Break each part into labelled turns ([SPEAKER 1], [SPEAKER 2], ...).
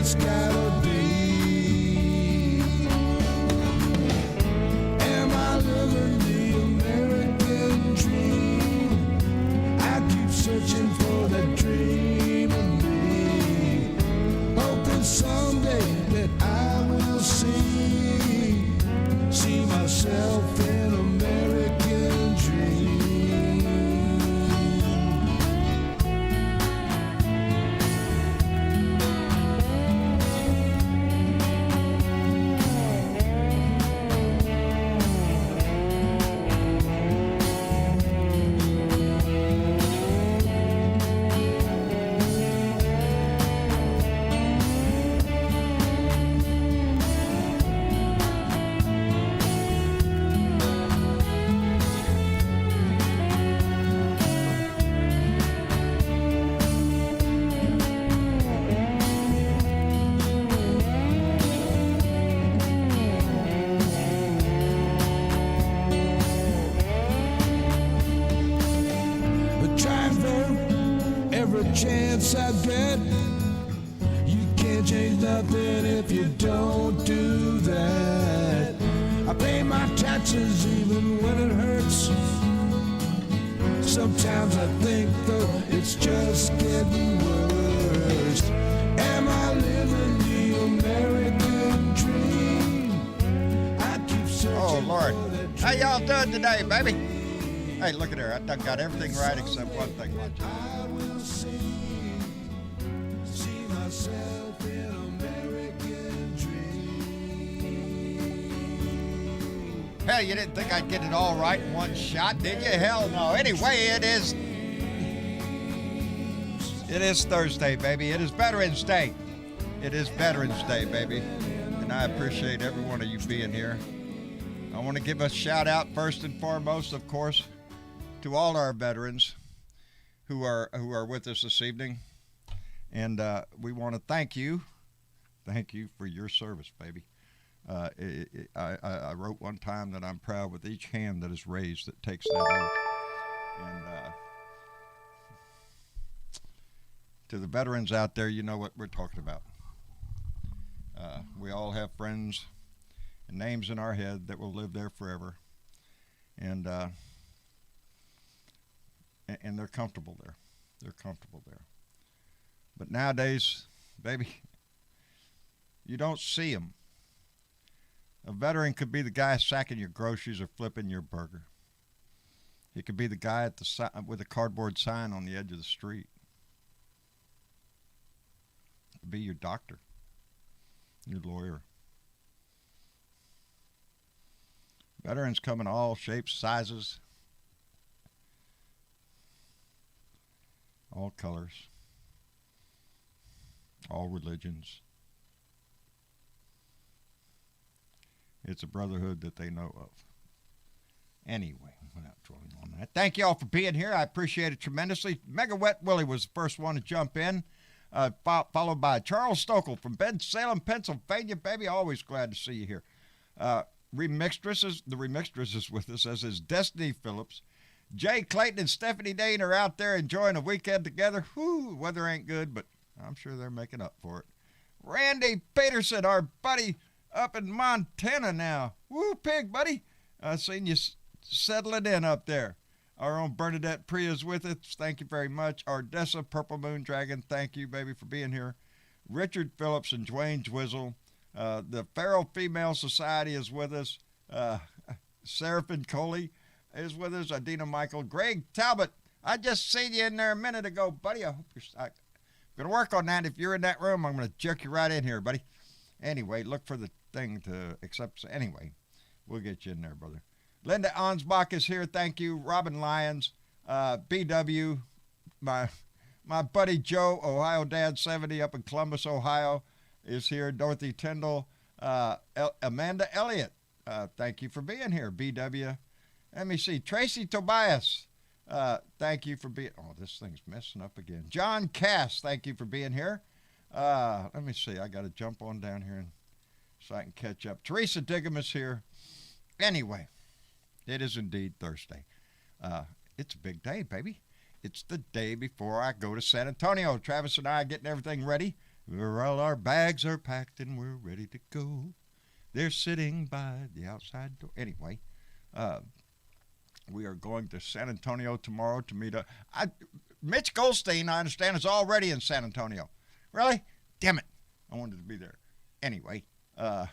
[SPEAKER 1] it's gotta be. Am I living the American dream? I keep searching for the dream of me, hoping someday that I will see myself in American dream. Chance I get, you can't change nothing if you don't do that. I pay my taxes even when it hurts. Sometimes I think though it's just getting worse. Am I living the American dream? I keep searching.
[SPEAKER 2] Oh Lord, how y'all doing today, baby? Hey, look at her. I done got everything right except one thing.
[SPEAKER 1] I will see myself in American dream.
[SPEAKER 2] Hell, you didn't think I'd get it all right in one shot, did you? Hell no. Anyway, it is Thursday, baby. It is Veterans Day. It is Veterans Day, baby. And I appreciate every one of you being here. I want to give a shout out first and foremost, of course, to all our veterans who are with us this evening. And we want to thank you for your service, baby. I wrote one time that I'm proud with each hand that is raised that takes that oath. And to the veterans out there, you know what we're talking about. We all have friends and names in our head that will live there forever. And they're comfortable there. They're comfortable there. But nowadays, baby, you don't see them. A veteran could be the guy sacking your groceries or flipping your burger. He could be the guy at the with a cardboard sign on the edge of the street. It could be your doctor, your lawyer. Veterans come in all shapes, sizes, all colors, all religions. It's a brotherhood that they know of. Anyway, without dwelling on that, thank you all for being here. I appreciate it tremendously. Mega Wet Willie was the first one to jump in, followed by Charles Stokel from Bensalem, Pennsylvania. Baby, always glad to see you here. The remixtress is with us, as is Destiny Phillips. Jay Clayton and Stephanie Dane are out there enjoying a weekend together. Whew, weather ain't good, but I'm sure they're making up for it. Randy Peterson, our buddy up in Montana now. Woo, pig, buddy. I seen you settling in up there. Our own Bernadette Priya's with us. Thank you very much. Ardessa, Purple Moon Dragon, thank you, baby, for being here. Richard Phillips and Dwayne Twizzle. The Feral Female Society is with us. Seraphin Coley is with us. Adina Michael. Greg Talbot, I just seen you in there a minute ago, buddy. I hope I'm going to work on that. If you're in that room, I'm going to jerk you right in here, buddy. Anyway, look for the thing to accept. Anyway, we'll get you in there, brother. Linda Ansbach is here. Thank you. Robin Lyons, BW, my buddy Joe, Ohio Dad 70 up in Columbus, Ohio, is here. Dorothy Tyndall, Amanda Elliott, thank you for being here. BW. Let me see. Tracy Tobias, thank you for being. Oh, this thing's messing up again. John Cass, thank you for being here. Let me see. I got to jump on down here so I can catch up. Teresa Diggum is here. Anyway, it is indeed Thursday. It's a big day, baby. It's the day before I go to San Antonio. Travis and I are getting everything ready All our bags are packed and we're ready to go. They're sitting by the outside door. Anyway, we are going to San Antonio tomorrow to meet Mitch Goldstein, I understand, is already in San Antonio. Really? Damn it. I wanted to be there. Anyway, I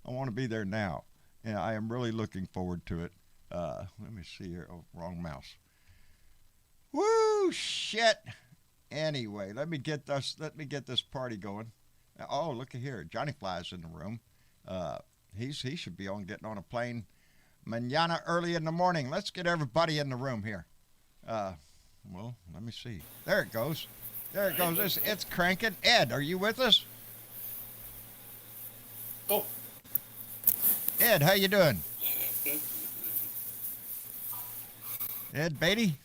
[SPEAKER 2] want to be there now. And I am really looking forward to it. Let me see here. Oh, wrong mouse. Woo, shit. Anyway, let me get this party going. Oh, look at here. Johnny Fly's in the room. He should be getting on a plane mañana early in the morning. Let's get everybody in the room here. Well, let me see. There it goes. There it goes. It's cranking. Ed, are you with us?
[SPEAKER 3] Oh.
[SPEAKER 2] Ed, how you doing? Ed Beatty?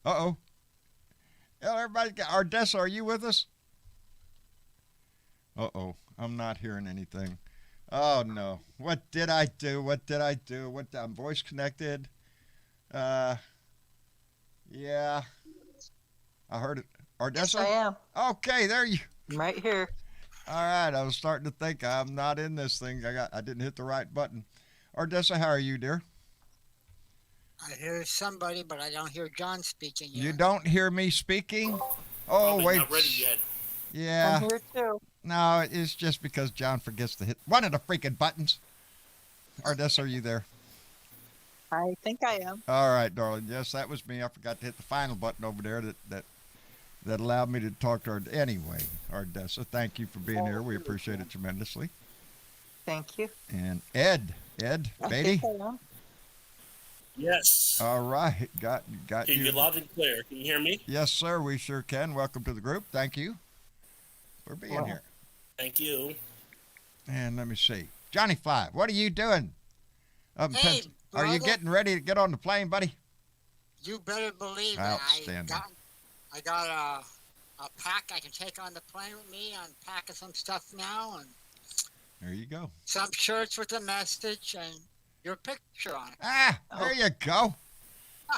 [SPEAKER 2] Uh-oh. Hello, everybody. Ardessa, are you with us? Uh-oh. I'm not hearing anything. Oh, no. What did I do? I'm voice connected. Yeah. I heard it. Ardessa?
[SPEAKER 4] Yes, I am.
[SPEAKER 2] Okay, there you.
[SPEAKER 4] I'm right here.
[SPEAKER 2] All right. I was starting to think I'm not in this thing. I didn't hit the right button. Ardessa, how are you, dear?
[SPEAKER 5] I hear somebody, but I don't hear John speaking yet.
[SPEAKER 2] You don't hear me speaking? Oh,
[SPEAKER 3] Probably
[SPEAKER 2] wait.
[SPEAKER 3] Not ready yet.
[SPEAKER 2] Yeah.
[SPEAKER 4] I'm here too.
[SPEAKER 2] No, it's just because John forgets to hit one of the freaking buttons. Ardessa, are you there?
[SPEAKER 4] I think I am.
[SPEAKER 2] All right, darling. Yes, that was me. I forgot to hit the final button over there that allowed me to talk to her. Anyway, Ardessa, thank you for being here. We appreciate it tremendously.
[SPEAKER 4] Thank you.
[SPEAKER 2] And Ed
[SPEAKER 4] I
[SPEAKER 2] Beatty.
[SPEAKER 4] think I am.
[SPEAKER 3] Yes.
[SPEAKER 2] All right, got
[SPEAKER 3] Hear you loud and clear. Can you hear me?
[SPEAKER 2] Yes, sir. We sure can. Welcome to the group. Thank you for being here.
[SPEAKER 3] Thank you.
[SPEAKER 2] And let me see, Johnny Fly, what are you doing?
[SPEAKER 5] Hey,
[SPEAKER 2] Are you
[SPEAKER 5] brother.
[SPEAKER 2] getting ready to get on the plane, buddy?
[SPEAKER 5] You better believe it.
[SPEAKER 2] Outstanding.
[SPEAKER 5] I got a pack I can take on the plane with me. I'm packing some stuff now and
[SPEAKER 2] There you go.
[SPEAKER 5] some shirts with a message and your picture on it.
[SPEAKER 2] Ah, there you go.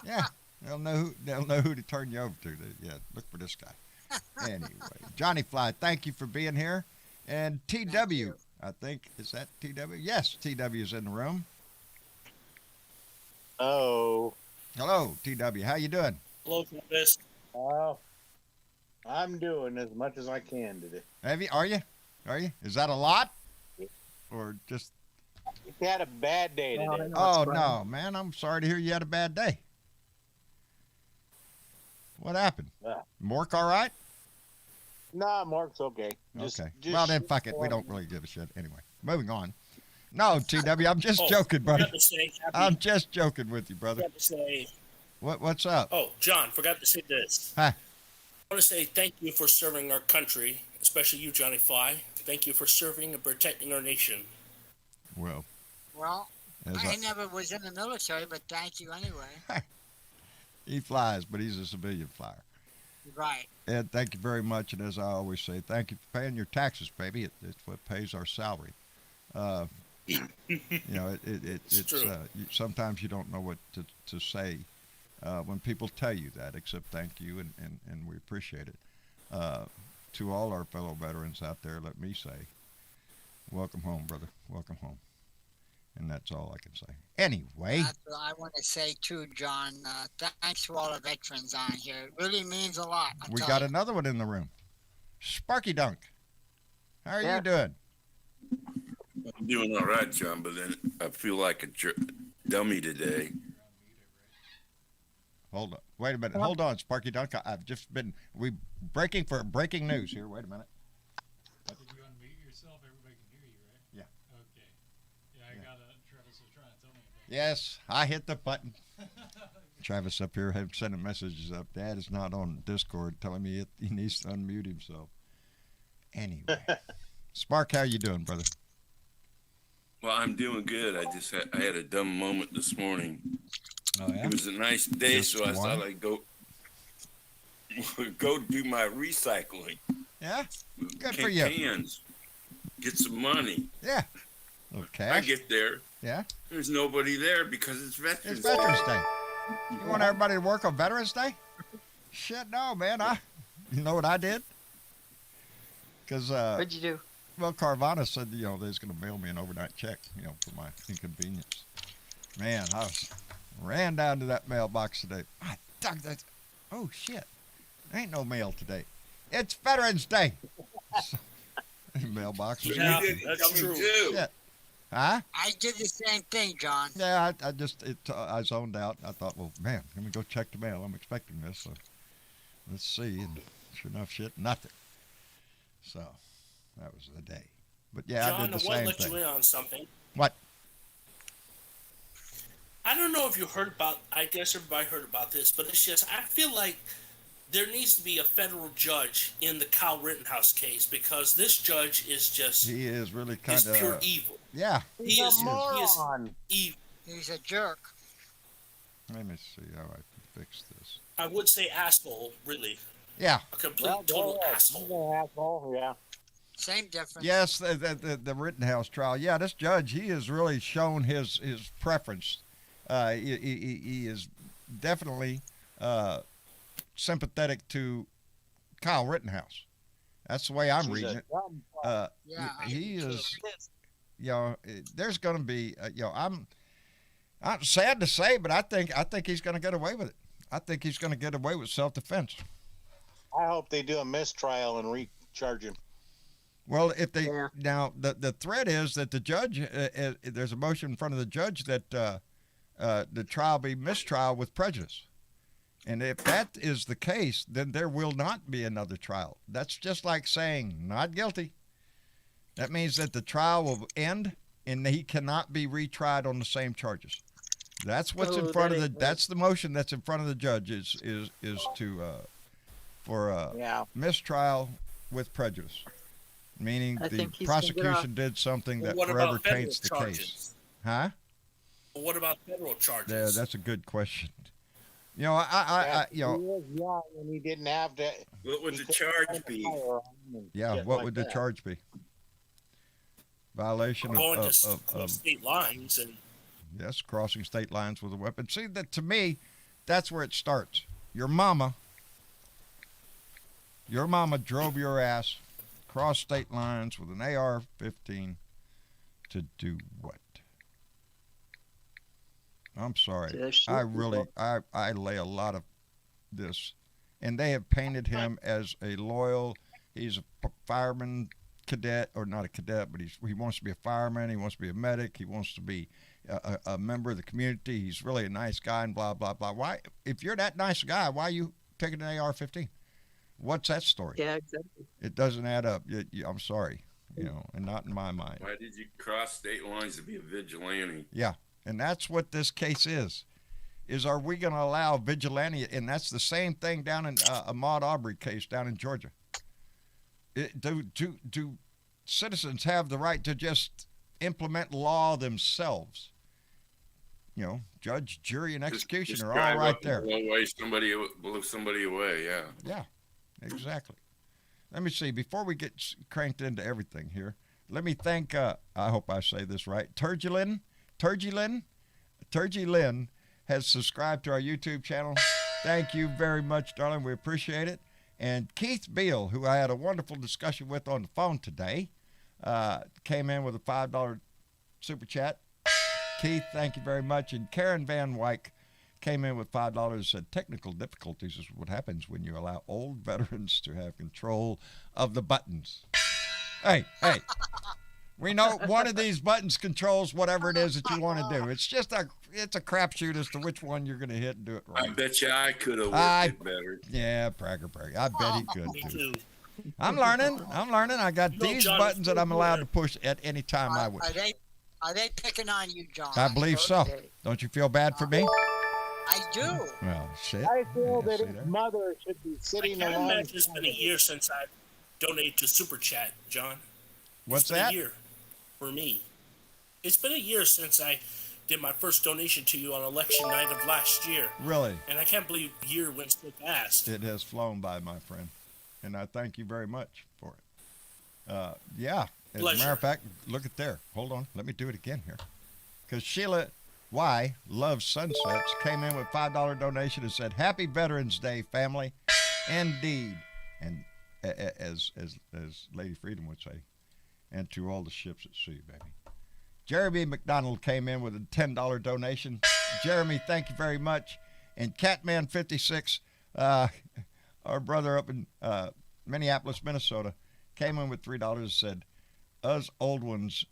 [SPEAKER 2] Yeah, they'll know who to turn you over to. Yeah, look for this guy. Anyway, Johnny Fly, thank you for being here. And TW,
[SPEAKER 5] you.
[SPEAKER 2] I think, is that TW? Yes, TW is in the room.
[SPEAKER 6] Oh,
[SPEAKER 2] Hello, TW. How you doing?
[SPEAKER 3] Hello, Travis.
[SPEAKER 6] I'm doing as much as I can today.
[SPEAKER 2] Are you? Is that a lot? Or just?
[SPEAKER 6] We had a bad day
[SPEAKER 4] Well, I
[SPEAKER 6] today.
[SPEAKER 4] know
[SPEAKER 2] Oh
[SPEAKER 4] it's
[SPEAKER 2] no, man! I'm sorry to hear you had a bad day. What happened? Mork, all right?
[SPEAKER 6] Nah, Mark's okay.
[SPEAKER 2] Okay. Well, then fuck it. We don't really give a shit anyway. Moving on. No, TW, I'm just joking, buddy.
[SPEAKER 3] Forgot to say
[SPEAKER 2] I'm just joking with you, brother.
[SPEAKER 3] Forgot to say.
[SPEAKER 2] What's up?
[SPEAKER 3] Oh, John, forgot to say this.
[SPEAKER 2] Huh.
[SPEAKER 3] I want to say thank you for serving our country, especially you, Johnny Fly. Thank you for serving and protecting our nation.
[SPEAKER 2] Well,
[SPEAKER 5] Well,
[SPEAKER 2] as
[SPEAKER 5] I never was in the military, but thank you anyway.
[SPEAKER 2] he flies, but he's a civilian flyer.
[SPEAKER 5] Right.
[SPEAKER 2] Ed, thank you very much. And as I always say, thank you for paying your taxes, baby. It's what pays our salary. You know, it's
[SPEAKER 3] true.
[SPEAKER 2] Sometimes you don't know what to say when people tell you that, except thank you, and we appreciate it. To all our fellow veterans out there, let me say, welcome home, brother. Welcome home. And that's all I can say. Anyway.
[SPEAKER 5] That's what I want to say too, John. Thanks to all the veterans on here. It really means a lot.
[SPEAKER 2] We got another one in the room. Sparky Dunk. How are you doing?
[SPEAKER 7] I'm doing all right, John, but then I feel like a dummy today.
[SPEAKER 2] Hold on. Wait a minute. Hold on, Sparky Dunk. I've just been breaking news here. Wait a minute.
[SPEAKER 8] Did you unmute yourself? Everybody can hear you, right?
[SPEAKER 2] Yeah.
[SPEAKER 8] Okay. Yeah, I got Travis was trying to tell me about
[SPEAKER 2] Yes, I hit the button. Travis up here sending messages up. Dad is not on Discord telling me he needs to unmute himself. Anyway. Spark, how you doing, brother?
[SPEAKER 7] Well, I'm doing good. I had a dumb moment this morning.
[SPEAKER 2] Oh, yeah?
[SPEAKER 7] It was a nice day,
[SPEAKER 2] Just
[SPEAKER 7] so I
[SPEAKER 2] one?
[SPEAKER 7] thought I'd go do my recycling.
[SPEAKER 2] Yeah? Good for you.
[SPEAKER 7] Cans, get some money.
[SPEAKER 2] Yeah. Okay.
[SPEAKER 7] I get there.
[SPEAKER 2] Yeah?
[SPEAKER 7] There's nobody there because it's Veterans
[SPEAKER 2] It's Veterans Day. You want everybody to work on Veterans Day? Shit, no, man. You know what I did? Because
[SPEAKER 4] What'd you do?
[SPEAKER 2] well, Carvana said they was going to mail me an overnight check, for my inconvenience. Man, ran down to that mailbox today. I dug that. Oh shit, there ain't no mail today. It's Veterans Day. Mailbox was
[SPEAKER 3] Yeah,
[SPEAKER 2] empty.
[SPEAKER 3] that's true.
[SPEAKER 2] Shit. Huh?
[SPEAKER 5] I did the same thing, John.
[SPEAKER 2] Yeah, I zoned out. I thought, well, man, let me go check the mail. I'm expecting this, so let's see. And sure enough, shit, nothing. So that was the day. But yeah,
[SPEAKER 3] John,
[SPEAKER 2] I did the
[SPEAKER 3] I want
[SPEAKER 2] same
[SPEAKER 3] to let
[SPEAKER 2] thing.
[SPEAKER 3] you in on something.
[SPEAKER 2] What?
[SPEAKER 3] I don't know if you heard about. I guess everybody heard about this, but it's just I feel like there needs to be a federal judge in the Kyle Rittenhouse case because this judge is just
[SPEAKER 2] He is really
[SPEAKER 3] is
[SPEAKER 2] kind
[SPEAKER 3] pure
[SPEAKER 2] of
[SPEAKER 3] evil.
[SPEAKER 2] yeah.
[SPEAKER 6] He's
[SPEAKER 3] He
[SPEAKER 6] a
[SPEAKER 3] is
[SPEAKER 6] moron.
[SPEAKER 3] evil.
[SPEAKER 5] He's a jerk.
[SPEAKER 2] Let me see how I can fix this.
[SPEAKER 3] I would say asshole, really,
[SPEAKER 2] Yeah.
[SPEAKER 3] a complete
[SPEAKER 6] Well,
[SPEAKER 3] total
[SPEAKER 6] yeah,
[SPEAKER 3] asshole.
[SPEAKER 6] he's an asshole, yeah.
[SPEAKER 5] Same difference.
[SPEAKER 2] Yes, the Rittenhouse trial. Yeah, this judge, he has really shown his preference. He is definitely sympathetic to Kyle Rittenhouse. That's the way I'm
[SPEAKER 6] He's
[SPEAKER 2] reading
[SPEAKER 6] a
[SPEAKER 2] it.
[SPEAKER 6] dumb fuck.
[SPEAKER 5] Yeah, I
[SPEAKER 2] He
[SPEAKER 5] do too.
[SPEAKER 2] is. There's going to be. I'm sad to say, but I think he's going to get away with it. I think he's going to get away with self-defense.
[SPEAKER 6] I hope they do a mistrial and recharge him.
[SPEAKER 2] Well, if they
[SPEAKER 4] Yeah.
[SPEAKER 2] now the threat is that the judge there's a motion in front of the judge that the trial be mistrial with prejudice, and if that is the case, then there will not be another trial. That's just like saying not guilty. That means that the trial will end and he cannot be retried on the same charges. That's what's in
[SPEAKER 4] Oh,
[SPEAKER 2] front
[SPEAKER 4] that
[SPEAKER 2] of the.
[SPEAKER 4] ain't right.
[SPEAKER 2] That's the motion that's in front of the judge is to for
[SPEAKER 6] Yeah.
[SPEAKER 2] mistrial with prejudice, meaning
[SPEAKER 4] I
[SPEAKER 2] the
[SPEAKER 4] think he's gonna get
[SPEAKER 2] prosecution did something
[SPEAKER 3] Well,
[SPEAKER 2] that
[SPEAKER 3] what
[SPEAKER 2] forever
[SPEAKER 3] about federal
[SPEAKER 2] taints the
[SPEAKER 3] charges?
[SPEAKER 2] case. Huh?
[SPEAKER 3] Well, what about federal charges?
[SPEAKER 2] Yeah, that's a good question. I
[SPEAKER 6] He was young and he didn't have to.
[SPEAKER 7] What would
[SPEAKER 6] he
[SPEAKER 7] the
[SPEAKER 6] couldn't
[SPEAKER 7] charge
[SPEAKER 6] find a
[SPEAKER 7] be?
[SPEAKER 6] firearm and
[SPEAKER 2] yeah.
[SPEAKER 6] shit
[SPEAKER 2] What
[SPEAKER 6] like
[SPEAKER 2] would the
[SPEAKER 6] that.
[SPEAKER 2] charge be? Violation
[SPEAKER 3] going
[SPEAKER 2] of
[SPEAKER 3] to state lines and
[SPEAKER 2] yes, crossing state lines with a weapon. See, that to me, that's where it starts. Your mama drove your ass across state lines with an AR-15 to do what? I'm sorry.
[SPEAKER 4] To shoot
[SPEAKER 2] I really,
[SPEAKER 4] people.
[SPEAKER 2] I lay a lot of this, and they have painted him as a loyal. He's a fireman cadet, or not a cadet, but he wants to be a fireman. He wants to be a medic. He wants to be a member of the community. He's really a nice guy, and blah blah blah. Why, if you're that nice guy, why are you taking an AR-15? What's that story?
[SPEAKER 4] Yeah, exactly.
[SPEAKER 2] It doesn't add up. I'm sorry, and not in my mind.
[SPEAKER 7] Why did you cross state lines to be a vigilante?
[SPEAKER 2] Yeah, and that's what this case is are we going to allow vigilante? And that's the same thing down in Ahmaud Arbery case down in Georgia. Do citizens have the right to just implement law themselves? Judge, jury, and execution
[SPEAKER 7] Just
[SPEAKER 2] are all
[SPEAKER 7] drive
[SPEAKER 2] right
[SPEAKER 7] up
[SPEAKER 2] there.
[SPEAKER 7] and blow somebody away, yeah.
[SPEAKER 2] Yeah, exactly. Let me see. Before we get cranked into everything here, let me thank, I hope I say this right, Turgilin has subscribed to our YouTube channel. Thank you very much, darling. We appreciate it. And Keith Beal, who I had a wonderful discussion with on the phone today, came in with a $5 super chat. Keith, thank you very much. And Karen Van Wyck came in with $5, said technical difficulties is what happens when you allow old veterans to have control of the buttons. Hey, we know one of these buttons controls whatever it is that you want to do. It's just it's a crapshoot as to which one you're going to hit and do it
[SPEAKER 7] I
[SPEAKER 2] right.
[SPEAKER 7] bet you I could have
[SPEAKER 2] I-
[SPEAKER 7] worked it better.
[SPEAKER 2] Yeah, bragger. I bet he could
[SPEAKER 3] me
[SPEAKER 2] too.
[SPEAKER 3] too.
[SPEAKER 2] I'm learning. I got
[SPEAKER 3] You know,
[SPEAKER 2] these
[SPEAKER 3] John,
[SPEAKER 2] buttons that I'm
[SPEAKER 3] before-
[SPEAKER 2] allowed to push at any time I wish.
[SPEAKER 5] Are they picking on you, John?
[SPEAKER 2] I believe so.
[SPEAKER 5] Okay.
[SPEAKER 2] Don't you feel bad for me?
[SPEAKER 5] I do.
[SPEAKER 2] Well, shit.
[SPEAKER 6] I feel
[SPEAKER 2] Yeah,
[SPEAKER 6] that
[SPEAKER 2] see
[SPEAKER 6] his
[SPEAKER 2] there?
[SPEAKER 6] mother should be
[SPEAKER 3] I
[SPEAKER 6] sitting
[SPEAKER 3] can't
[SPEAKER 6] along.
[SPEAKER 3] imagine it's been a year since I donated to Super Chat, John.
[SPEAKER 2] What's
[SPEAKER 3] It's been
[SPEAKER 2] that?
[SPEAKER 3] a year for me. It's been a year since I did my first donation to you on election night of last year.
[SPEAKER 2] Really?
[SPEAKER 3] And I can't believe the year went so fast.
[SPEAKER 2] It has flown by, my friend. And I thank you very much for it. Yeah. As a matter
[SPEAKER 3] Pleasure.
[SPEAKER 2] of fact, look at there. Hold on. Let me do it again here. Because Sheila Y. Loves Sunsets came in with $5 donation and said, Happy Veterans Day, family. Indeed. And as Lady Freedom would say, and to all the ships at sea, baby. Jeremy McDonald came in with a $10 donation. Jeremy, thank you very much. And Catman56, our brother up in Minneapolis, Minnesota, came in with $3 and said, us old ones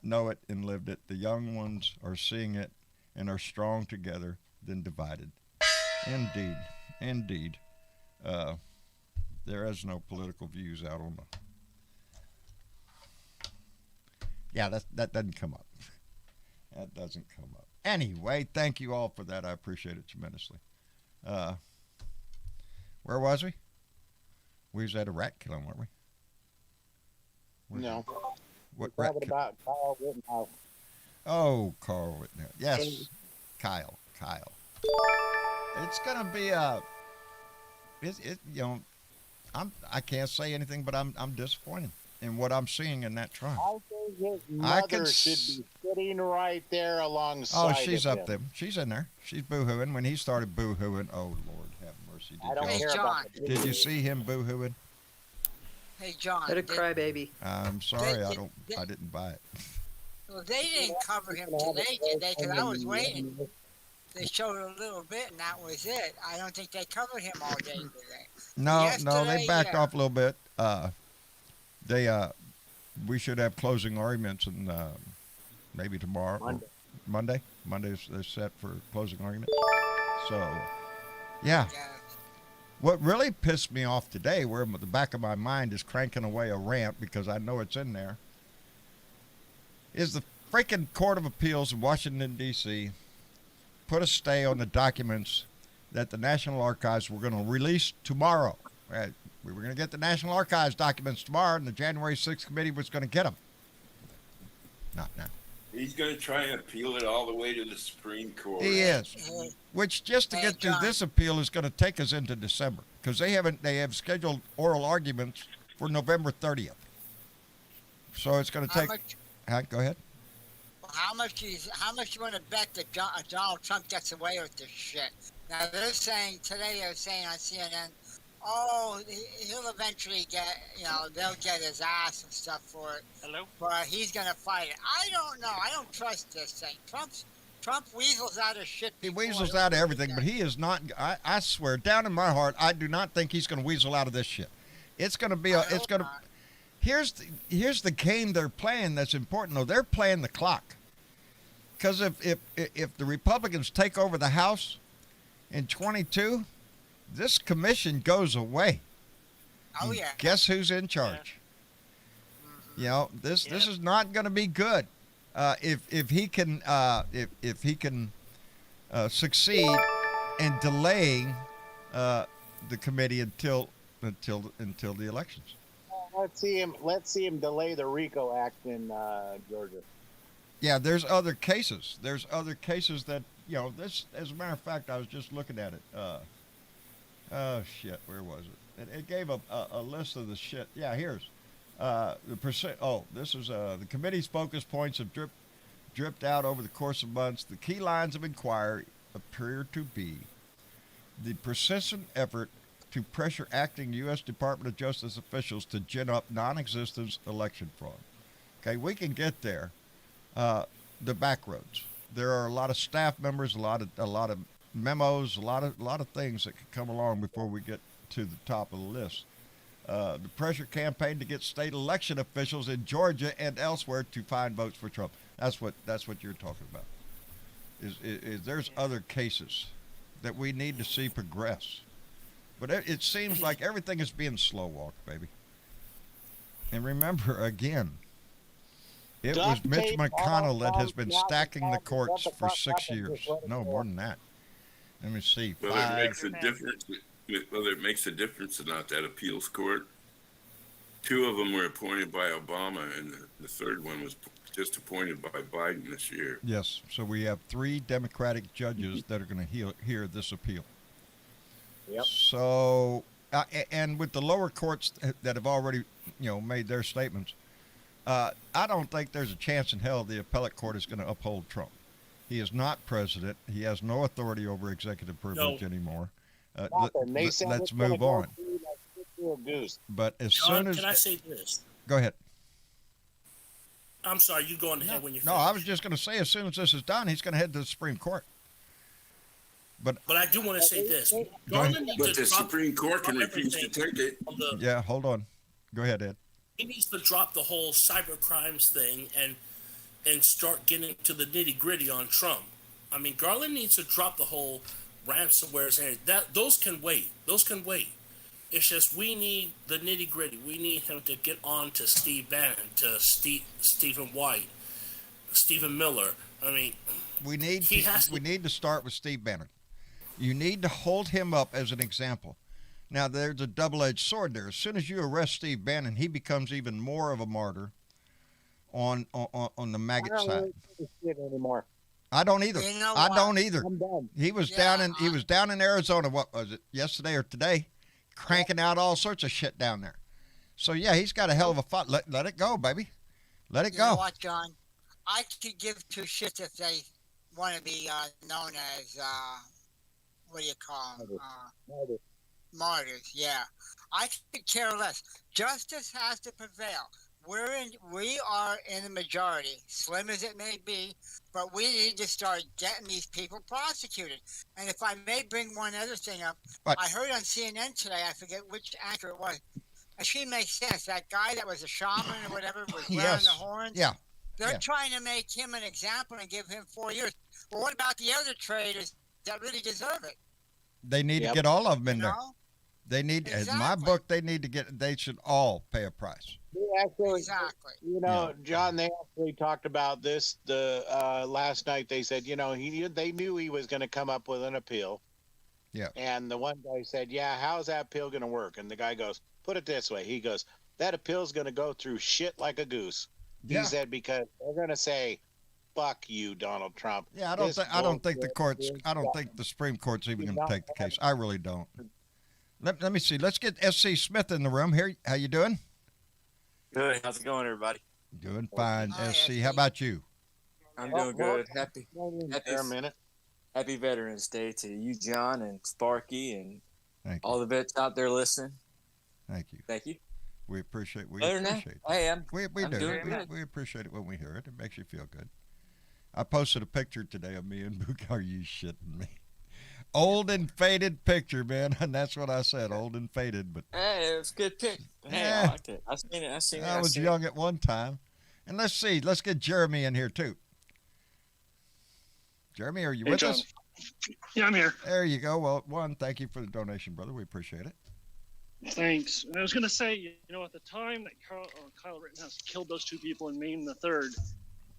[SPEAKER 2] know it and lived it. The young ones are seeing it and are strong together than divided. Indeed. Indeed. There is no political views out on the... Yeah, that doesn't come up. That doesn't come up. Anyway, thank you all for that. I appreciate it tremendously. Where was we? We was at a rat killing, weren't we?
[SPEAKER 6] No.
[SPEAKER 2] What
[SPEAKER 6] We're
[SPEAKER 2] rat
[SPEAKER 6] talking
[SPEAKER 2] kill?
[SPEAKER 6] about Kyle Rittenhouse.
[SPEAKER 2] Oh, Carl Rittenhouse. Yes, Kyle. It's gonna be I can't say anything, but I'm disappointed in what I'm seeing in that trial.
[SPEAKER 6] I think his
[SPEAKER 2] I
[SPEAKER 6] mother
[SPEAKER 2] can
[SPEAKER 6] should be sitting right there alongside.
[SPEAKER 2] Oh, she's
[SPEAKER 6] of
[SPEAKER 2] up
[SPEAKER 6] him.
[SPEAKER 2] there. She's in there. She's boo-hooing. When he started boo-hooing, oh Lord have mercy.
[SPEAKER 6] I don't
[SPEAKER 5] Hey,
[SPEAKER 6] care
[SPEAKER 5] John.
[SPEAKER 6] about the
[SPEAKER 2] Did you see him boo-hooing?
[SPEAKER 5] Hey, John.
[SPEAKER 4] What a crybaby.
[SPEAKER 2] I'm sorry,
[SPEAKER 5] They-
[SPEAKER 2] I didn't buy it.
[SPEAKER 5] Well, they didn't cover him today, did they? Because I was waiting. They showed a little bit, and that was it. I don't think they covered him all day today.
[SPEAKER 2] No, they
[SPEAKER 5] Yesterday,
[SPEAKER 2] backed
[SPEAKER 5] yeah.
[SPEAKER 2] off a little bit. We should have closing arguments and maybe tomorrow.
[SPEAKER 6] Monday.
[SPEAKER 2] Monday's they're set for closing argument. So, yeah.
[SPEAKER 5] Yeah.
[SPEAKER 2] What really pissed me off today, where the back of my mind is cranking away a rant because I know it's in there, is the freaking Court of Appeals in Washington, D.C. put a stay on the documents that the National Archives were going to release tomorrow. Right? We were going to get the National Archives documents tomorrow, and the January 6th committee was going to get them. Not now.
[SPEAKER 7] He's going to try and appeal it all the way to the Supreme Court.
[SPEAKER 2] He is.
[SPEAKER 5] Hey,
[SPEAKER 2] Which, just to
[SPEAKER 5] Hey,
[SPEAKER 2] get through
[SPEAKER 5] John.
[SPEAKER 2] this appeal, is going to take us into December because they have scheduled oral arguments for November 30th. So it's going to
[SPEAKER 5] how
[SPEAKER 2] take.
[SPEAKER 5] much?
[SPEAKER 2] Go ahead.
[SPEAKER 5] How much you want to bet that Donald Trump gets away with this shit? Now they're saying today. They're saying on CNN, oh, he'll eventually get. They'll get his ass and stuff for it.
[SPEAKER 3] Hello?
[SPEAKER 5] But he's gonna fight it. I don't know. I don't trust this thing. Trump weasels out of shit.
[SPEAKER 2] He
[SPEAKER 5] before.
[SPEAKER 2] weasels out of everything, but he is not. I swear, down in my heart, I do not think he's going to weasel out of this shit. It's going to be.
[SPEAKER 5] I
[SPEAKER 2] It's
[SPEAKER 5] hope
[SPEAKER 2] going to.
[SPEAKER 5] not.
[SPEAKER 2] Here's the game they're playing. That's important. though. They're playing the clock. Because if the Republicans take over the House in 22, this commission goes away.
[SPEAKER 5] Oh yeah.
[SPEAKER 2] Guess who's in charge? This is not going to be good. If he can succeed in delaying the committee until the elections.
[SPEAKER 6] Let's see him delay the RICO Act in Georgia.
[SPEAKER 2] Yeah, there's other cases. There's other cases that this. As a matter of fact, I was just looking at it. Oh shit, where was it? It gave a list of the shit. Yeah, here's the percent. Oh, this is the committee's focus points have dripped out over the course of months. The key lines of inquiry appear to be the persistent effort to pressure acting U.S. Department of Justice officials to gin up non-existent election fraud. Okay, we can get there. The back roads. There are a lot of staff members, a lot of memos, a lot of things that could come along before we get to the top of the list. The pressure campaign to get state election officials in Georgia and elsewhere to find votes for Trump. That's what you're talking about. Is there's other cases that we need to see progress, but it seems like everything is being slow walked, baby. And remember again. It was
[SPEAKER 6] Duct
[SPEAKER 2] Mitch
[SPEAKER 6] tape
[SPEAKER 2] McConnell
[SPEAKER 6] all
[SPEAKER 2] that has
[SPEAKER 6] around
[SPEAKER 2] been
[SPEAKER 6] the
[SPEAKER 2] stacking the
[SPEAKER 6] house,
[SPEAKER 2] courts
[SPEAKER 6] shut the
[SPEAKER 2] for
[SPEAKER 6] fuck
[SPEAKER 2] 6
[SPEAKER 6] up and
[SPEAKER 2] years.
[SPEAKER 6] just let it
[SPEAKER 2] No,
[SPEAKER 6] go.
[SPEAKER 2] more than that. Let me see.
[SPEAKER 7] Whether it makes a
[SPEAKER 2] 5.
[SPEAKER 7] difference, whether it makes a difference or not, that appeals court. 2 of them were appointed by Obama, and the third one was just appointed by Biden this year.
[SPEAKER 2] Yes. So we have 3 Democratic judges that are going to hear this appeal.
[SPEAKER 6] Yep.
[SPEAKER 2] So, and with the lower courts that have already, made their statements, I don't think there's a chance in hell the appellate court is going to uphold Trump. He is not president. He has no authority over executive privilege anymore.
[SPEAKER 6] Nothing. They said
[SPEAKER 2] Let's
[SPEAKER 6] it's gonna
[SPEAKER 2] move
[SPEAKER 6] go
[SPEAKER 2] on.
[SPEAKER 6] through like to a goose.
[SPEAKER 2] But as
[SPEAKER 3] John,
[SPEAKER 2] soon as
[SPEAKER 3] can I say this?
[SPEAKER 2] go ahead.
[SPEAKER 3] I'm sorry, you go on ahead when you
[SPEAKER 2] No,
[SPEAKER 3] finish.
[SPEAKER 2] I was just going to say, as soon as this is done, he's going to head to the Supreme Court. But
[SPEAKER 3] I do want to say this.
[SPEAKER 2] ahead.
[SPEAKER 3] Garland needs
[SPEAKER 7] But
[SPEAKER 3] to
[SPEAKER 7] the
[SPEAKER 3] drop
[SPEAKER 7] Supreme Court can refuse to
[SPEAKER 3] everything
[SPEAKER 7] take it.
[SPEAKER 3] on the-
[SPEAKER 2] yeah, hold on. Go ahead, Ed.
[SPEAKER 3] He needs to drop the whole cyber crimes thing and start getting to the nitty gritty on Trump. I mean, Garland needs to drop the whole ransomware and those can wait. Those can wait. It's just we need the nitty gritty. We need him to get on to Steve Bannon, to Stephen White, Stephen Miller. I mean,
[SPEAKER 2] We need
[SPEAKER 3] He has to-
[SPEAKER 2] we need to start with Steve Bannon. You need to hold him up as an example. Now, there's a double-edged sword there. As soon as you arrest Steve Bannon, he becomes even more of a martyr on the
[SPEAKER 6] I
[SPEAKER 2] maggot
[SPEAKER 6] don't
[SPEAKER 2] side.
[SPEAKER 6] really give a shit anymore.
[SPEAKER 2] I don't either.
[SPEAKER 5] You know
[SPEAKER 2] I
[SPEAKER 5] what?
[SPEAKER 2] don't either.
[SPEAKER 6] I'm done.
[SPEAKER 2] He was
[SPEAKER 5] Yeah,
[SPEAKER 2] down in Arizona. What was it? Yesterday or today, cranking out all sorts of shit down there. So yeah, he's got a hell of a fight. Let it go, baby. Let it
[SPEAKER 5] You know
[SPEAKER 2] go.
[SPEAKER 5] what, John? I could give two shits if they want to be known as what do you call them? Martyrs. Yeah, I could care less. Justice has to prevail. We are in the majority, slim as it may be, but we need to start getting these people prosecuted. And if I may bring one other thing up,
[SPEAKER 2] What?
[SPEAKER 5] I heard on CNN today, I forget which anchor it was. And she makes sense. That guy that was a shaman or whatever was wearing
[SPEAKER 2] Yes.
[SPEAKER 5] the horns.
[SPEAKER 2] Yeah.
[SPEAKER 5] They're
[SPEAKER 2] Yeah.
[SPEAKER 5] trying to make him an example and give him 4 years. Well, what about the other traitors that really deserve it?
[SPEAKER 2] They need to
[SPEAKER 6] Yep.
[SPEAKER 2] get all of them in
[SPEAKER 5] You
[SPEAKER 2] there.
[SPEAKER 5] know?
[SPEAKER 2] They need, in my
[SPEAKER 5] Exactly.
[SPEAKER 2] book, they should all pay a price.
[SPEAKER 6] They actually,
[SPEAKER 5] Exactly.
[SPEAKER 6] you know, John, they actually talked about this last night. They said, you know, they knew he was going to come up with an appeal.
[SPEAKER 2] Yeah.
[SPEAKER 6] And the one guy said, yeah, how's that appeal going to work? And the guy goes, put it this way. He goes, that appeal's going to go through shit like a goose.
[SPEAKER 2] Yeah.
[SPEAKER 6] He said, because they're going to say, fuck you, Donald Trump.
[SPEAKER 2] Yeah, I don't think the
[SPEAKER 6] bullshit
[SPEAKER 2] courts.
[SPEAKER 6] is
[SPEAKER 2] I don't
[SPEAKER 6] done."
[SPEAKER 2] think the Supreme Court's even
[SPEAKER 6] You
[SPEAKER 2] going to
[SPEAKER 6] don't
[SPEAKER 2] take the
[SPEAKER 6] have-
[SPEAKER 2] case. I really don't. Let me see. Let's get SC Smith in the room here. How you doing?
[SPEAKER 9] Good. How's it going, everybody?
[SPEAKER 2] Doing fine.
[SPEAKER 5] Hi,
[SPEAKER 2] SC,
[SPEAKER 5] SC.
[SPEAKER 2] how about you?
[SPEAKER 9] I'm
[SPEAKER 6] Well,
[SPEAKER 9] doing good. Happy
[SPEAKER 6] There a minute.
[SPEAKER 9] Happy Veterans Day to you, John, and Sparky, and
[SPEAKER 2] Thank you.
[SPEAKER 9] all the vets out there listening.
[SPEAKER 2] Thank you.
[SPEAKER 9] Thank you.
[SPEAKER 2] We appreciate.
[SPEAKER 9] Other than that,
[SPEAKER 2] appreciate.
[SPEAKER 9] I am.
[SPEAKER 2] We
[SPEAKER 9] I'm
[SPEAKER 2] do.
[SPEAKER 9] doing good.
[SPEAKER 2] We appreciate it when we hear it. It makes you feel good. I posted a picture today of me and Book. Are you shitting me? Old and faded picture, man, and that's what I said. Old and faded, but
[SPEAKER 9] Hey, it was a good pick. Hey,
[SPEAKER 2] Yeah.
[SPEAKER 9] I liked it. I seen it. I seen it.
[SPEAKER 2] I was
[SPEAKER 9] seen
[SPEAKER 2] young at one time. And let's see. Let's get Jeremy in here too. Jeremy, are you with us?
[SPEAKER 10] Yeah, I'm here.
[SPEAKER 2] There you go. Well, one, thank you for the donation, brother. We appreciate it.
[SPEAKER 10] Thanks. I was going to say, you know, at the time that Kyle Rittenhouse killed those two people in Maine the 3rd,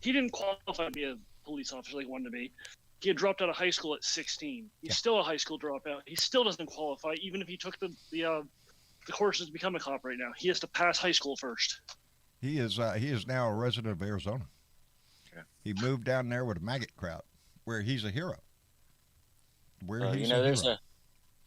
[SPEAKER 10] he didn't qualify to be a police officer like he wanted to be. He had dropped out of high school at 16. He's still a high school dropout. He still doesn't qualify, even if he took the courses to become a cop right now. He has to pass high school first.
[SPEAKER 2] He is now a resident of Arizona.
[SPEAKER 9] Yeah.
[SPEAKER 2] He moved down there with a maggot crowd, where he's a hero. Where he's
[SPEAKER 9] you know,
[SPEAKER 2] a hero.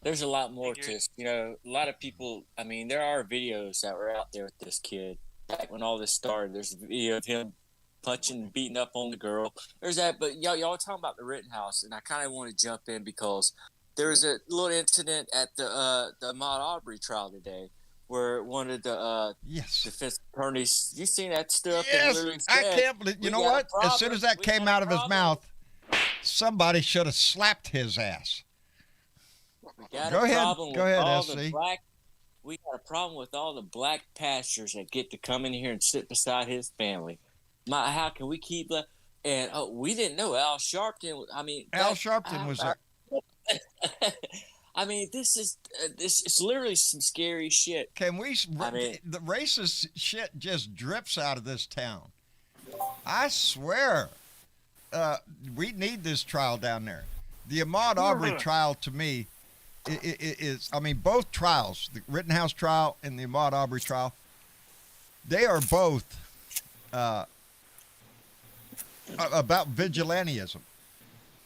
[SPEAKER 9] there's a lot more to this. You know, a lot of people. I mean, there are videos that were out there with this kid back when all this started. There's a video of him punching and beating up on the girl. There's that, but y'all talking about the Rittenhouse, and I kind of want to jump in because there was a little incident at the Ahmaud Arbery trial today, where one of the
[SPEAKER 2] Yes.
[SPEAKER 9] defense attorneys, you seen that stuff? and
[SPEAKER 2] Yes.
[SPEAKER 9] literally
[SPEAKER 2] I
[SPEAKER 9] said,
[SPEAKER 2] can't believe. You
[SPEAKER 9] "We
[SPEAKER 2] know
[SPEAKER 9] got a
[SPEAKER 2] what? As soon as that
[SPEAKER 9] problem. We
[SPEAKER 2] came
[SPEAKER 9] got a
[SPEAKER 2] out of his
[SPEAKER 9] problem.
[SPEAKER 2] mouth, somebody should have slapped his ass.
[SPEAKER 9] We got
[SPEAKER 2] Go
[SPEAKER 9] a
[SPEAKER 2] ahead.
[SPEAKER 9] problem
[SPEAKER 2] Go
[SPEAKER 9] with
[SPEAKER 2] ahead,
[SPEAKER 9] all
[SPEAKER 2] SC.
[SPEAKER 9] the black. We got a problem with all the black pastors that get to come in here and sit beside his family. How can we keep the? And we didn't know Al Sharpton. I mean,
[SPEAKER 2] Al Sharpton was there.
[SPEAKER 9] I mean, this is it's literally some scary shit.
[SPEAKER 2] Can we?
[SPEAKER 9] I mean-
[SPEAKER 2] The racist shit just drips out of this town. I swear, we need this trial down there. The Ahmaud Arbery trial, to me, is. I mean, both trials, the Rittenhouse trial and the Ahmaud Arbery trial, they are both about vigilantism.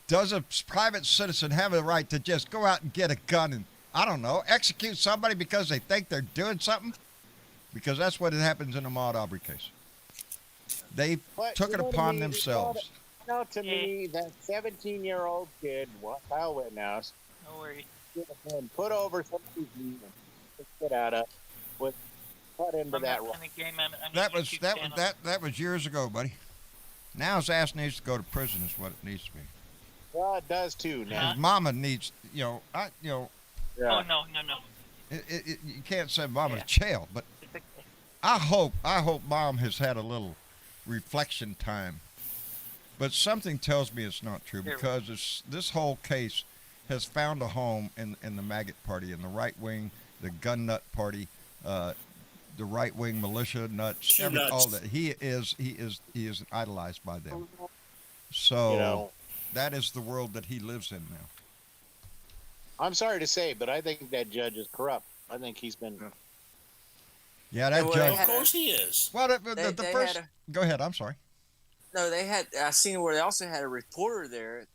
[SPEAKER 2] Does a private citizen have a right to just go out and get a gun and, I don't know, execute somebody because they think they're doing something? Because that's what happens in the Ahmaud Arbery case. They
[SPEAKER 6] But
[SPEAKER 2] took
[SPEAKER 6] you
[SPEAKER 2] it
[SPEAKER 6] know what I
[SPEAKER 2] upon
[SPEAKER 6] mean?
[SPEAKER 2] themselves.
[SPEAKER 6] You know, to me, that 17-year-old kid, Kyle Rittenhouse,
[SPEAKER 4] No worries.
[SPEAKER 6] should have been put over somebody's knee and get out of. With cut into
[SPEAKER 11] From
[SPEAKER 6] that
[SPEAKER 11] that
[SPEAKER 6] role.
[SPEAKER 11] kind of game. I mean,
[SPEAKER 2] That
[SPEAKER 11] you
[SPEAKER 2] was
[SPEAKER 11] keep
[SPEAKER 2] that
[SPEAKER 11] saying
[SPEAKER 2] was that was years ago, buddy. Now his ass needs to go to prison. Is what it needs to be.
[SPEAKER 6] Well, it does too now.
[SPEAKER 2] His mama needs,
[SPEAKER 11] Oh
[SPEAKER 6] Yeah.
[SPEAKER 11] no.
[SPEAKER 2] you can't send mama
[SPEAKER 11] Yeah.
[SPEAKER 2] to jail, but I hope mom has had a little reflection time. But something tells me it's not true because this whole case has found a home in the maggot party, in the right wing, the gun nut party, the right wing militia nuts, all that. He is idolized by them. So that is the world that he lives in now.
[SPEAKER 6] I'm sorry to say, but I think that judge is corrupt. I think he's been.
[SPEAKER 2] Yeah, that
[SPEAKER 9] well,
[SPEAKER 2] judge.
[SPEAKER 3] Of course he is.
[SPEAKER 2] Well, the
[SPEAKER 9] they
[SPEAKER 2] first.
[SPEAKER 9] had
[SPEAKER 2] Go ahead. I'm sorry.
[SPEAKER 9] No, they had. I seen where they also had a reporter there,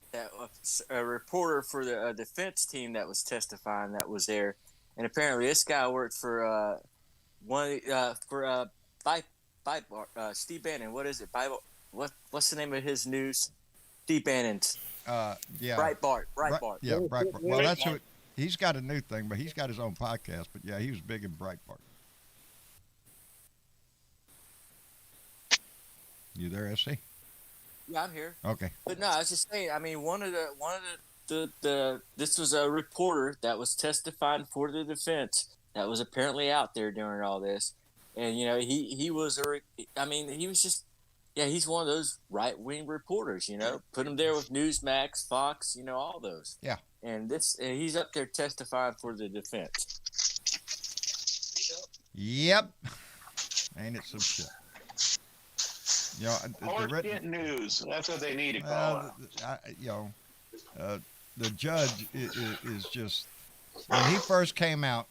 [SPEAKER 9] a reporter for the defense team that was testifying that was there, and apparently this guy worked for Steve Bannon. What is it? Bible. What's the name of his news? Steve Bannon's.
[SPEAKER 2] Yeah.
[SPEAKER 9] Breitbart.
[SPEAKER 2] Yeah, Breitbart. Well, that's who. He's got a new thing, but he's got his own podcast. But yeah, he was big in Breitbart. You there, SC?
[SPEAKER 9] Yeah, I'm here.
[SPEAKER 2] Okay.
[SPEAKER 9] But no, I was just saying. I mean, one of the this was a reporter that was testifying for the defense that was apparently out there during all this, and he was he was just he's one of those right wing reporters. Put him there with Newsmax, Fox, all those.
[SPEAKER 2] Yeah.
[SPEAKER 9] And he's up there testifying for the defense.
[SPEAKER 2] Yep. Ain't it some shit?
[SPEAKER 6] Horseshit news. That's what they need to call it.
[SPEAKER 2] The judge is just, when he first came out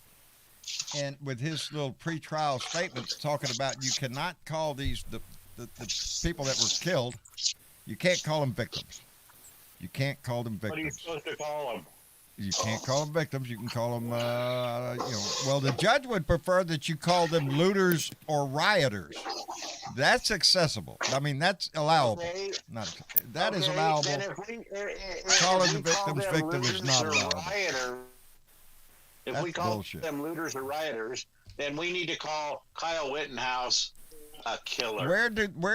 [SPEAKER 2] and with his little pretrial statements talking about you cannot call these the people that were killed, you can't call them victims. You can't call them victims.
[SPEAKER 6] What are you supposed to call them?
[SPEAKER 2] You can't call them victims. You can call them, well, the judge would prefer that you call them looters or rioters. That's accessible. I mean, that's allowable.
[SPEAKER 6] Okay.
[SPEAKER 2] That is allowable.
[SPEAKER 6] Then
[SPEAKER 2] Calling the
[SPEAKER 6] if we call
[SPEAKER 2] victims
[SPEAKER 6] them
[SPEAKER 2] victim is
[SPEAKER 6] looters
[SPEAKER 2] not
[SPEAKER 6] or
[SPEAKER 2] allowable.
[SPEAKER 6] rioters, if
[SPEAKER 2] That's
[SPEAKER 6] we call
[SPEAKER 2] bullshit.
[SPEAKER 6] them looters or rioters, then we need to call Kyle Wittenhouse a killer.
[SPEAKER 2] Where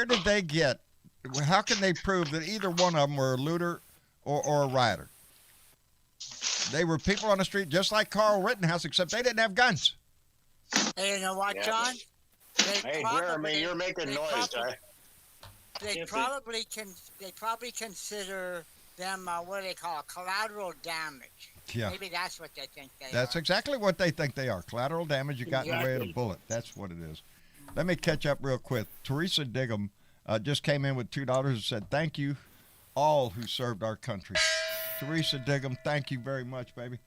[SPEAKER 2] did they get? How can they prove that either one of them were a looter or a rioter? They were people on the street just like Carl Rittenhouse, except they didn't have guns.
[SPEAKER 5] Hey, you know what, John?
[SPEAKER 6] Hey, Jeremy, you're making noise, guy.
[SPEAKER 5] They probably consider them what do they call it? Collateral damage.
[SPEAKER 2] Yeah.
[SPEAKER 5] Maybe that's what they think they
[SPEAKER 2] That's
[SPEAKER 5] are.
[SPEAKER 2] exactly what they think they are. Collateral damage you got in the way of a bullet. That's what it is. Let me catch up real quick. Teresa Diggum just came in with $2 and said, thank you all who served our country. Teresa Diggum, thank you very much, baby.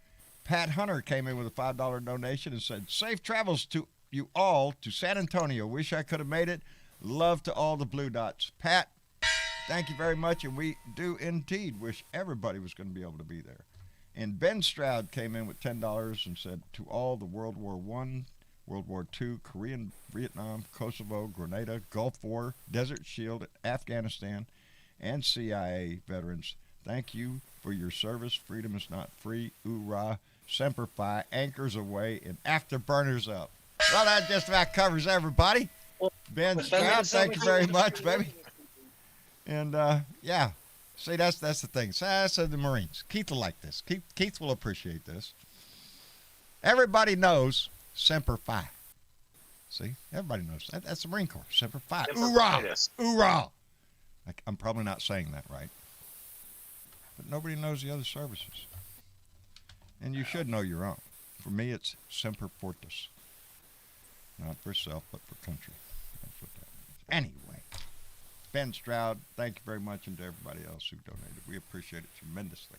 [SPEAKER 2] Pat Hunter came in with a $5 donation and said, safe travels to you all to San Antonio. Wish I could have made it. Love to all the Blue Dots. Pat, thank you very much, and we do indeed wish everybody was going to be able to be there. And Ben Stroud came in with $10 and said, to all the World War I, World War II, Korean, Vietnam, Kosovo, Grenada, Gulf War, Desert Shield, Afghanistan, and CIA veterans, thank you for your service. Freedom is not free. Oorah, Semper Fi, anchors away, and afterburners up. Well, that just about covers everybody. Ben Stroud, thank you very much, baby. And, yeah. See, that's the thing. So I said the Marines. Keith will like this. Keith will appreciate this. Everybody knows Semper Fi. See? Everybody knows that. That's the Marine Corps. Semper Fi. Oorah! Oorah! I'm probably not saying that right. But nobody knows the other services. And you should know your own. For me, it's Semper Fortis. Not for self, but for country. That's what that means. Anyway, Ben Stroud, thank you very much, and to everybody else who donated. We appreciate it tremendously.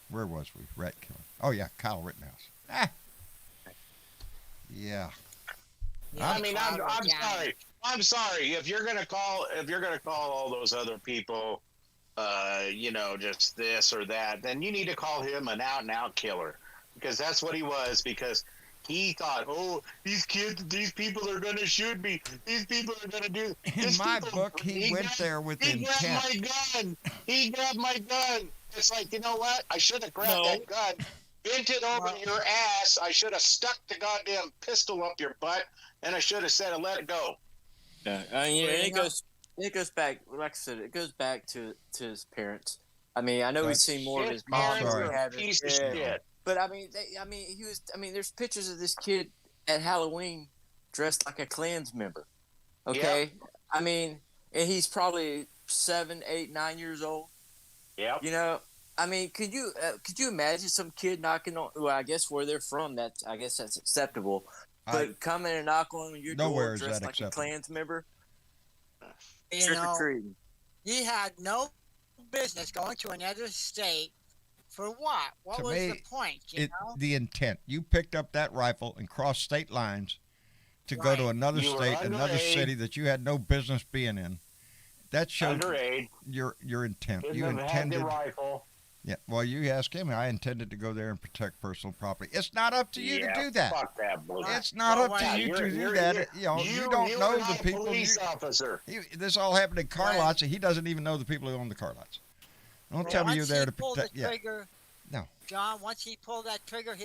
[SPEAKER 2] Where was we? Rat killing. Oh, yeah, Kyle Rittenhouse. Yeah.
[SPEAKER 6] I mean, I'm sorry. I'm sorry. If you're gonna call all those other people, just this or that, then you need to call him an out-and-out killer, because that's what he was. Because he thought, oh, these people are gonna shoot me. These people are gonna do.
[SPEAKER 2] In my book, he went there with intent.
[SPEAKER 6] He grabbed my gun. It's like, you know what? I should have grabbed that gun bent it over your ass. I should have stuck the goddamn pistol up your butt, and I should have said, "Let it go."
[SPEAKER 9] Yeah, it goes back. Like I said, it goes back to his parents. I mean, I know we've seen more of his mom.
[SPEAKER 6] Parents
[SPEAKER 2] sorry.
[SPEAKER 6] are a piece of shit.
[SPEAKER 9] But I mean, there's pictures of this kid at Halloween dressed like a Klans member. Okay,
[SPEAKER 6] Yep.
[SPEAKER 9] I mean, and he's probably 7, 8, 9 years old.
[SPEAKER 6] Yep.
[SPEAKER 9] You know, I mean, could you imagine some kid knocking on? Well, I guess where they're from, I guess that's acceptable. But coming and knocking on your
[SPEAKER 2] Nowhere
[SPEAKER 9] door
[SPEAKER 2] is
[SPEAKER 9] dressed
[SPEAKER 2] that
[SPEAKER 9] like
[SPEAKER 2] acceptable.
[SPEAKER 9] a Klans member,
[SPEAKER 5] You
[SPEAKER 9] trick or
[SPEAKER 5] know,
[SPEAKER 9] treating.
[SPEAKER 5] he had no business going to another state for what? What
[SPEAKER 2] To
[SPEAKER 5] was
[SPEAKER 2] me,
[SPEAKER 5] the point? You know?
[SPEAKER 2] the intent. You picked up that rifle and crossed state lines to go to
[SPEAKER 5] Right.
[SPEAKER 2] another
[SPEAKER 6] You were
[SPEAKER 2] state, another
[SPEAKER 6] underage.
[SPEAKER 2] city that you had no business being in. That showed
[SPEAKER 6] Underage.
[SPEAKER 2] your intent.
[SPEAKER 6] Shouldn't
[SPEAKER 2] You
[SPEAKER 6] have had
[SPEAKER 2] intended.
[SPEAKER 6] the rifle.
[SPEAKER 2] Yeah. Well, you asked him. I intended to go there and protect personal property. It's not up to you
[SPEAKER 6] Yeah,
[SPEAKER 2] to do that.
[SPEAKER 6] Fuck that bullshit.
[SPEAKER 2] It's not
[SPEAKER 5] Well,
[SPEAKER 2] up to you to do that. You know, you don't know
[SPEAKER 6] are
[SPEAKER 2] the
[SPEAKER 6] not a
[SPEAKER 2] people.
[SPEAKER 6] Police officer.
[SPEAKER 2] This all happened in car
[SPEAKER 5] Right.
[SPEAKER 2] lots, and he doesn't even know the people who own the car lots. Don't
[SPEAKER 5] Well,
[SPEAKER 2] tell me you're
[SPEAKER 5] once
[SPEAKER 2] there
[SPEAKER 5] he
[SPEAKER 2] to
[SPEAKER 5] pulled
[SPEAKER 2] protect.
[SPEAKER 5] the
[SPEAKER 2] Yeah.
[SPEAKER 5] trigger,
[SPEAKER 2] No.
[SPEAKER 5] John, once he pulled that trigger,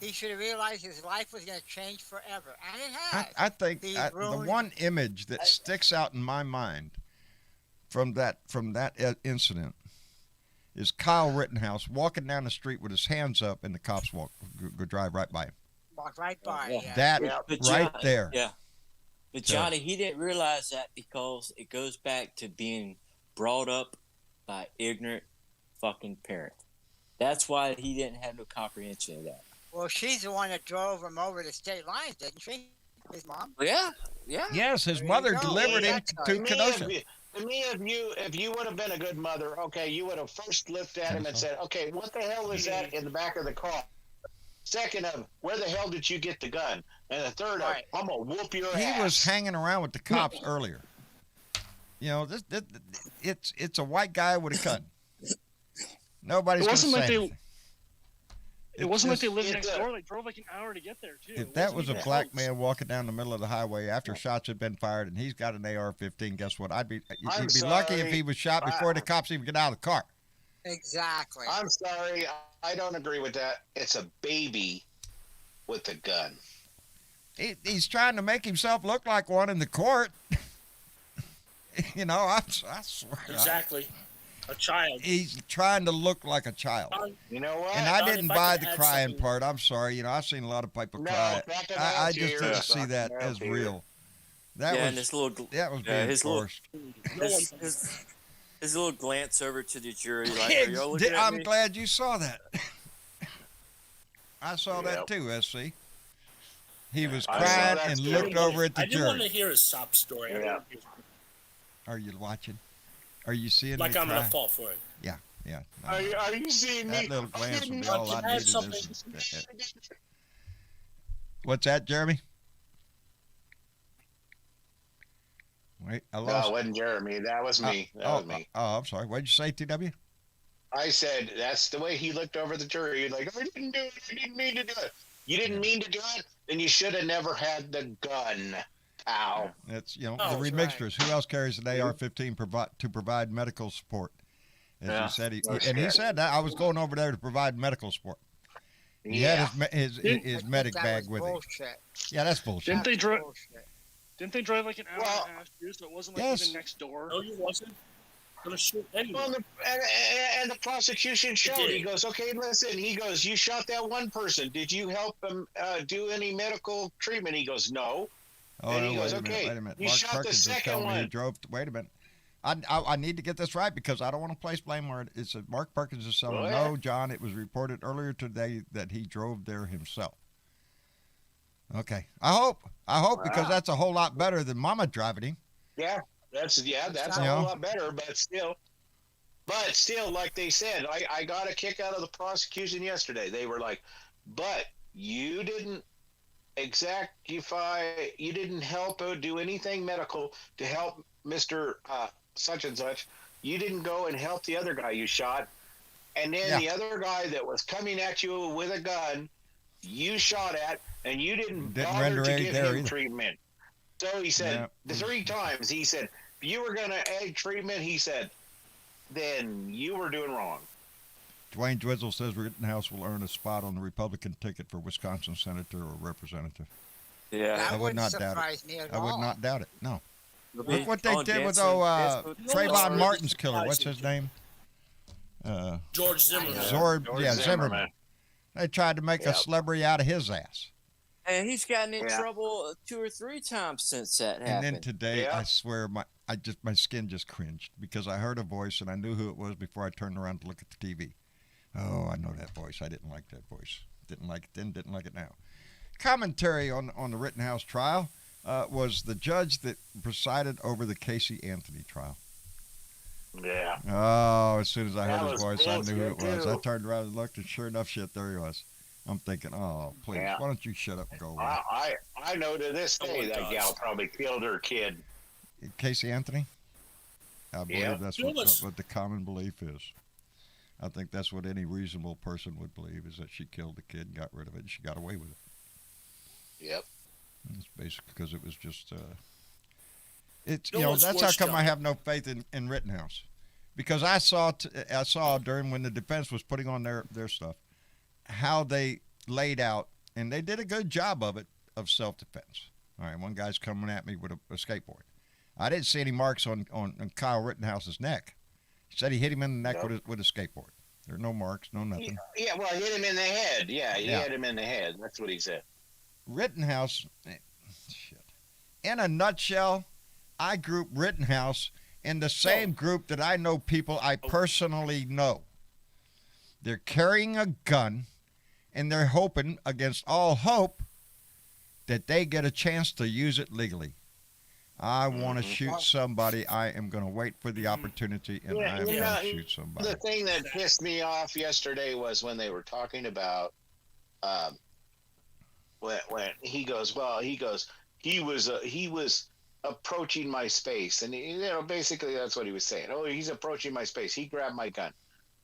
[SPEAKER 5] he should have realized his life was going to change forever, and it has.
[SPEAKER 2] I think
[SPEAKER 5] He
[SPEAKER 2] the
[SPEAKER 5] ruined-
[SPEAKER 2] one image that sticks out in my mind from that incident is Kyle Rittenhouse walking down the street with his hands up, and the cops go drive right by him.
[SPEAKER 5] Walked right by.
[SPEAKER 9] Yeah.
[SPEAKER 5] Yeah.
[SPEAKER 2] That
[SPEAKER 9] But
[SPEAKER 2] right
[SPEAKER 9] John-
[SPEAKER 2] there.
[SPEAKER 9] Yeah. But
[SPEAKER 2] So-
[SPEAKER 9] Johnny, he didn't realize that because it goes back to being brought up by ignorant fucking parents. That's why he didn't have no comprehension of that.
[SPEAKER 5] Well, she's the one that drove him over the state lines, didn't she? His mom.
[SPEAKER 9] Well, yeah.
[SPEAKER 2] Yes, his
[SPEAKER 5] There you
[SPEAKER 2] mother
[SPEAKER 5] go.
[SPEAKER 2] delivered him
[SPEAKER 5] That's
[SPEAKER 2] to
[SPEAKER 5] right.
[SPEAKER 2] Kenosha.
[SPEAKER 6] To me, if you would have been a good mother, okay, you would have first looked at him and said, okay, what the hell is that in the back of the car? Second of, where the hell did you get the gun? And the third
[SPEAKER 5] Right.
[SPEAKER 6] of, I'm gonna whoop your
[SPEAKER 2] He
[SPEAKER 6] ass.
[SPEAKER 2] was hanging around with the cops earlier. You know, it's a white guy with a gun. Nobody's
[SPEAKER 10] It
[SPEAKER 2] going to
[SPEAKER 10] wasn't
[SPEAKER 2] say
[SPEAKER 10] like they-
[SPEAKER 2] anything.
[SPEAKER 10] It wasn't like they
[SPEAKER 2] just-
[SPEAKER 10] lived
[SPEAKER 6] it's
[SPEAKER 10] next
[SPEAKER 6] a-
[SPEAKER 10] door. They drove like an hour to get there too.
[SPEAKER 2] If
[SPEAKER 10] It
[SPEAKER 2] that
[SPEAKER 10] wasn't
[SPEAKER 2] was a
[SPEAKER 10] even
[SPEAKER 2] black
[SPEAKER 10] close.
[SPEAKER 2] man walking down the middle of the highway after shots had been fired and he's got an AR-15, guess what? He'd be lucky if he was shot before the cops even get out of the car.
[SPEAKER 5] Exactly.
[SPEAKER 6] I'm sorry, I don't agree with that. It's a baby with a gun.
[SPEAKER 2] He's trying to make himself look like one in the court. You know, I swear.
[SPEAKER 3] Exactly. A child.
[SPEAKER 2] He's trying to look like a child.
[SPEAKER 6] You know what?
[SPEAKER 2] And I
[SPEAKER 3] Don,
[SPEAKER 2] didn't
[SPEAKER 3] if I
[SPEAKER 2] buy
[SPEAKER 3] could
[SPEAKER 2] the
[SPEAKER 3] add
[SPEAKER 2] crying
[SPEAKER 3] something-
[SPEAKER 2] part. I'm sorry. You know, I've seen a lot of people
[SPEAKER 6] No,
[SPEAKER 2] cry.
[SPEAKER 6] back in
[SPEAKER 2] I
[SPEAKER 6] that
[SPEAKER 2] just
[SPEAKER 6] year,
[SPEAKER 2] didn't see
[SPEAKER 6] fuck
[SPEAKER 2] that
[SPEAKER 6] no,
[SPEAKER 2] as
[SPEAKER 6] dude.
[SPEAKER 2] real. That
[SPEAKER 9] Yeah,
[SPEAKER 2] was
[SPEAKER 9] and this little,
[SPEAKER 2] that was
[SPEAKER 9] yeah,
[SPEAKER 2] being
[SPEAKER 9] his little-
[SPEAKER 2] forced.
[SPEAKER 9] his little glance over to the jury, like, are y'all looking at
[SPEAKER 2] I'm
[SPEAKER 9] me?
[SPEAKER 2] glad you saw that. I saw that
[SPEAKER 6] Yep.
[SPEAKER 2] too, SC. He was
[SPEAKER 6] I saw
[SPEAKER 2] crying
[SPEAKER 6] that
[SPEAKER 2] and
[SPEAKER 6] too.
[SPEAKER 2] looked over at the
[SPEAKER 3] I didn't want to
[SPEAKER 2] jury.
[SPEAKER 3] hear his sob story.
[SPEAKER 6] Yeah.
[SPEAKER 2] Are you watching? Are you seeing
[SPEAKER 3] Like
[SPEAKER 2] me
[SPEAKER 3] I'm
[SPEAKER 2] cry?
[SPEAKER 3] gonna fall for it.
[SPEAKER 2] Yeah. No.
[SPEAKER 6] Are you seeing
[SPEAKER 2] That
[SPEAKER 6] me?
[SPEAKER 2] little glance would be all I
[SPEAKER 3] I had
[SPEAKER 2] needed.
[SPEAKER 3] something-
[SPEAKER 2] What's that, Jeremy? Wait, I
[SPEAKER 6] No,
[SPEAKER 2] lost.
[SPEAKER 6] it wasn't Jeremy. That was me. That was me.
[SPEAKER 2] I'm sorry. What did you say, TW?
[SPEAKER 6] I said that's the way he looked over the jury. He's like, I didn't do it. I didn't mean to do it. You didn't mean to do it? Then you should have never had the gun, pal.
[SPEAKER 2] It's the
[SPEAKER 5] that's
[SPEAKER 2] remixtures. Who else carries an AR-15 to provide medical support? As
[SPEAKER 9] Yeah.
[SPEAKER 2] he said,
[SPEAKER 6] No
[SPEAKER 2] and he
[SPEAKER 6] shit.
[SPEAKER 2] said that I was going over there to provide medical support. He had his medic
[SPEAKER 5] That
[SPEAKER 2] bag
[SPEAKER 5] was
[SPEAKER 2] with him.
[SPEAKER 5] bullshit.
[SPEAKER 2] Yeah, that's bullshit.
[SPEAKER 10] Didn't they
[SPEAKER 5] That's
[SPEAKER 10] drive?
[SPEAKER 5] bullshit.
[SPEAKER 10] Didn't they drive like an hour
[SPEAKER 6] Well,
[SPEAKER 10] and a half too? So it wasn't like
[SPEAKER 2] yes.
[SPEAKER 10] even next door.
[SPEAKER 3] No, he wasn't. Gonna shoot anyone.
[SPEAKER 6] Well, and the prosecution showed.
[SPEAKER 3] did.
[SPEAKER 6] He goes, okay, listen. He goes, you shot that one person. Did you help him do any medical treatment? He goes, no.
[SPEAKER 2] Oh,
[SPEAKER 6] And
[SPEAKER 2] no,
[SPEAKER 6] he goes,
[SPEAKER 2] wait a minute,
[SPEAKER 6] okay,
[SPEAKER 2] wait a minute.
[SPEAKER 6] you
[SPEAKER 2] Mark
[SPEAKER 6] shot the
[SPEAKER 2] Perkins is
[SPEAKER 6] second
[SPEAKER 2] telling me he
[SPEAKER 6] one.
[SPEAKER 2] drove. Wait a minute. I need to get this right because I don't want to place blame where it's Mark Perkins is saying,
[SPEAKER 6] Go ahead.
[SPEAKER 2] no, John, it was reported earlier today that he drove there himself. Okay. I hope because
[SPEAKER 6] Wow.
[SPEAKER 2] that's a whole lot better than Mama driving him.
[SPEAKER 6] Yeah, that's a
[SPEAKER 2] Yeah.
[SPEAKER 6] whole lot better, but still, like they said, I got a kick out of the prosecution yesterday. They were like, but you didn't you didn't help or do anything medical to help Mr. Such and such. You didn't go and help the other guy you shot. And then the other guy that was coming at you with a gun, you shot at, and you didn't bother
[SPEAKER 2] render
[SPEAKER 6] to
[SPEAKER 2] aid
[SPEAKER 6] give
[SPEAKER 2] there
[SPEAKER 6] him
[SPEAKER 2] either.
[SPEAKER 6] treatment. So he said,
[SPEAKER 2] Yeah.
[SPEAKER 6] the 3 times, he said, if you were going to add treatment, he said, then you were doing wrong.
[SPEAKER 2] Dwayne Dwizzle says Rittenhouse will earn a spot on the Republican ticket for Wisconsin senator or representative.
[SPEAKER 9] Yeah.
[SPEAKER 5] That
[SPEAKER 2] I would
[SPEAKER 5] wouldn't
[SPEAKER 2] not doubt
[SPEAKER 5] surprise me at
[SPEAKER 2] I would
[SPEAKER 5] all.
[SPEAKER 2] not doubt it. No.
[SPEAKER 9] It'll
[SPEAKER 2] Look
[SPEAKER 9] be
[SPEAKER 2] what they
[SPEAKER 9] on
[SPEAKER 2] did with
[SPEAKER 9] dancing,
[SPEAKER 2] Trayvon
[SPEAKER 9] Facebook.
[SPEAKER 2] Martin's killer. What's his name?
[SPEAKER 3] George Zimmerman.
[SPEAKER 2] Zimmerman. They tried to make a celebrity out of his ass.
[SPEAKER 9] And he's gotten in trouble 2 or 3 times since that happened.
[SPEAKER 2] And then today, I swear, my skin just cringed because I heard a voice and I knew who it was before I turned around to look at the TV. Oh, I know that voice. I didn't like that voice. Didn't like it then, didn't like it now. Commentary on the Rittenhouse trial was the judge that presided over the Casey Anthony trial.
[SPEAKER 6] Yeah.
[SPEAKER 2] Oh, as soon as I
[SPEAKER 6] That
[SPEAKER 2] heard his
[SPEAKER 6] was
[SPEAKER 2] voice, I knew who it was.
[SPEAKER 6] too.
[SPEAKER 2] I turned around and looked, and sure enough, shit, there he was. I'm thinking, oh, please, why don't you shut up and go away?
[SPEAKER 6] I know to this day that gal probably killed her kid.
[SPEAKER 2] Casey Anthony? I believe
[SPEAKER 6] Yeah.
[SPEAKER 2] that's what the common belief is. I think that's what any reasonable person would believe, is that she killed the kid and got rid of it, and she got away with it.
[SPEAKER 6] Yep.
[SPEAKER 2] It's basically because it was just, it's
[SPEAKER 3] No one's
[SPEAKER 2] that's how
[SPEAKER 3] forced
[SPEAKER 2] come I
[SPEAKER 3] on.
[SPEAKER 2] have no faith in Rittenhouse, because I saw during when the defense was putting on their stuff how they laid out, and they did a good job of it, of self-defense. All right, one guy's coming at me with a skateboard. I didn't see any marks on Kyle Rittenhouse's neck. He said he hit him in the neck with a skateboard. There are no marks, no nothing.
[SPEAKER 6] Yeah, well, hit him in the head. Yeah, he hit him in the head. That's what he said.
[SPEAKER 2] Rittenhouse, shit. In a nutshell, I group Rittenhouse in the same group that I know people I personally know. They're carrying a gun, and they're hoping, against all hope, that they get a chance to use it legally. I want to shoot somebody. I am going to wait for the opportunity, and I am going to shoot somebody.
[SPEAKER 6] The thing that pissed me off yesterday was when they were talking about when he was approaching my space, and basically that's what he was saying. Oh, he's approaching my space. He grabbed my gun,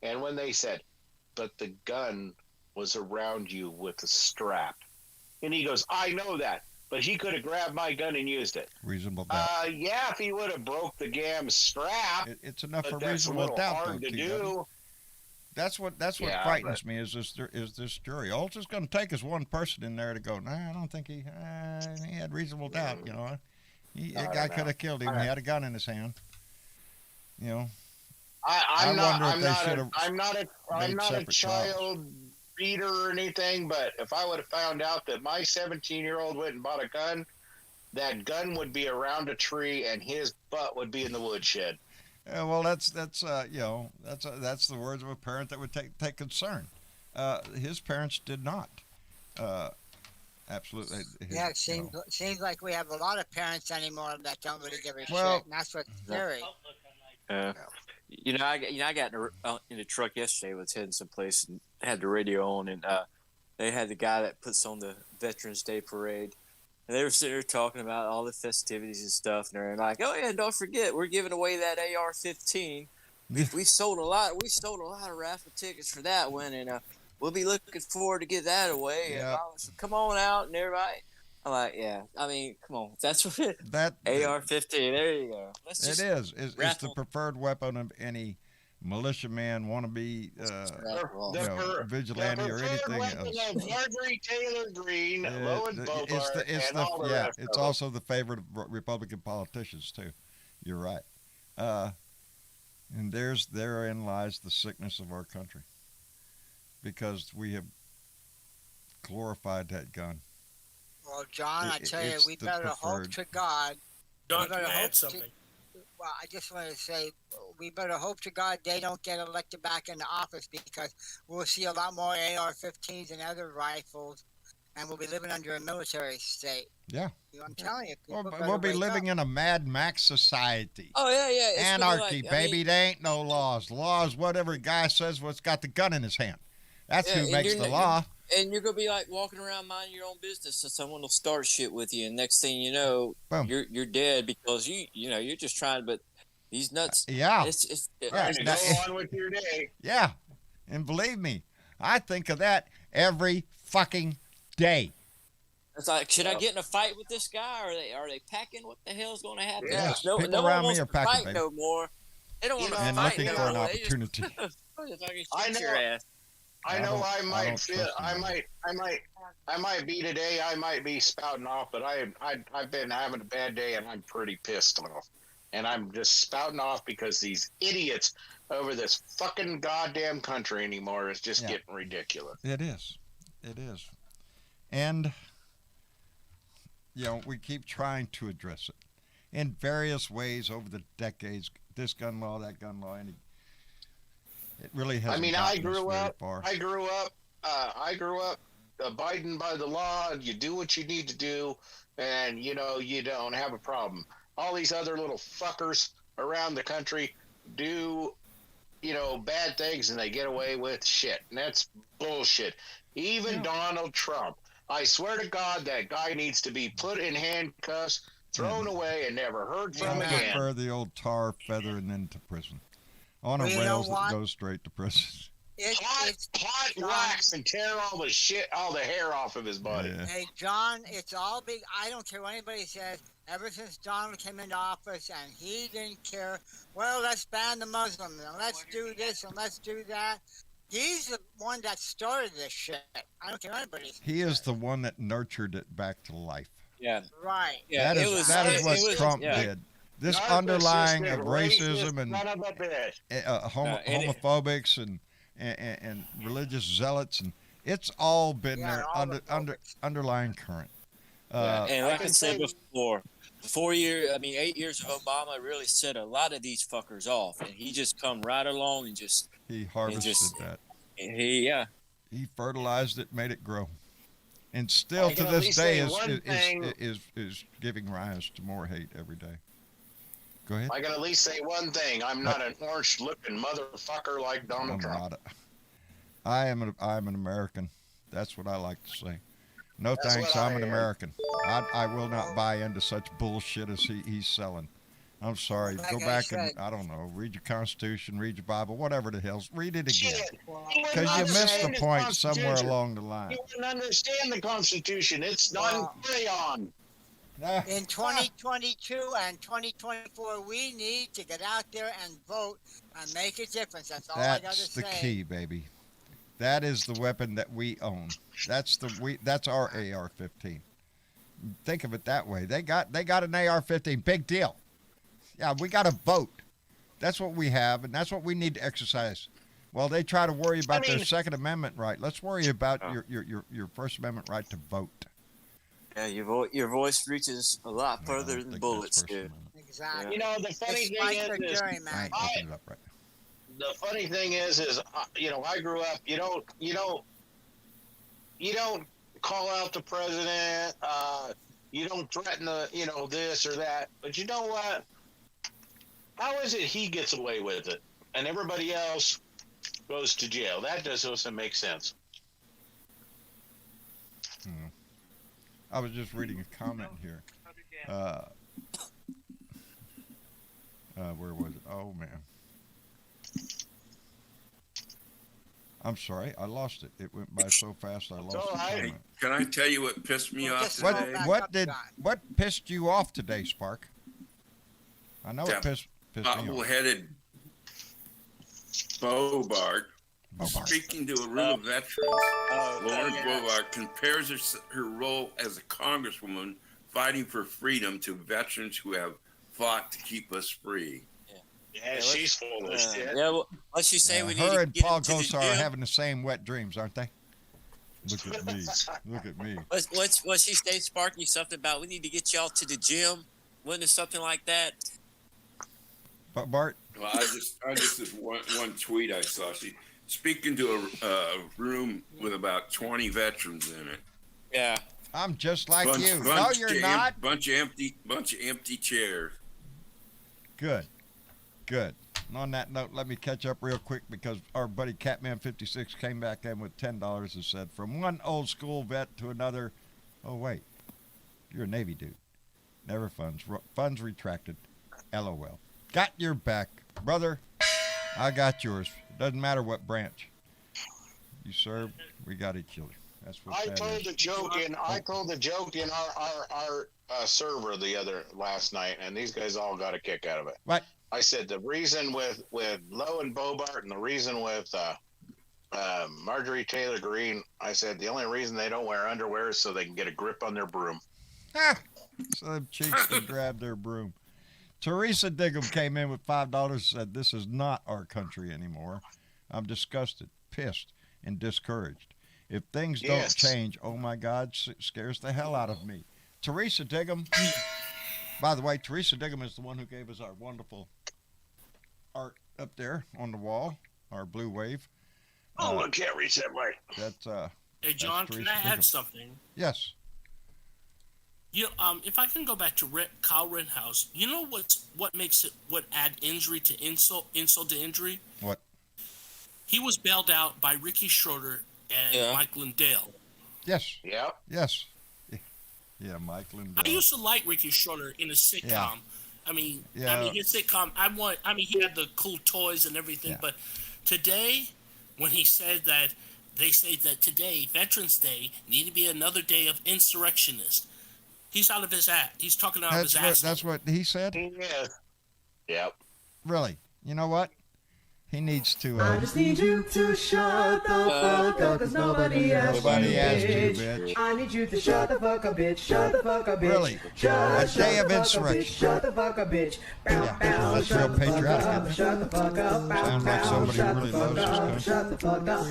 [SPEAKER 6] and when they said, but the gun was around you with a strap, and he goes, I know that. But he could have grabbed my gun and used it.
[SPEAKER 2] Reasonable doubt.
[SPEAKER 6] Yeah, if he would have broke the damn strap.
[SPEAKER 2] It's enough for
[SPEAKER 6] that's
[SPEAKER 2] reasonable doubt,
[SPEAKER 6] hard
[SPEAKER 2] though,
[SPEAKER 6] to
[SPEAKER 2] TW.
[SPEAKER 6] do.
[SPEAKER 2] That's what frightens me is this jury. All it's going to take is one person in there to go, nah, I don't think he had reasonable doubt. You know, that guy could have killed him. He had a gun in his hand. You know,
[SPEAKER 6] I'm
[SPEAKER 2] wonder if they should have.
[SPEAKER 6] I'm not a child beater or anything, but if I would have found out that my 17-year-old went and bought a gun, that gun would be around a tree and his butt would be in the woodshed.
[SPEAKER 2] Yeah, well, that's the words of a parent that would take concern. His parents did not. Absolutely.
[SPEAKER 5] Yeah, it seems like we have a lot of parents anymore that don't really give a shit, and that's what's scary.
[SPEAKER 9] I got in the truck yesterday, was heading someplace and had the radio on, and they had the guy that puts on the Veterans Day parade, and they were sitting there talking about all the festivities and stuff, and they're like, "Oh yeah, don't forget, we're giving away that AR-15. We sold a lot of raffle tickets for that one, and we'll be looking forward to get that away.
[SPEAKER 2] Yeah.
[SPEAKER 9] So come on out and everybody." I'm like, yeah. I mean, come on. That's what AR-15. There you go.
[SPEAKER 2] It is. It's the preferred weapon of any militiaman, wannabe, vigilante, or anything else.
[SPEAKER 6] Marjorie Taylor Greene, Lowen Bobart, and all the rest
[SPEAKER 2] it's
[SPEAKER 6] of
[SPEAKER 2] also the favorite of Republican politicians too. You're right. And therein lies the sickness of our country, because we have glorified that gun.
[SPEAKER 5] Well, John, I tell you, we better hope to God.
[SPEAKER 3] John, can I add something?
[SPEAKER 5] Well, I just want to say, we better hope to God they don't get elected back into office, because we'll see a lot more AR-15s and other rifles, and we'll be living under a military state.
[SPEAKER 2] Yeah.
[SPEAKER 5] I'm telling you.
[SPEAKER 2] We'll be living in a Mad Max society.
[SPEAKER 9] Oh, yeah. It's
[SPEAKER 2] anarchy, baby. There ain't no laws. Laws, whatever guy says what's got the gun in his hand. That's who makes the law.
[SPEAKER 9] And you're gonna be like walking around minding your own business, and someone will start shit with you, and next thing you know,
[SPEAKER 2] boom,
[SPEAKER 9] you're dead because you're just trying. But these nuts,
[SPEAKER 2] yeah,
[SPEAKER 6] go on with your day.
[SPEAKER 2] Yeah, and believe me, I think of that every fucking day.
[SPEAKER 9] It's like, should I get in a fight with this guy? Are they packing? What the hell's going to happen?
[SPEAKER 2] Yeah,
[SPEAKER 9] no
[SPEAKER 2] people
[SPEAKER 9] one
[SPEAKER 2] around
[SPEAKER 9] wants
[SPEAKER 2] me are
[SPEAKER 9] to
[SPEAKER 2] packing,
[SPEAKER 9] fight
[SPEAKER 2] baby.
[SPEAKER 9] no more. They don't want to
[SPEAKER 2] and
[SPEAKER 9] fight
[SPEAKER 2] looking
[SPEAKER 9] no
[SPEAKER 2] for an
[SPEAKER 9] more.
[SPEAKER 2] opportunity.
[SPEAKER 9] Motherfucker,
[SPEAKER 6] I
[SPEAKER 9] shoot
[SPEAKER 6] know.
[SPEAKER 9] your ass.
[SPEAKER 6] I know I
[SPEAKER 2] don't
[SPEAKER 6] might feel
[SPEAKER 2] trust him.
[SPEAKER 6] I might be today. I might be spouting off, but I've been having a bad day and I'm pretty pissed off. And I'm just spouting off because these idiots over this fucking goddamn country anymore is just getting ridiculous.
[SPEAKER 2] It is. It is. And, we keep trying to address it in various ways over the decades. This gun law, that gun law, and it really hasn't.
[SPEAKER 6] I mean,
[SPEAKER 2] I grew up.
[SPEAKER 6] I grew up. Abiding by the law. You do what you need to do, and you don't have a problem. All these other little fuckers around the country do, bad things, and they get away with shit, and that's bullshit. Even Donald Trump. I swear to God, that guy needs to be put in handcuffs, thrown away, and never heard from
[SPEAKER 2] I
[SPEAKER 6] again.
[SPEAKER 2] prefer the old tar feathering into prison. On a
[SPEAKER 5] Well, you
[SPEAKER 2] rails
[SPEAKER 5] know
[SPEAKER 2] that
[SPEAKER 5] what?
[SPEAKER 2] goes straight to prison.
[SPEAKER 5] It's
[SPEAKER 6] Hot wax and tear all the hair off of his body.
[SPEAKER 2] Yeah.
[SPEAKER 5] Hey, John, it's all big. I don't care what anybody says. Ever since Donald came into office and he didn't care, well, let's ban the Muslims and let's do this and let's do that. He's the one that started this shit. I don't care what anybody says.
[SPEAKER 2] He is the one that nurtured it back to life.
[SPEAKER 9] Yeah.
[SPEAKER 5] Right.
[SPEAKER 9] Yeah.
[SPEAKER 2] that is what Trump
[SPEAKER 9] yeah.
[SPEAKER 2] did. This
[SPEAKER 6] Narcissistic,
[SPEAKER 2] underlying of
[SPEAKER 6] racist,
[SPEAKER 2] racism and
[SPEAKER 6] son of a bitch.
[SPEAKER 2] homophobics and religious zealots, and it's all been there underlying current.
[SPEAKER 9] And like I said before, 8 years of Obama really set a lot of these fuckers off, and he just come right along and just
[SPEAKER 2] he harvested that.
[SPEAKER 9] He
[SPEAKER 2] fertilized it, made it grow, and still to this day is giving rise to more hate every day. Go ahead.
[SPEAKER 6] I can at least say one thing. I'm not an orange-looking motherfucker like Donald Trump.
[SPEAKER 2] I'm an American. That's what I like to say. No
[SPEAKER 6] That's
[SPEAKER 2] thanks,
[SPEAKER 6] what
[SPEAKER 2] I'm
[SPEAKER 6] I
[SPEAKER 2] an
[SPEAKER 6] am.
[SPEAKER 2] American. I will not buy into such bullshit as he's selling. I'm sorry.
[SPEAKER 5] Like
[SPEAKER 2] Go
[SPEAKER 5] I
[SPEAKER 2] back
[SPEAKER 5] said-
[SPEAKER 2] and, I don't know, read your Constitution, read your Bible, whatever the hell's, read it again.
[SPEAKER 6] Shit.
[SPEAKER 2] Because you missed the point somewhere along the line.
[SPEAKER 6] You wouldn't understand the Constitution. It's non crayon.
[SPEAKER 5] In 2022 and 2024, we need to get out there and vote and make a difference. That's all I got to
[SPEAKER 2] That's
[SPEAKER 5] say.
[SPEAKER 2] the key, baby. That is the weapon that we own. That's our AR-15. Think of it that way. They got an AR-15. Big deal. Yeah, we got to vote. That's what we have, and that's what we need to exercise. Well, they try to worry about their Second Amendment right. Let's worry about your First Amendment right to vote.
[SPEAKER 9] Yeah, your voice reaches a lot further than bullets do.
[SPEAKER 5] Exactly.
[SPEAKER 6] The funny
[SPEAKER 5] Despite
[SPEAKER 6] thing
[SPEAKER 5] the
[SPEAKER 6] is,
[SPEAKER 5] gerrymandering.
[SPEAKER 2] Open it up right.
[SPEAKER 6] the funny thing is, I grew up. You don't call out the president. You don't threaten this or that. But you know what? How is it he gets away with it and everybody else goes to jail? That doesn't make sense.
[SPEAKER 2] I was just reading a comment here. Where was it? Oh, man. I'm sorry. I lost it. It went by so fast I lost the comment.
[SPEAKER 7] Can I tell you what pissed me off
[SPEAKER 5] What-
[SPEAKER 7] today?
[SPEAKER 2] What pissed you off today, Spark? I know it pissed me off.
[SPEAKER 7] Bobble-headed Bobart, speaking to a room of veterans. Lauren Bobart compares her role as a congresswoman fighting for freedom to veterans who have fought to keep us free.
[SPEAKER 6] Yeah, she's full of shit.
[SPEAKER 9] Yeah, well, let's just say we need
[SPEAKER 2] Her
[SPEAKER 9] to
[SPEAKER 2] and
[SPEAKER 9] get
[SPEAKER 2] Paul
[SPEAKER 9] into the
[SPEAKER 2] Gosar are
[SPEAKER 9] gym.
[SPEAKER 2] having the same wet dreams, aren't they? Look at me. Look at me.
[SPEAKER 9] Let's she say, Sparky, something about we need to get y'all to the gym. Wasn't it something like that?
[SPEAKER 2] But Bart,
[SPEAKER 7] Well, I just this one tweet I saw. She speaking to a room with about 20 veterans in it.
[SPEAKER 9] Yeah.
[SPEAKER 2] I'm just like you. No, you're not.
[SPEAKER 7] Bunch of empty chairs.
[SPEAKER 2] Good. Good. And on that note, let me catch up real quick because our buddy Catman56 came back in with $10 and said, from one old school vet to another. Oh, wait. You're a Navy dude. Never funds. Funds retracted. LOL. Got your back. Brother, I got yours. Doesn't matter what branch you serve. We got each other. That's what
[SPEAKER 6] I
[SPEAKER 2] that
[SPEAKER 6] told
[SPEAKER 2] is.
[SPEAKER 6] the joke in our server last night, and these guys all got a kick out of it.
[SPEAKER 2] What?
[SPEAKER 6] I said the reason with Lowe and Bobart, and the reason with Marjorie Taylor Greene, I said the only reason they don't wear underwear is so they can get a grip on their broom.
[SPEAKER 2] Ah, so them cheeks can grab their broom. Teresa Diggum came in with $5 and said, "This is not our country anymore. I'm disgusted, pissed, and discouraged. If things don't change, oh my God, it scares the hell out of me." Teresa Diggum, by the way, Teresa Diggum is the one who gave us our wonderful art up there on the wall, our blue wave.
[SPEAKER 6] I can't reach that way.
[SPEAKER 3] Hey, John, can I add something?
[SPEAKER 2] Yes.
[SPEAKER 3] You know, if I can go back to Kyle Rittenhouse, you know what makes it add injury to insult to injury?
[SPEAKER 2] What?
[SPEAKER 3] He was bailed out by Ricky Schroeder and Mike Lindell.
[SPEAKER 2] Yes.
[SPEAKER 6] Yeah.
[SPEAKER 2] Yes. Yeah, Mike Lindell.
[SPEAKER 3] I used to like Ricky Schroeder in a sitcom.
[SPEAKER 2] Yeah.
[SPEAKER 3] I mean, his sitcom. He had the cool toys and everything. Yeah. But today, when he said that, they say that today, Veterans Day, need to be another day of insurrectionists. He's out of his ass. He's talking out of his ass.
[SPEAKER 2] That's what he said?
[SPEAKER 6] Yeah. Yep.
[SPEAKER 2] Really? You know what? He needs to.
[SPEAKER 12] I just need you to shut the fuck up, cause nobody asked you, bitch. I need you to shut the fuck up, bitch. Shut the fuck up, bitch.
[SPEAKER 2] Really? A day of insurrection.
[SPEAKER 12] Shut the fuck up, bitch.
[SPEAKER 2] Yeah, that's real patriotic.
[SPEAKER 12] Shut the fuck up.
[SPEAKER 2] Sounds like somebody who really loves this country.
[SPEAKER 12] Shut the fuck up.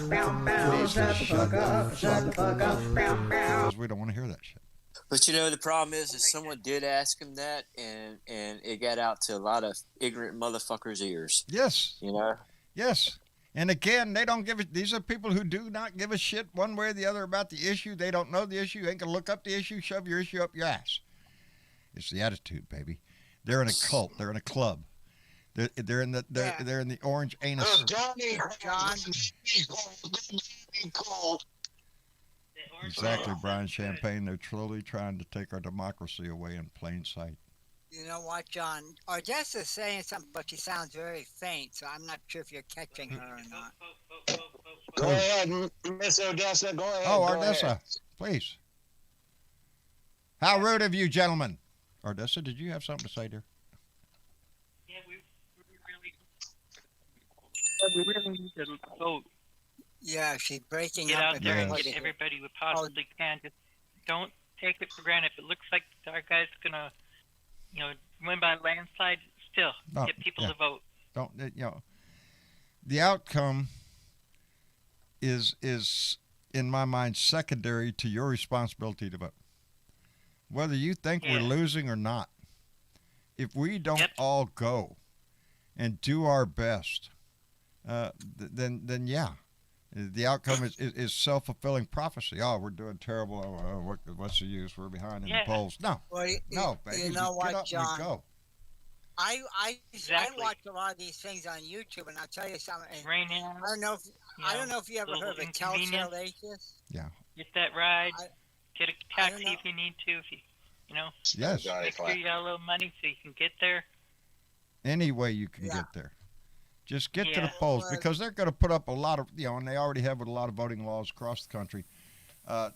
[SPEAKER 12] Shut the fuck up. Shut the fuck up.
[SPEAKER 2] Because we don't want to hear that shit.
[SPEAKER 9] But you know, the problem is someone did ask him that, and it got out to a lot of ignorant motherfuckers' ears.
[SPEAKER 2] Yes.
[SPEAKER 9] You know?
[SPEAKER 2] Yes. And again, they don't give it. These are people who do not give a shit one way or the other about the issue. They don't know the issue. They ain't going to look up the issue, shove your issue up your ass. It's the attitude, baby. They're in a cult. They're in a club. They're in the orange anus.
[SPEAKER 6] Johnny, cold.
[SPEAKER 2] Exactly, Brian Champagne. They're truly trying to take our democracy away in plain sight.
[SPEAKER 5] You know what, John? Odessa's saying something, but she sounds very faint, so I'm not sure if you're catching her or not.
[SPEAKER 6] Go ahead, Miss Odessa. Go ahead.
[SPEAKER 2] Oh, Odessa, please. How rude of you, gentlemen. Odessa, did you have something to say, dear?
[SPEAKER 13] Yeah, we really need to vote.
[SPEAKER 5] Yeah, she's breaking
[SPEAKER 13] Get
[SPEAKER 5] up.
[SPEAKER 13] out there and get everybody we possibly can. Just don't take it for granted. If it looks like our guy's gonna, win by landslide, still get people to vote.
[SPEAKER 2] Don't the outcome is in my mind secondary to your responsibility to vote. Whether you think we're losing or not, if we don't all go and do our best, then yeah. The outcome is self-fulfilling prophecy. Oh, we're doing terrible. Oh, what's the use? We're behind in the polls. No, no, baby.
[SPEAKER 5] You know what,
[SPEAKER 2] get up
[SPEAKER 5] John?
[SPEAKER 2] and go.
[SPEAKER 5] I watch a lot of these things on YouTube, and I'll tell you something.
[SPEAKER 13] Right now,
[SPEAKER 5] I don't know if you ever heard of Kel's Hellacious.
[SPEAKER 2] Yeah.
[SPEAKER 13] Get that ride. Get a taxi if you need to. If you know.
[SPEAKER 2] Yes.
[SPEAKER 13] Make sure you got a little money so you can get there.
[SPEAKER 2] Any way you can get there. Just get to the polls, because they're going to put up a lot of, and they already have with a lot of voting laws across the country,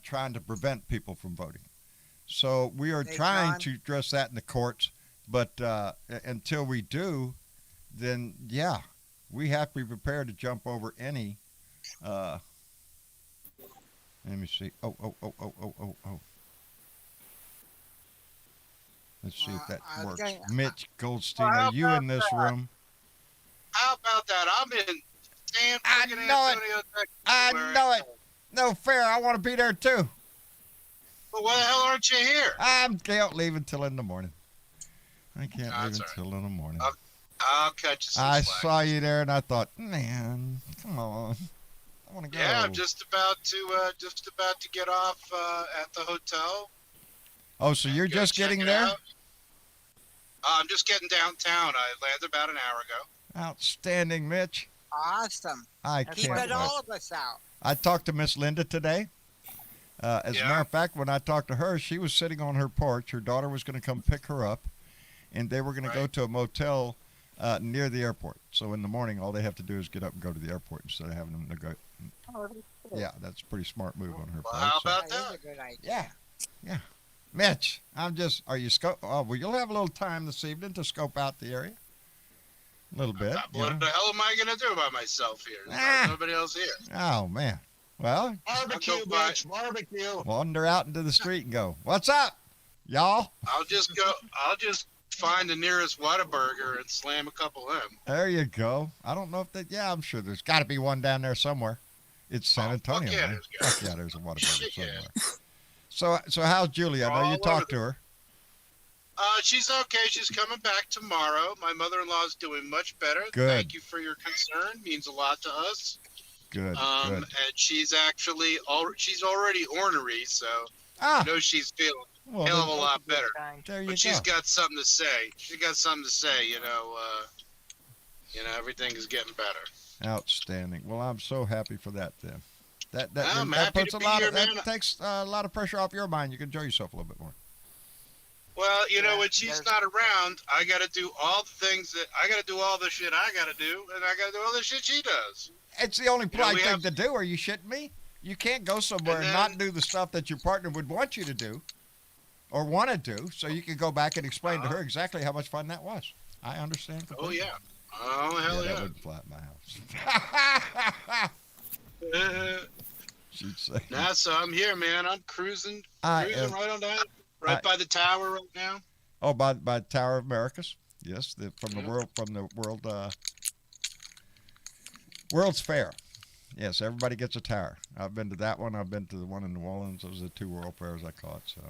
[SPEAKER 2] trying to prevent people from voting. So we are trying to address that in the courts, but until we do, then we have to be prepared to jump over any. Let me see. Oh. Let's see if that works. Mitch Goldstein, are you in this room?
[SPEAKER 14] How about that? I'm in San Antonio, Texas.
[SPEAKER 2] I know it. No fair. I want to be there too.
[SPEAKER 14] But why the hell aren't you here?
[SPEAKER 2] I can't leave until in the morning. I can't leave until in the morning.
[SPEAKER 14] I'll catch you some
[SPEAKER 2] I
[SPEAKER 14] slack.
[SPEAKER 2] saw you there and I thought, man, come on. I want to go.
[SPEAKER 14] Yeah, I'm just about to get off at the hotel.
[SPEAKER 2] Oh, so you're just getting there?
[SPEAKER 14] I'm just getting downtown. I landed about an hour ago.
[SPEAKER 2] Outstanding, Mitch.
[SPEAKER 5] Awesome.
[SPEAKER 2] I can't
[SPEAKER 5] He let
[SPEAKER 2] wait.
[SPEAKER 5] all of us out.
[SPEAKER 2] I talked to Miss Linda today. As a matter of fact, when I talked to her, she was sitting on her porch. Her daughter was going to come pick her up, and they were going to go to a motel near the airport. So in the morning, all they have to do is get up and go to the airport instead of having them to go. Yeah, that's a pretty smart move on her
[SPEAKER 14] Well,
[SPEAKER 2] part.
[SPEAKER 14] how
[SPEAKER 2] so-
[SPEAKER 14] about
[SPEAKER 5] That is
[SPEAKER 14] that?
[SPEAKER 5] a good idea.
[SPEAKER 2] Yeah, yeah. Mitch, are you oh, well, you'll have a little time this evening to scope out the area. A little bit. you
[SPEAKER 14] What
[SPEAKER 2] know.
[SPEAKER 14] the hell am I going to do by myself here? There's
[SPEAKER 2] Ah.
[SPEAKER 14] nobody else here.
[SPEAKER 2] Oh, man. Well,
[SPEAKER 6] Barbecue,
[SPEAKER 14] by-
[SPEAKER 6] bitch. Barbecue.
[SPEAKER 2] wander out into the street and go, what's up, y'all?
[SPEAKER 14] I'll just find the nearest Whataburger and slam a couple of them.
[SPEAKER 2] There you go. I don't know if that, yeah, I'm sure there's got to be one down there somewhere. It's San Antonio,
[SPEAKER 14] fuck yeah,
[SPEAKER 2] man.
[SPEAKER 14] there's
[SPEAKER 2] Fuck yeah, there's a Whataburger
[SPEAKER 14] Shit, yeah.
[SPEAKER 2] somewhere. So how's Julie? I know
[SPEAKER 14] All
[SPEAKER 2] you
[SPEAKER 14] over
[SPEAKER 2] talked to her.
[SPEAKER 14] She's okay. She's coming back tomorrow. My mother-in-law's doing much better.
[SPEAKER 2] Good.
[SPEAKER 14] Thank you for your concern. Means a lot to us.
[SPEAKER 2] Good, good.
[SPEAKER 14] And she's actually she's already ornery, so
[SPEAKER 2] Ah,
[SPEAKER 14] I know she's feeling
[SPEAKER 2] well,
[SPEAKER 14] a hell of
[SPEAKER 2] then-
[SPEAKER 14] a lot better.
[SPEAKER 2] there you
[SPEAKER 14] But she's
[SPEAKER 2] go.
[SPEAKER 14] got something to say. She got something to say. Everything is getting better.
[SPEAKER 2] Outstanding. Well, I'm so happy for that then. That
[SPEAKER 14] I'm
[SPEAKER 2] that
[SPEAKER 14] happy
[SPEAKER 2] puts
[SPEAKER 14] to
[SPEAKER 2] a
[SPEAKER 14] be
[SPEAKER 2] lot
[SPEAKER 14] here,
[SPEAKER 2] of that
[SPEAKER 14] man.
[SPEAKER 2] takes a lot of pressure off your mind. You can enjoy yourself a little bit more.
[SPEAKER 14] Well, when she's not around, I got to do all the things that I got to do, all the shit I got to do, and I got to do all the shit she does.
[SPEAKER 2] It's the only polite
[SPEAKER 14] we
[SPEAKER 2] thing
[SPEAKER 14] have-
[SPEAKER 2] to do. Are you shitting me? You can't go somewhere and,
[SPEAKER 14] And
[SPEAKER 2] not do the stuff that your partner would want you to do or want to do, so you can go back and explain to her exactly how much fun that was. I understand
[SPEAKER 14] Oh
[SPEAKER 2] completely.
[SPEAKER 14] yeah. Oh hell
[SPEAKER 2] That
[SPEAKER 14] yeah.
[SPEAKER 2] wouldn't fly at my house. She'd say.
[SPEAKER 14] Nah, so I'm here, man. I'm cruising
[SPEAKER 2] I
[SPEAKER 14] right on down, right by the tower right now.
[SPEAKER 2] Oh, by Tower of Americas. Yes, from the World's Fair. Yes, everybody gets a tower. I've been to that one. I've been to the one in New Orleans. Those are the two World Fairs I caught. So,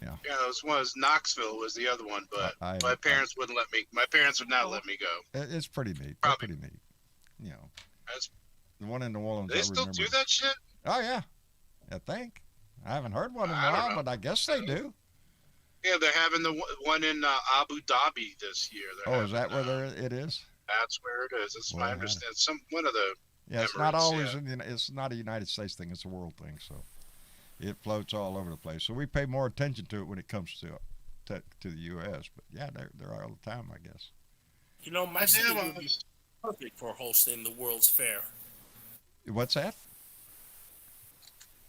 [SPEAKER 2] yeah.
[SPEAKER 14] Yeah, those was Knoxville was the other one, but
[SPEAKER 2] I-
[SPEAKER 14] my parents wouldn't let me. My parents would not let me go.
[SPEAKER 2] It's pretty neat. They're
[SPEAKER 14] Probably.
[SPEAKER 2] pretty neat. You know,
[SPEAKER 14] That's,
[SPEAKER 2] the one in New Orleans.
[SPEAKER 14] they
[SPEAKER 2] I
[SPEAKER 14] still
[SPEAKER 2] remember.
[SPEAKER 14] do that shit?
[SPEAKER 2] Oh yeah, I think. I haven't heard one in a
[SPEAKER 14] I don't
[SPEAKER 2] while,
[SPEAKER 14] know.
[SPEAKER 2] but I guess they do.
[SPEAKER 14] Yeah, they're having the one in Abu Dhabi this year. They're
[SPEAKER 2] Oh, is that
[SPEAKER 14] having,
[SPEAKER 2] where it is?
[SPEAKER 14] That's where it is. That's
[SPEAKER 2] Well,
[SPEAKER 14] my
[SPEAKER 2] I-
[SPEAKER 14] understand. One of the
[SPEAKER 2] Yeah, it's not
[SPEAKER 14] Emirates,
[SPEAKER 2] always.
[SPEAKER 14] yeah.
[SPEAKER 2] It's not a United States thing. It's a world thing. So it floats all over the place. So we pay more attention to it when it comes to the U.S. But yeah, they're all the time, I guess.
[SPEAKER 3] My city would be perfect for hosting the World's Fair.
[SPEAKER 2] What's that?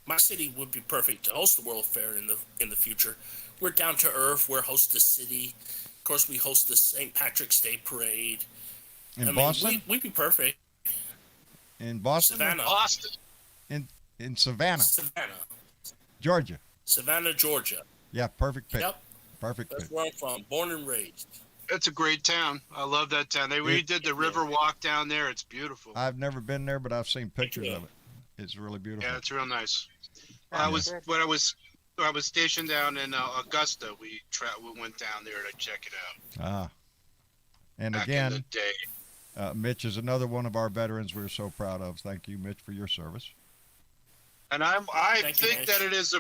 [SPEAKER 3] My city would be perfect to host the World Fair in the future. We're down to earth. We're host the city. Of course, we host the St. Patrick's Day Parade.
[SPEAKER 2] In Boston?
[SPEAKER 3] We'd be perfect.
[SPEAKER 2] In Boston?
[SPEAKER 3] Savannah.
[SPEAKER 14] Boston.
[SPEAKER 2] In Savannah,
[SPEAKER 3] Savannah.
[SPEAKER 2] Georgia.
[SPEAKER 3] Savannah, Georgia.
[SPEAKER 2] Yeah, perfect pick.
[SPEAKER 3] Yep.
[SPEAKER 2] Perfect
[SPEAKER 3] That's
[SPEAKER 2] pick.
[SPEAKER 3] where I'm from. Born and raised.
[SPEAKER 14] It's a great town. I love that town. They redid the river walk down there. It's beautiful.
[SPEAKER 2] I've never been there, but I've seen pictures of it. It's really beautiful.
[SPEAKER 14] Yeah, it's real nice.
[SPEAKER 2] Yeah.
[SPEAKER 14] When I was stationed down in Augusta. We went down there to check it out.
[SPEAKER 2] Ah. And
[SPEAKER 14] Back in
[SPEAKER 2] again,
[SPEAKER 14] the day.
[SPEAKER 2] Mitch is another one of our veterans we're so proud of. Thank you, Mitch, for your service.
[SPEAKER 14] And I
[SPEAKER 3] Thank you,
[SPEAKER 14] think
[SPEAKER 3] Mitch.
[SPEAKER 14] that it is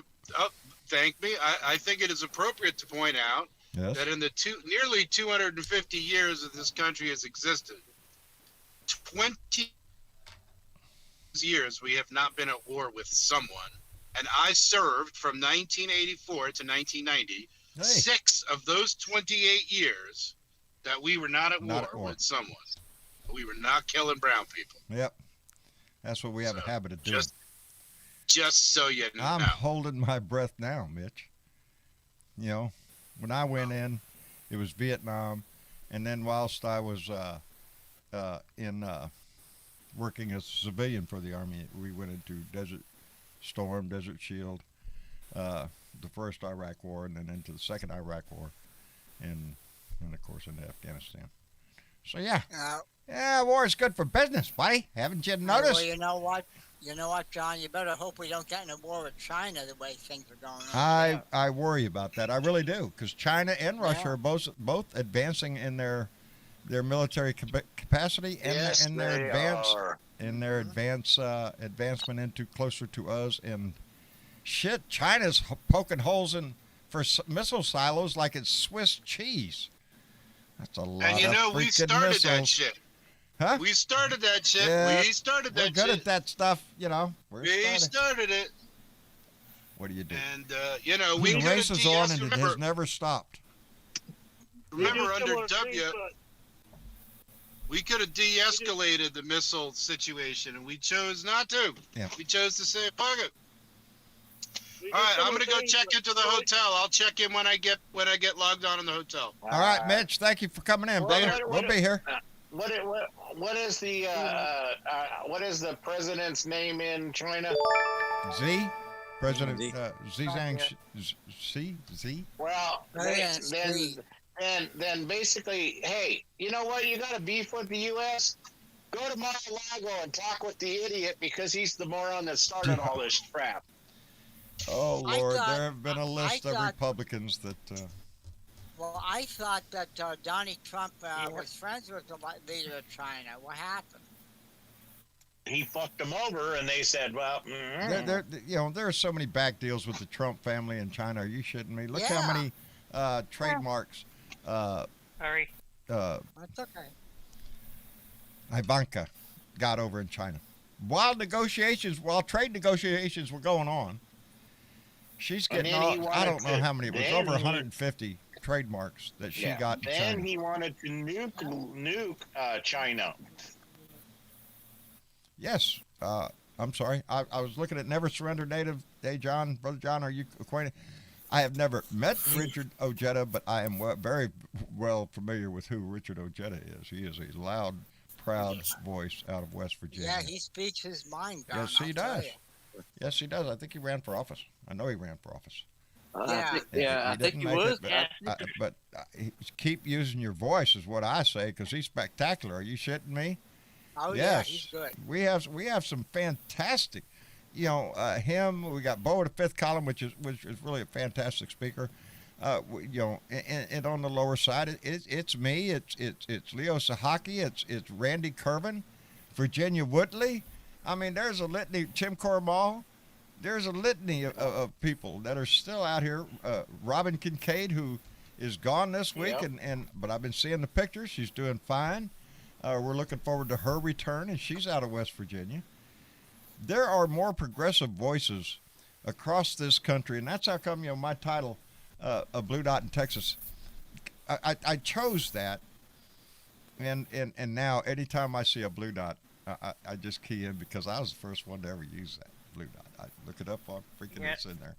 [SPEAKER 14] thank me. I think it is appropriate to point out
[SPEAKER 2] Yes.
[SPEAKER 14] that in the nearly 250 years that this country has existed, 20 years we have not been at war with someone. And I served from 1984 to 1990.
[SPEAKER 2] Hey.
[SPEAKER 14] 6 of those 28 years that we were not at war with someone. We were not killing brown people.
[SPEAKER 2] Yep. That's what we have a habit of doing.
[SPEAKER 14] Just so you know.
[SPEAKER 2] I'm holding my breath now, Mitch. You know, when I went in, it was Vietnam, and then whilst I was working as a civilian for the Army, we went into Desert Storm, Desert Shield, the first Iraq War, and then into the second Iraq War, and of course into Afghanistan. So yeah, war is good for business, buddy. Haven't you noticed?
[SPEAKER 5] Well, you know what, John? You better hope we don't get in a war with China the way things are going on.
[SPEAKER 2] I worry about that. I really do, because China and Russia are both advancing in their military capacity and
[SPEAKER 6] Yes,
[SPEAKER 2] and their
[SPEAKER 6] they
[SPEAKER 2] advancement into closer to us. And shit, China's poking holes for missile silos like it's Swiss cheese. That's a lot
[SPEAKER 14] And you know,
[SPEAKER 2] of
[SPEAKER 14] we
[SPEAKER 2] freaking
[SPEAKER 14] started
[SPEAKER 2] missiles.
[SPEAKER 14] that shit.
[SPEAKER 2] Huh?
[SPEAKER 14] We started that shit.
[SPEAKER 2] Yeah,
[SPEAKER 14] We started that
[SPEAKER 2] we're good
[SPEAKER 14] shit.
[SPEAKER 2] at that stuff, you know.
[SPEAKER 14] We started it.
[SPEAKER 2] What do you do?
[SPEAKER 14] And, you know, we
[SPEAKER 2] the
[SPEAKER 14] did a
[SPEAKER 2] race is
[SPEAKER 14] DS,
[SPEAKER 2] on, and it
[SPEAKER 14] remember,
[SPEAKER 2] has never stopped.
[SPEAKER 14] remember
[SPEAKER 10] We do
[SPEAKER 14] under
[SPEAKER 10] similar
[SPEAKER 14] W.
[SPEAKER 10] things,
[SPEAKER 14] We could have de-escalated the missile situation, and we chose not to.
[SPEAKER 2] Yeah.
[SPEAKER 14] We chose to say, fuck it. All right, I'm gonna go check into the hotel. I'll check in when I get logged on in the hotel.
[SPEAKER 2] All right, Mitch. Thank you for coming in, brother. We'll be here.
[SPEAKER 6] What is the what is the president's name in China?
[SPEAKER 2] Z, President Xi Z.
[SPEAKER 6] Well, then basically, hey, you know what? You got a beef with the U.S. Go to Mar-a-Lago and talk with the idiot because he's the moron that started all this crap.
[SPEAKER 2] Oh Lord, there have been a list of Republicans that.
[SPEAKER 5] Well, I thought that Donald Trump was friends with the leader of China. What happened?
[SPEAKER 6] He fucked them over, and they said, "Well,
[SPEAKER 2] there are so many back deals with the Trump family in China. Are you shitting me? Look how many trademarks.
[SPEAKER 13] Sorry.
[SPEAKER 5] That's okay.
[SPEAKER 2] Ivanka got over in China. While trade negotiations were going on, she's getting I don't know how many. It was over 150 trademarks that she got in China.
[SPEAKER 6] Then he wanted to nuke China.
[SPEAKER 2] Yes. I'm sorry. I was looking at Never Surrender Native. Hey, John. Brother John, are you acquainted? I have never met Richard Ojeda, but I am very well familiar with who Richard Ojeda is. He is a loud, proud voice out of West Virginia.
[SPEAKER 5] Yeah, he speaks his mind, Don,
[SPEAKER 2] Yes, he does. Yes, he does. I think he ran for office. I know he ran for office.
[SPEAKER 15] I think he was.
[SPEAKER 2] But keep using your voice is what I say, because he's spectacular. Are you shitting me?
[SPEAKER 5] Oh,
[SPEAKER 2] yes.
[SPEAKER 5] yeah, he's good.
[SPEAKER 2] We have some fantastic, him. We got Bo at the fifth column, which is really a fantastic speaker. And on the lower side, it's me. It's Leo Sahaki. It's Randy Kervin, Virginia Woodley. I mean, there's a litany. Tim Cormal. There's a litany of people that are still out here. Robin Kincaid, who is gone this week, but I've been seeing the pictures. She's doing fine. We're looking forward to her return, and she's out of West Virginia. There are more progressive voices across this country, and that's how come, my title, A Blue Dot in Texas, I chose that, and now anytime I see a blue dot, I just key in because I was the first one to ever use that blue dot. I look it up on it's in there.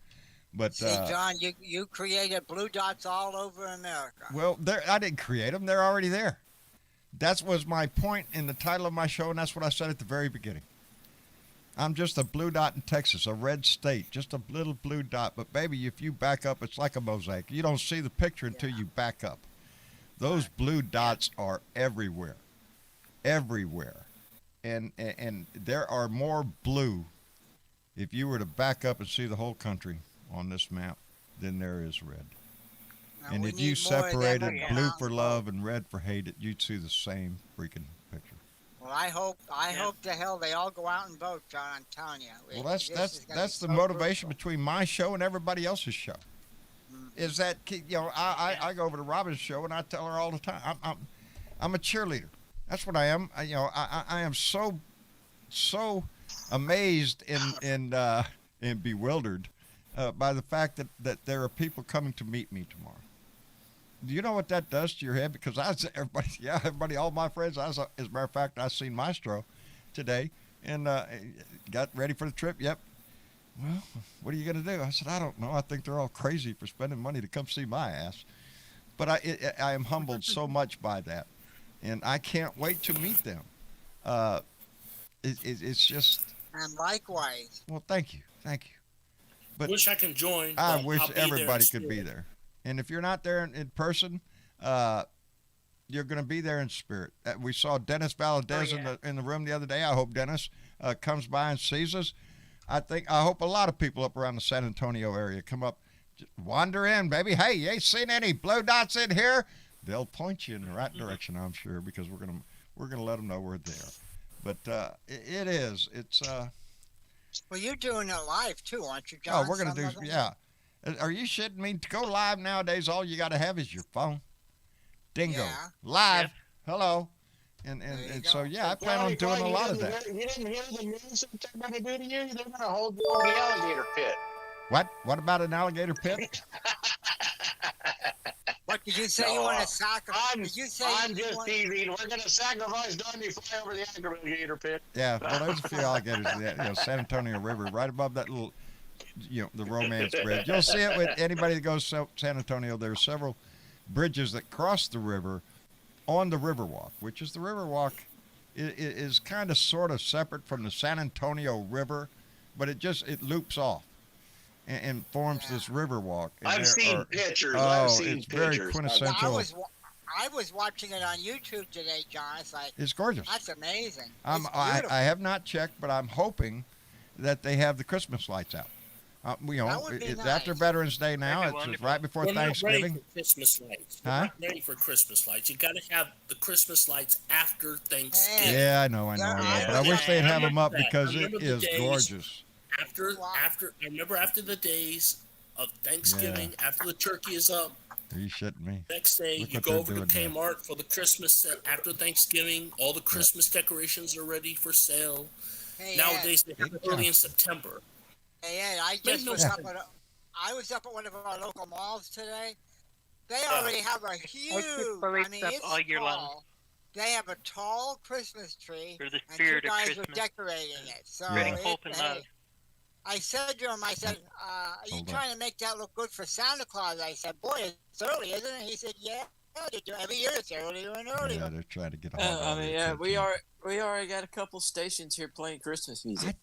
[SPEAKER 2] But
[SPEAKER 5] see, John, you created blue dots all over America.
[SPEAKER 2] Well, I didn't create them; they're already there. That was my point in the title of my show, and that's what I said at the very beginning. I'm just a blue dot in Texas, a red state, just a little blue dot. But, baby, if you back up, it's like a mosaic. You don't see the picture until you back up. Those blue dots are everywhere, everywhere. And there are more blue, if you were to back up and see the whole country on this map, than there is red. And if you separated blue for love and red for hate, you'd see the same freaking picture.
[SPEAKER 5] Well, I hope to hell they all go out and vote, John. I'm telling you.
[SPEAKER 2] Well, that's the motivation between my show and everybody else's show. Mm-hmm. Is that I go over to Robin's show and I tell her all the time I'm a cheerleader. That's what I am. I am so amazed and bewildered by the fact that there are people coming to meet me tomorrow. Do you know what that does to your head? Because everybody, all my friends, as a matter of fact, I seen Maestro today and got ready for the trip. Yep. Well, what are you going to do? I said, I don't know. I think they're all crazy for spending money to come see my ass. But I am humbled so much by that. And I can't wait to meet them. It's just.
[SPEAKER 5] And likewise.
[SPEAKER 2] Well, thank you. But
[SPEAKER 3] wish I can join.
[SPEAKER 2] I wish everybody could be there. And if you're not there in person, you're going to be there in spirit. We saw Dennis Valadez in the room the other day. I hope Dennis comes by and sees us. I hope a lot of people up around the San Antonio area come up, wander in, baby. Hey, you ain't seen any blue dots in here? They'll point you in the right direction, I'm sure, because we're gonna let them know we're there. But it's.
[SPEAKER 5] Well, you're doing it live too, aren't you, John?
[SPEAKER 2] Oh, we're gonna do. Yeah. Are you shitting me? To go live nowadays, all you got to have is your phone. Dingo.
[SPEAKER 5] Yeah.
[SPEAKER 2] Live.
[SPEAKER 5] Yep.
[SPEAKER 2] Hello. And so, I plan on doing a lot of that.
[SPEAKER 6] You didn't hear the news that they're going to do to you? They're going to hold you in the alligator pit.
[SPEAKER 2] What? What about an alligator pit?
[SPEAKER 5] What Did you say
[SPEAKER 6] No,
[SPEAKER 5] you want to sacrifice?
[SPEAKER 6] I'm just teasing. We're going to sacrifice Don you fly over the aggregator pit.
[SPEAKER 2] Yeah, well, there's a few alligators in the San Antonio River, right above that little, the Romance Bridge. You'll see it with anybody that goes to San Antonio. There's several bridges that cross the river on the Riverwalk, which is the Riverwalk is kind of sort of separate from the San Antonio River, but it loops off and forms this Riverwalk. And
[SPEAKER 6] I've seen pictures.
[SPEAKER 2] It's very quintessential.
[SPEAKER 5] I was watching it on YouTube today, John. It's like
[SPEAKER 2] it's gorgeous.
[SPEAKER 5] That's amazing.
[SPEAKER 2] I have not checked, but I'm hoping that they have the Christmas lights out. It's after Veterans Day now. It's right before Thanksgiving.
[SPEAKER 3] Not ready for Christmas lights.
[SPEAKER 2] Huh?
[SPEAKER 3] Not ready for Christmas lights. You got to have the Christmas lights after Thanksgiving.
[SPEAKER 2] Yeah, I know. But I wish they'd have them up because it is gorgeous.
[SPEAKER 3] I remember after the days of Thanksgiving, after the turkey is up.
[SPEAKER 2] Are you shitting me?
[SPEAKER 3] Next day, you go over to Kmart for the Christmas set. After Thanksgiving, all the Christmas decorations are ready for sale. Nowadays, they have it early in September.
[SPEAKER 5] Hey, Ed, I was up at one of our local malls today. They already have a huge, it's
[SPEAKER 13] all year
[SPEAKER 5] tall.
[SPEAKER 13] long.
[SPEAKER 5] They have a tall Christmas tree,
[SPEAKER 13] For the
[SPEAKER 5] and
[SPEAKER 13] spirit
[SPEAKER 5] two
[SPEAKER 13] of
[SPEAKER 5] guys
[SPEAKER 13] Christmas.
[SPEAKER 5] are decorating it. So
[SPEAKER 13] Bring hope and love.
[SPEAKER 5] I said to him, are you trying to make that look good for Santa Claus? I said, boy, it's early, isn't it? He said, yeah. Every year it's earlier and earlier.
[SPEAKER 2] Yeah, they're trying to get on.
[SPEAKER 9] We already got a couple stations here playing Christmas music.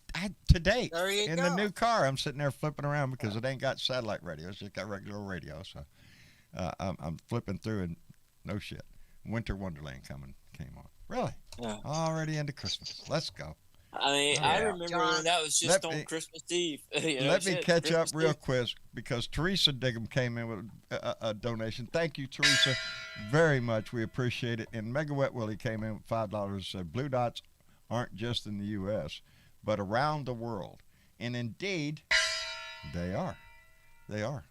[SPEAKER 2] Today
[SPEAKER 5] in
[SPEAKER 2] the new car, I'm sitting there flipping around because it ain't got satellite radio. It's just got regular radio. So I'm flipping through and no shit. Winter Wonderland came on. Really?
[SPEAKER 9] Yeah.
[SPEAKER 2] Already into Christmas. Let's go.
[SPEAKER 9] I remember when that was just on Christmas Eve.
[SPEAKER 2] Let me catch up real quick because Teresa Diggum came in with a donation. Thank you, Teresa, very much. We appreciate it. And Mega Wet Willie came in with $5. Said Blue Dots aren't just in the U.S., but around the world. And indeed, they are. They are.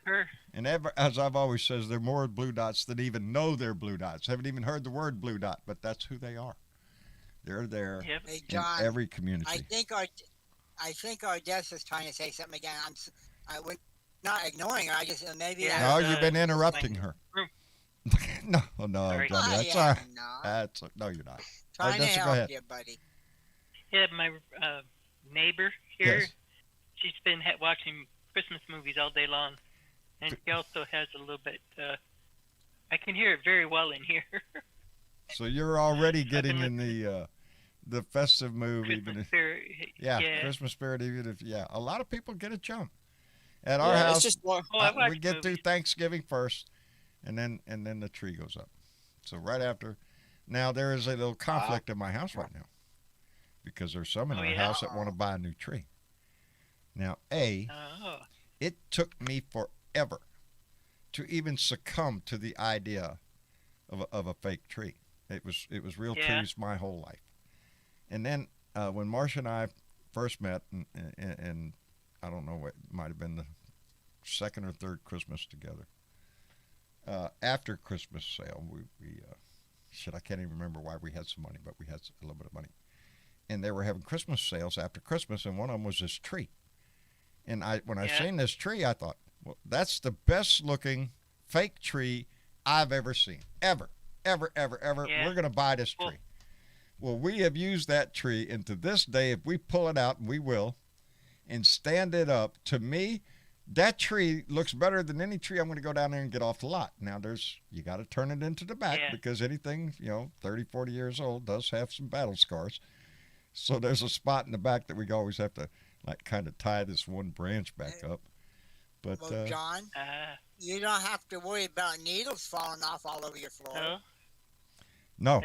[SPEAKER 13] Sure.
[SPEAKER 2] And as I've always said, they're more Blue Dots than even know they're Blue Dots. Haven't even heard the word Blue Dot, but that's who they are. They're there
[SPEAKER 5] Hey, John,
[SPEAKER 2] in every community.
[SPEAKER 5] I think our guest is trying to say something again. We're not ignoring her. I just maybe.
[SPEAKER 2] No, you've been interrupting her. no,
[SPEAKER 5] Sorry.
[SPEAKER 2] Johnny, that's all right. No, you're not.
[SPEAKER 5] Trying to
[SPEAKER 2] go
[SPEAKER 5] help
[SPEAKER 2] ahead.
[SPEAKER 5] you, buddy.
[SPEAKER 13] Yeah, my neighbor here,
[SPEAKER 2] Yes.
[SPEAKER 13] she's been watching Christmas movies all day long, and she also has a little bit. I can hear it very well in here.
[SPEAKER 2] So you're already getting in the festive mood,
[SPEAKER 13] Christmas spirit.
[SPEAKER 2] Christmas spirit. Even if a lot of people get a jump. At our house,
[SPEAKER 9] it's just more,
[SPEAKER 2] we get through Thanksgiving first, and then the tree goes up. So right after, now there is a little conflict in my house right now, because there's some in our house that want to buy a new tree. Now, it took me forever to even succumb to the idea of a fake tree. It was real trees my whole life. And then when Marcia and I first met, and I don't know, it might have been the second or third Christmas together. After Christmas sale, we I can't even remember why we had some money, but we had a little bit of money. And they were having Christmas sales after Christmas, and one of them was this tree. And when I seen this tree, I thought, well, that's the best looking fake tree I've ever seen. Ever. Yeah. We're going to buy this tree. Well, we have used that tree, and to this day, if we pull it out, and we will, and stand it up, to me, that tree looks better than any tree I'm going to go down there and get off the lot. Now, you got to turn it into the back because anything, 30, 40 years old does have some battle scars. So there's a spot in the back that we always have to, kind of tie this one branch back up. But,
[SPEAKER 5] well, John, you don't have to worry about needles falling off all over your floor.
[SPEAKER 2] No.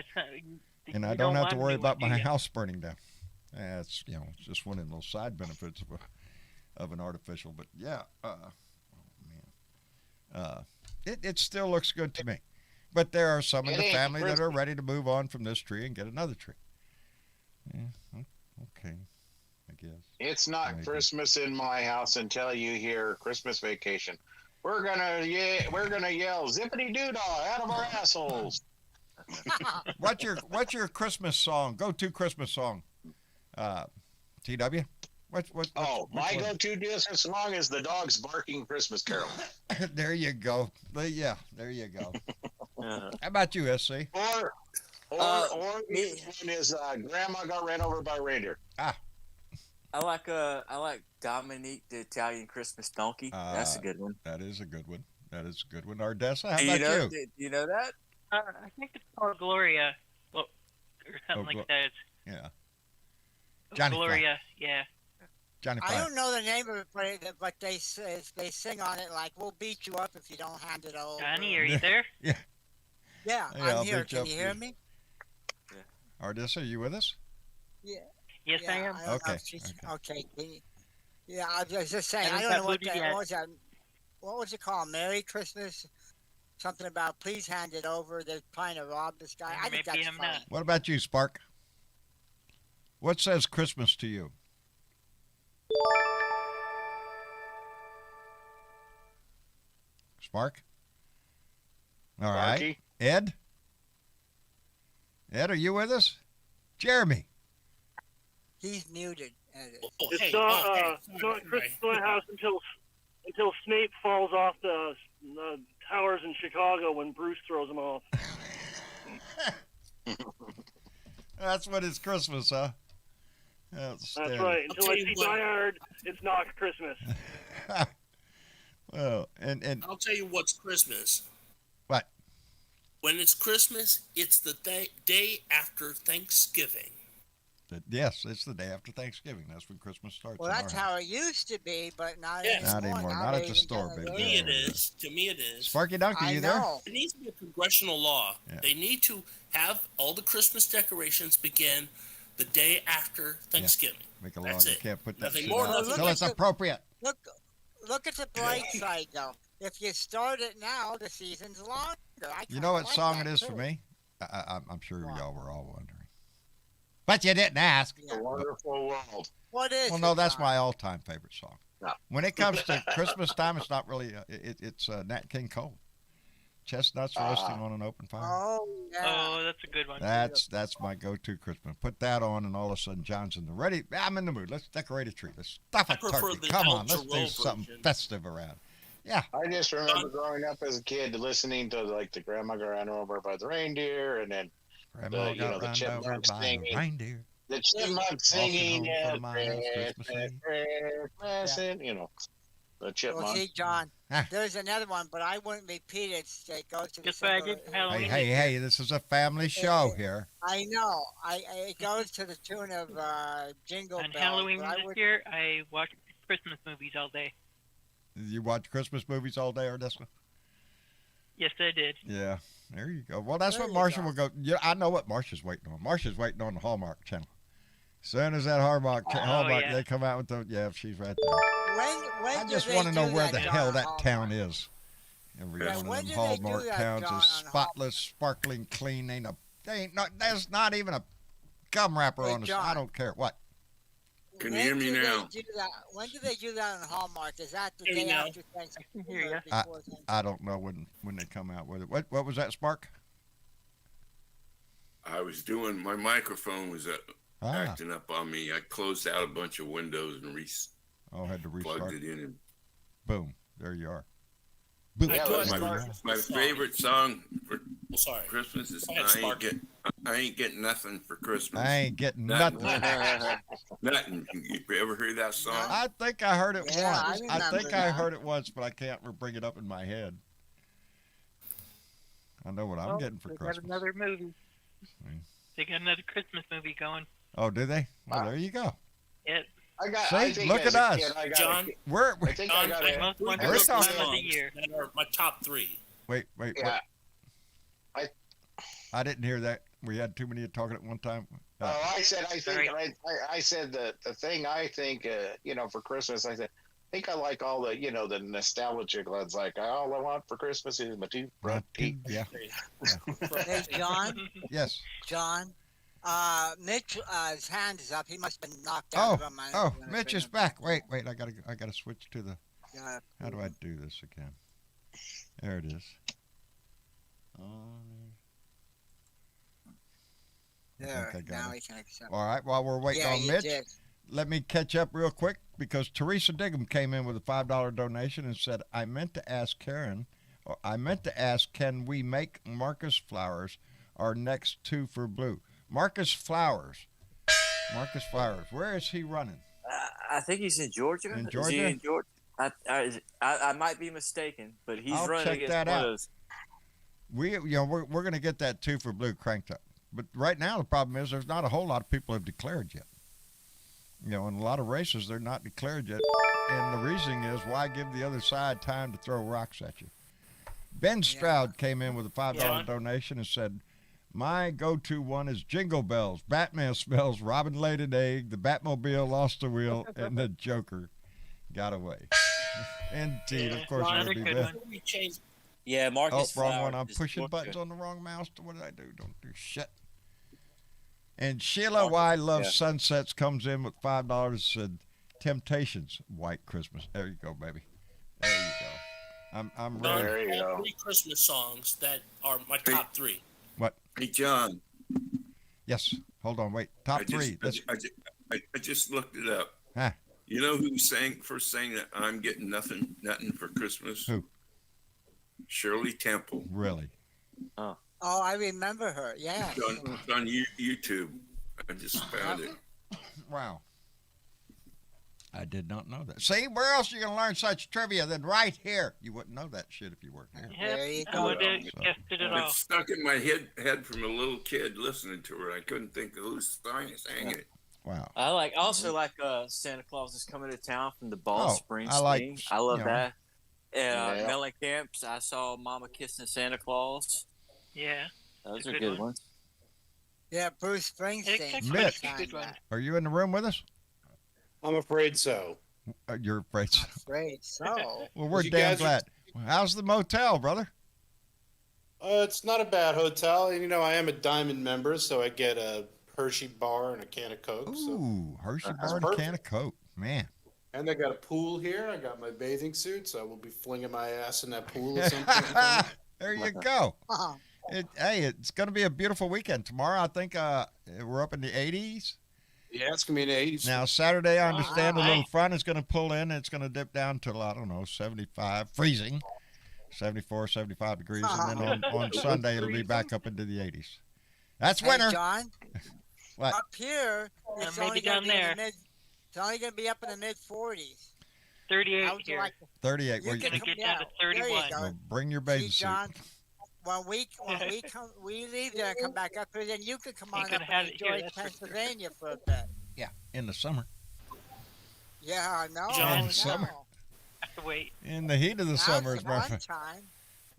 [SPEAKER 2] And I don't have to worry about my house burning down. It's it's just one of the little side benefits of an artificial. But it still looks good to me. But there are some in the family that are ready to move on from this tree and get another tree. Yeah, okay, I guess.
[SPEAKER 6] It's not Christmas in my house until you hear Christmas Vacation. We're gonna yell zippity doo dah out of our assholes.
[SPEAKER 2] What's your Christmas song? Go-to Christmas song, TW?
[SPEAKER 6] My go-to Disney song is the Dogs Barking Christmas Carol.
[SPEAKER 2] There you go. Yeah, there you go. How about you, SC?
[SPEAKER 6] Or the other one is Grandma Got Ran Over by a Reindeer.
[SPEAKER 9] I like Dominique the Italian Christmas Donkey. That's a good one.
[SPEAKER 2] That is a good one. Ardessa, how
[SPEAKER 9] Do
[SPEAKER 2] about you?
[SPEAKER 9] Do you know that?
[SPEAKER 13] I think it's called Gloria, or something like that.
[SPEAKER 2] Yeah. Johnny
[SPEAKER 13] Gloria, yeah.
[SPEAKER 2] Johnny
[SPEAKER 5] I don't know the name of it, but they sing on it like, "We'll beat you up if you don't hand it over."
[SPEAKER 13] Johnny, are you there?
[SPEAKER 2] Yeah.
[SPEAKER 5] Yeah,
[SPEAKER 2] Yeah,
[SPEAKER 5] I'm here.
[SPEAKER 2] beat you
[SPEAKER 5] Can
[SPEAKER 2] up,
[SPEAKER 5] you hear me?
[SPEAKER 2] Ardessa, are you with us?
[SPEAKER 5] Yeah.
[SPEAKER 13] Yes, I am.
[SPEAKER 5] don't know
[SPEAKER 2] Okay,
[SPEAKER 5] if she's- okay. Yeah, I was just saying.
[SPEAKER 13] I
[SPEAKER 5] I
[SPEAKER 13] just
[SPEAKER 5] don't know what
[SPEAKER 13] got
[SPEAKER 5] that
[SPEAKER 13] booted
[SPEAKER 5] what was that. What was it called? Merry Christmas. Something about please hand it over. They're trying to rob this guy. I think
[SPEAKER 13] Maybe
[SPEAKER 5] that's
[SPEAKER 13] I'm
[SPEAKER 5] funny.
[SPEAKER 13] not.
[SPEAKER 2] What about you, Spark? What says Christmas to you? Spark? All right.
[SPEAKER 6] Sparky?
[SPEAKER 2] Ed? Ed, are you with us? Jeremy?
[SPEAKER 5] He's muted.
[SPEAKER 10] It's not Christmas in my house until Snape falls off the towers in Chicago when Bruce throws him off.
[SPEAKER 2] That's what it's Christmas, huh?
[SPEAKER 10] That's right. Until I see Die Hard, it's not Christmas.
[SPEAKER 2] Well, and
[SPEAKER 3] I'll tell you what's Christmas.
[SPEAKER 2] What?
[SPEAKER 3] When it's Christmas, it's the day after Thanksgiving.
[SPEAKER 2] Yes, it's the day after Thanksgiving. That's when Christmas starts.
[SPEAKER 5] Well, that's how it used to be, but not
[SPEAKER 3] Yes.
[SPEAKER 5] anymore.
[SPEAKER 2] Not anymore.
[SPEAKER 5] Now
[SPEAKER 2] Not
[SPEAKER 5] they
[SPEAKER 2] at the
[SPEAKER 5] even
[SPEAKER 2] store,
[SPEAKER 5] got
[SPEAKER 2] baby.
[SPEAKER 3] To me, it is. To me, it is.
[SPEAKER 2] Sparky Donkey, you there?
[SPEAKER 3] It needs to be a congressional law.
[SPEAKER 2] Yeah.
[SPEAKER 3] They need to have all the Christmas decorations begin the day after Thanksgiving.
[SPEAKER 2] Make a law.
[SPEAKER 3] That's
[SPEAKER 2] You
[SPEAKER 3] it.
[SPEAKER 2] can't put that
[SPEAKER 3] Nothing
[SPEAKER 2] shit
[SPEAKER 3] more,
[SPEAKER 2] out
[SPEAKER 3] nothing
[SPEAKER 2] until
[SPEAKER 3] less.
[SPEAKER 2] it's appropriate.
[SPEAKER 5] Look at the bright side, though. If you start it now, the season's longer.
[SPEAKER 2] You know what song it is for me? I'm sure y'all were all wondering. But you didn't ask.
[SPEAKER 6] A Wonderful World.
[SPEAKER 5] What is
[SPEAKER 2] Well,
[SPEAKER 5] it,
[SPEAKER 2] no, that's
[SPEAKER 5] John?
[SPEAKER 2] my all-time favorite song. When it comes to Christmas time, it's not really. It's Nat King Cole. Chestnuts roasting on an open fire.
[SPEAKER 5] Oh, yeah.
[SPEAKER 13] Oh, that's a good one.
[SPEAKER 2] That's my go-to Christmas. Put that on, and all of a sudden, John's in the ready. I'm in the mood. Let's decorate a tree. Let's stuff a
[SPEAKER 3] prefer
[SPEAKER 2] turkey.
[SPEAKER 3] the
[SPEAKER 2] Come
[SPEAKER 3] El
[SPEAKER 2] on, let's do
[SPEAKER 3] Jarreau
[SPEAKER 2] something
[SPEAKER 3] version.
[SPEAKER 2] festive around. Yeah.
[SPEAKER 6] I just remember growing up as a kid listening to like the Grandma Got Ran Over by the Reindeer, and then
[SPEAKER 2] Grandma got
[SPEAKER 6] the
[SPEAKER 2] run over
[SPEAKER 6] chipmunks
[SPEAKER 2] by a
[SPEAKER 6] singing.
[SPEAKER 2] reindeer.
[SPEAKER 6] The chipmunks singing,
[SPEAKER 2] Walking home for the miles, Christmas
[SPEAKER 6] Christmas,
[SPEAKER 2] Eve.
[SPEAKER 6] and the chipmunks.
[SPEAKER 5] Well, see, John, there's another one, but I wouldn't repeat it. It goes to the
[SPEAKER 13] Just what I
[SPEAKER 5] similar-
[SPEAKER 13] did for Halloween.
[SPEAKER 2] Hey, this is a family show here.
[SPEAKER 5] I know. It goes to the tune of Jingle
[SPEAKER 13] On
[SPEAKER 5] Bells.
[SPEAKER 13] Halloween
[SPEAKER 5] but I
[SPEAKER 13] this
[SPEAKER 5] would-
[SPEAKER 13] year, I watched Christmas movies all day.
[SPEAKER 2] You watch Christmas movies all day, Ardessa?
[SPEAKER 13] Yes, I did.
[SPEAKER 2] Yeah, there you go. Well, that's
[SPEAKER 5] There
[SPEAKER 2] what
[SPEAKER 5] you
[SPEAKER 2] Marsha
[SPEAKER 5] go.
[SPEAKER 2] will go. Yeah, I know what Marsha's waiting on. Marsha's waiting on the Hallmark channel. As soon as that Hallmark,
[SPEAKER 13] yeah.
[SPEAKER 2] they come out with the, she's right there.
[SPEAKER 5] When
[SPEAKER 2] I
[SPEAKER 5] do
[SPEAKER 2] just
[SPEAKER 5] they
[SPEAKER 2] want to know
[SPEAKER 5] do
[SPEAKER 2] where
[SPEAKER 5] that,
[SPEAKER 2] the
[SPEAKER 5] John,
[SPEAKER 2] hell
[SPEAKER 5] on
[SPEAKER 2] that
[SPEAKER 5] Hallmark?
[SPEAKER 2] town is. Every
[SPEAKER 5] Yeah,
[SPEAKER 2] one
[SPEAKER 5] when
[SPEAKER 2] of
[SPEAKER 5] do
[SPEAKER 2] them
[SPEAKER 5] they do
[SPEAKER 2] Hallmark
[SPEAKER 5] that,
[SPEAKER 2] towns
[SPEAKER 5] John,
[SPEAKER 2] is
[SPEAKER 5] on
[SPEAKER 2] spotless, sparkling, clean. There's not even a gum wrapper
[SPEAKER 5] Hey,
[SPEAKER 2] on the.
[SPEAKER 5] John.
[SPEAKER 2] I don't care what.
[SPEAKER 7] Can you
[SPEAKER 5] When
[SPEAKER 7] hear me
[SPEAKER 5] do they
[SPEAKER 7] now?
[SPEAKER 5] do that? When do they do that on Hallmark? Is that the
[SPEAKER 3] Hear you
[SPEAKER 5] day
[SPEAKER 3] now.
[SPEAKER 5] after Thanksgiving?
[SPEAKER 13] hear
[SPEAKER 5] or
[SPEAKER 13] ya.
[SPEAKER 5] before Thanksgiving?
[SPEAKER 2] I don't know when they come out with it. What was that, Spark?
[SPEAKER 7] I was doing my microphone was acting up on me. I closed out a bunch of windows and
[SPEAKER 2] Had to restart.
[SPEAKER 7] plugged it in. And
[SPEAKER 2] Boom, there you are. Boom.
[SPEAKER 3] Yeah,
[SPEAKER 2] There
[SPEAKER 3] that's
[SPEAKER 2] you
[SPEAKER 3] my-
[SPEAKER 2] are.
[SPEAKER 7] my favorite song for
[SPEAKER 3] Sorry.
[SPEAKER 7] Christmas is
[SPEAKER 3] Go ahead,
[SPEAKER 7] I
[SPEAKER 3] Spark.
[SPEAKER 7] ain't getting nothing for Christmas.
[SPEAKER 2] I ain't getting
[SPEAKER 7] Nothing.
[SPEAKER 2] nothing.
[SPEAKER 7] Nothing. You ever heard that song?
[SPEAKER 2] I think I heard it
[SPEAKER 5] Yeah, I
[SPEAKER 2] once. I
[SPEAKER 5] remember
[SPEAKER 2] think I
[SPEAKER 5] that.
[SPEAKER 2] heard it once, but I can't bring it up in my head. I know what I'm getting for
[SPEAKER 13] they
[SPEAKER 2] Christmas.
[SPEAKER 13] got another movie.
[SPEAKER 2] Hmm.
[SPEAKER 13] They got another Christmas movie going.
[SPEAKER 2] Oh, do they? Well, there you go.
[SPEAKER 13] It,
[SPEAKER 2] See, look at us.
[SPEAKER 3] John,
[SPEAKER 2] We're
[SPEAKER 6] I think I
[SPEAKER 3] John,
[SPEAKER 6] got
[SPEAKER 13] my
[SPEAKER 6] it.
[SPEAKER 13] most
[SPEAKER 2] We're
[SPEAKER 13] wonderful
[SPEAKER 2] talking-
[SPEAKER 13] time of the year.
[SPEAKER 3] that are my top three.
[SPEAKER 2] wait.
[SPEAKER 6] Yeah.
[SPEAKER 2] I didn't hear that. We had too many talking at one time.
[SPEAKER 6] I said the thing I think, for Christmas, I think I like all the, the nostalgic ones. Like, all I want for Christmas is my two front teeth.
[SPEAKER 2] Yeah.
[SPEAKER 5] Hey, John.
[SPEAKER 2] Yes.
[SPEAKER 5] John. Mitch, his hand is up. He must have been knocked out.
[SPEAKER 2] Mitch is back. Wait. I gotta switch to the. How do I do this again? There it is.
[SPEAKER 5] There.
[SPEAKER 2] I got
[SPEAKER 5] Now
[SPEAKER 2] it.
[SPEAKER 5] he can accept.
[SPEAKER 2] All right. While we're waiting
[SPEAKER 5] Yeah,
[SPEAKER 2] on
[SPEAKER 5] you
[SPEAKER 2] Mitch,
[SPEAKER 5] did.
[SPEAKER 2] let me catch up real quick because Teresa Diggum came in with a $5 donation and said, I meant to ask, can we make Marcus Flowers our next 2 for Blue? Marcus Flowers. Where is he running?
[SPEAKER 9] I think he's in Georgia.
[SPEAKER 2] In
[SPEAKER 9] Is
[SPEAKER 2] Georgia?
[SPEAKER 9] he in Georgia? I might be mistaken, but he's
[SPEAKER 2] I'll
[SPEAKER 9] running
[SPEAKER 2] check
[SPEAKER 9] against
[SPEAKER 2] that
[SPEAKER 9] one
[SPEAKER 2] out.
[SPEAKER 9] of those.
[SPEAKER 2] We're going to get that 2 for Blue cranked up. But right now the problem is there's not a whole lot of people have declared yet. In a lot of races they're not declared yet. And the reasoning is, why give the other side time to throw rocks at you? Ben Stroud came in with a $5 donation and said, my go-to one is Jingle Bells. Batman spells Robin laid an egg, the Batmobile lost a wheel, and the Joker got away. Indeed, of course it would be Ben.
[SPEAKER 9] Yeah, Marcus.
[SPEAKER 2] Wrong
[SPEAKER 9] Flowers
[SPEAKER 2] one. I'm
[SPEAKER 9] is
[SPEAKER 2] pushing
[SPEAKER 9] Georgia.
[SPEAKER 2] buttons on the wrong mouse. What did I do? Don't do shit. And Sheila Y. Loves Sunsets comes in with $5. Said, Temptations, White Christmas. There you go, baby. There you go. I'm ready.
[SPEAKER 3] There you go. 3 Christmas songs that are my top 3.
[SPEAKER 2] What?
[SPEAKER 7] Hey, John.
[SPEAKER 2] Yes. Hold on. Wait. Top 3.
[SPEAKER 7] I just looked it up.
[SPEAKER 2] Huh.
[SPEAKER 7] You know who first sang that I'm getting nothing for Christmas?
[SPEAKER 2] Who?
[SPEAKER 7] Shirley Temple.
[SPEAKER 2] Really?
[SPEAKER 5] Oh, I remember her. Yeah.
[SPEAKER 7] It's on YouTube. I just found it.
[SPEAKER 2] Wow. I did not know that. See, where else are you going to learn such trivia than right here? You wouldn't know that shit if you weren't here.
[SPEAKER 5] There you
[SPEAKER 13] I would have guessed it at all.
[SPEAKER 7] It's stuck in my head from a little kid listening to her. I couldn't think of who sang it.
[SPEAKER 2] Wow.
[SPEAKER 9] I also like Santa Claus is Coming to Town from the Ball Springs. I love that. Mellencamp's I Saw Mama Kissing Santa Claus.
[SPEAKER 13] Yeah.
[SPEAKER 9] Those are good ones.
[SPEAKER 5] Yeah, Bruce Springsteen.
[SPEAKER 2] Mitch, are you in the room with us?
[SPEAKER 16] I'm afraid so.
[SPEAKER 2] You're afraid so.
[SPEAKER 5] Afraid so.
[SPEAKER 2] Well, we're damn glad. How's the motel, brother?
[SPEAKER 16] It's not a bad hotel. And, I am a Diamond member, so I get a Hershey bar and a can of Coke.
[SPEAKER 2] Ooh, Hershey bar and a can of Coke. Man.
[SPEAKER 16] And they got a pool here. I got my bathing suit, so I will be flinging my ass in that pool at some point.
[SPEAKER 2] There you go. It's going to be a beautiful weekend. Tomorrow, I think we're up in the 80s.
[SPEAKER 16] Yeah, it's going to be in the 80s.
[SPEAKER 2] Now, Saturday, I understand a little front is going to pull in. It's going to dip down to, 75, freezing, 74, 75 degrees. And then on Sunday, it'll be back up into the 80s. That's winter.
[SPEAKER 5] John,
[SPEAKER 2] what?
[SPEAKER 5] up here, it's only
[SPEAKER 13] down there.
[SPEAKER 5] It's only going to be up in the mid-40s.
[SPEAKER 13] 38 here.
[SPEAKER 2] 38.
[SPEAKER 13] You're going to get down to 31.
[SPEAKER 2] Well, bring your bathing suit.
[SPEAKER 5] John, when we leave there and come back up here, then you can come on up and enjoy Pennsylvania for a bit.
[SPEAKER 2] Yeah, in the summer.
[SPEAKER 5] Yeah, I know.
[SPEAKER 2] In the summer.
[SPEAKER 13] Have to wait.
[SPEAKER 2] In the heat of the summer is my
[SPEAKER 5] fun time.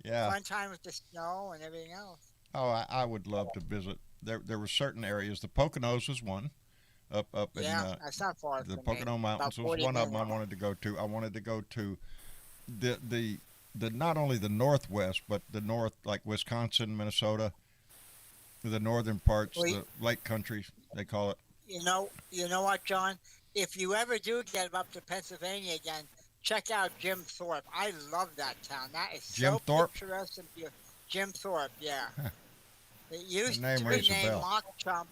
[SPEAKER 2] Yeah.
[SPEAKER 5] Fun time with the snow and everything else.
[SPEAKER 2] Oh, I would love to visit. There were certain areas. The Poconos was one. Up in
[SPEAKER 5] that's not far
[SPEAKER 2] the
[SPEAKER 5] from
[SPEAKER 2] Pocono
[SPEAKER 5] me.
[SPEAKER 2] Mountains was one of them I wanted to go to. I wanted to go to the not only the Northwest, but the North, like Wisconsin, Minnesota, the northern parts, the Lake Country, they call it.
[SPEAKER 5] You know what, John? If you ever do get up to Pennsylvania again, check out Jim Thorpe. I love that town. That is
[SPEAKER 2] Jim
[SPEAKER 5] so
[SPEAKER 2] Thorpe?
[SPEAKER 5] picturesque and beautiful. Jim Thorpe, yeah.
[SPEAKER 2] Huh.
[SPEAKER 5] It used
[SPEAKER 2] The name
[SPEAKER 5] to
[SPEAKER 2] rings
[SPEAKER 5] be
[SPEAKER 2] a
[SPEAKER 5] named
[SPEAKER 2] bell.
[SPEAKER 5] Mock Chump.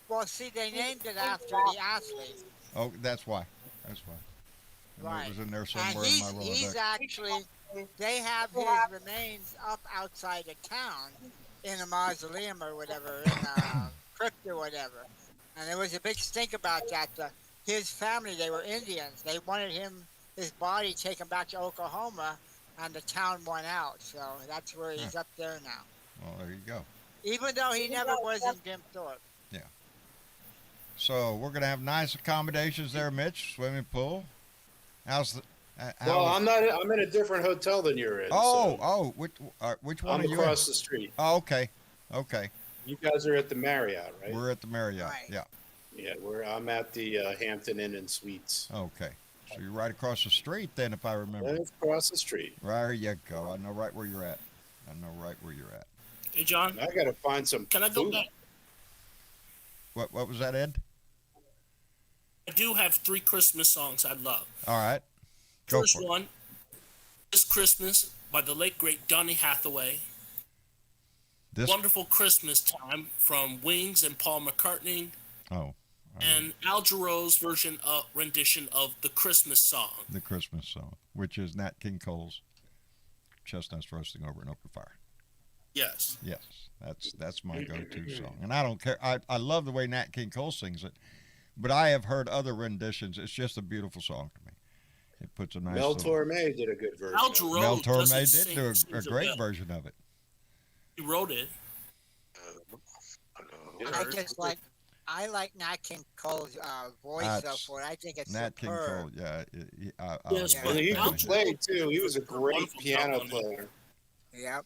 [SPEAKER 5] Well, see, they named it after the athlete.
[SPEAKER 2] Oh, that's why. That's why. And
[SPEAKER 5] Right.
[SPEAKER 2] It was in there
[SPEAKER 5] And
[SPEAKER 2] somewhere in my
[SPEAKER 5] he's
[SPEAKER 2] Rolodex.
[SPEAKER 5] actually, they have his remains up outside of town in a mausoleum or whatever, in a crypt or whatever. And there was a big stink about that. His family, they were Indians. They wanted his body taken back to Oklahoma, and the town won out. So that's where he's up there now.
[SPEAKER 2] Well, there you go.
[SPEAKER 5] Even though he never was in Jim Thorpe.
[SPEAKER 2] Yeah. So we're gonna have nice accommodations there, Mitch. Swimming pool. How's the?
[SPEAKER 16] Well, I'm in a different hotel than you're in.
[SPEAKER 2] Which one
[SPEAKER 16] I'm
[SPEAKER 2] are you
[SPEAKER 16] across
[SPEAKER 2] in?
[SPEAKER 16] the street.
[SPEAKER 2] Oh, okay. Okay.
[SPEAKER 16] You guys are at the Marriott, right?
[SPEAKER 2] We're at the Marriott.
[SPEAKER 5] Right.
[SPEAKER 2] Yeah.
[SPEAKER 16] Yeah, I'm at the Hampton Inn and Suites.
[SPEAKER 2] Okay. So you're right across the street then, if I remember.
[SPEAKER 16] It's across the street.
[SPEAKER 2] There you go. I know right where you're at.
[SPEAKER 3] Hey, John.
[SPEAKER 16] I got to find some.
[SPEAKER 3] Can I go
[SPEAKER 16] food.
[SPEAKER 3] back?
[SPEAKER 2] What was that, Ed?
[SPEAKER 3] I do have 3 Christmas songs I love.
[SPEAKER 2] All right. Go
[SPEAKER 3] First
[SPEAKER 2] for it.
[SPEAKER 3] one, This Christmas by the late, great Donny Hathaway.
[SPEAKER 2] This.
[SPEAKER 3] Wonderful Christmas Time from Wings and Paul McCartney.
[SPEAKER 2] Oh.
[SPEAKER 3] and Al Jarreau's rendition of the Christmas song.
[SPEAKER 2] The Christmas song, which is Nat King Cole's "Chestnuts Roasting Over an Open Fire."
[SPEAKER 3] Yes.
[SPEAKER 2] Yes, that's my go-to song, and I don't care. I love the way Nat King Cole sings it, but I have heard other renditions. It's just a beautiful song to me. It puts a nice.
[SPEAKER 16] Mel Torme did a good version.
[SPEAKER 3] Al Jarreau
[SPEAKER 2] Mel Torme
[SPEAKER 3] sing,
[SPEAKER 2] did do a
[SPEAKER 3] sings it
[SPEAKER 2] great
[SPEAKER 3] well.
[SPEAKER 2] version of it.
[SPEAKER 3] He wrote it.
[SPEAKER 5] I like Nat King Cole's voice for it. I think it's
[SPEAKER 2] Nat King
[SPEAKER 5] superb.
[SPEAKER 2] Cole, yeah.
[SPEAKER 3] Yes,
[SPEAKER 16] And he could play too. He was a great
[SPEAKER 3] Wonderful
[SPEAKER 16] piano
[SPEAKER 3] compliment.
[SPEAKER 16] player.
[SPEAKER 5] Yep.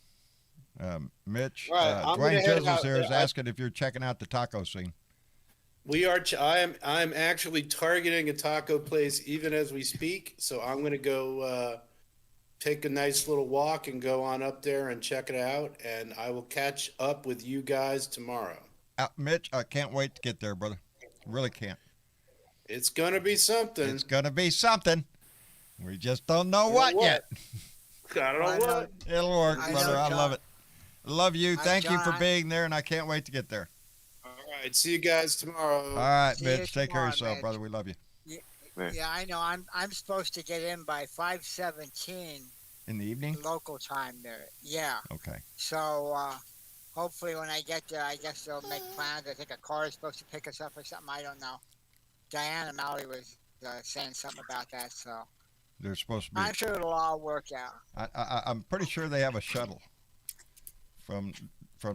[SPEAKER 2] Mitch,
[SPEAKER 16] Right, I'm gonna
[SPEAKER 2] Dwayne
[SPEAKER 16] head
[SPEAKER 2] Chisels
[SPEAKER 16] out
[SPEAKER 2] here is
[SPEAKER 16] there.
[SPEAKER 2] asking if you're checking out the taco scene.
[SPEAKER 16] We are. I'm actually targeting a taco place even as we speak. So I'm going to go take a nice little walk and go on up there and check it out. And I will catch up with you guys tomorrow.
[SPEAKER 2] Mitch, I can't wait to get there, brother. Really can't.
[SPEAKER 16] It's going to be something.
[SPEAKER 2] It's going to be something. We just don't know what yet.
[SPEAKER 16] I don't know what.
[SPEAKER 2] It'll work, brother. I love it. Love you.
[SPEAKER 5] Hi,
[SPEAKER 2] Thank you for
[SPEAKER 5] John.
[SPEAKER 2] being there, and I can't wait to get there.
[SPEAKER 16] All right. See you guys tomorrow.
[SPEAKER 2] All right,
[SPEAKER 5] See you
[SPEAKER 2] Mitch. Take care of
[SPEAKER 5] tomorrow,
[SPEAKER 2] yourself,
[SPEAKER 5] Mitch.
[SPEAKER 2] brother. We love you.
[SPEAKER 5] Yeah, I know. I'm supposed to get in by 5:17
[SPEAKER 2] In the evening?
[SPEAKER 5] local time there. Yeah.
[SPEAKER 2] Okay.
[SPEAKER 5] So hopefully when I get there, I guess they'll make plans. I think a car is supposed to pick us up or something. I don't know. Diana Malley was saying something about that. So
[SPEAKER 2] They're supposed to be.
[SPEAKER 5] I'm sure it'll all work out.
[SPEAKER 2] I'm pretty sure they have a shuttle from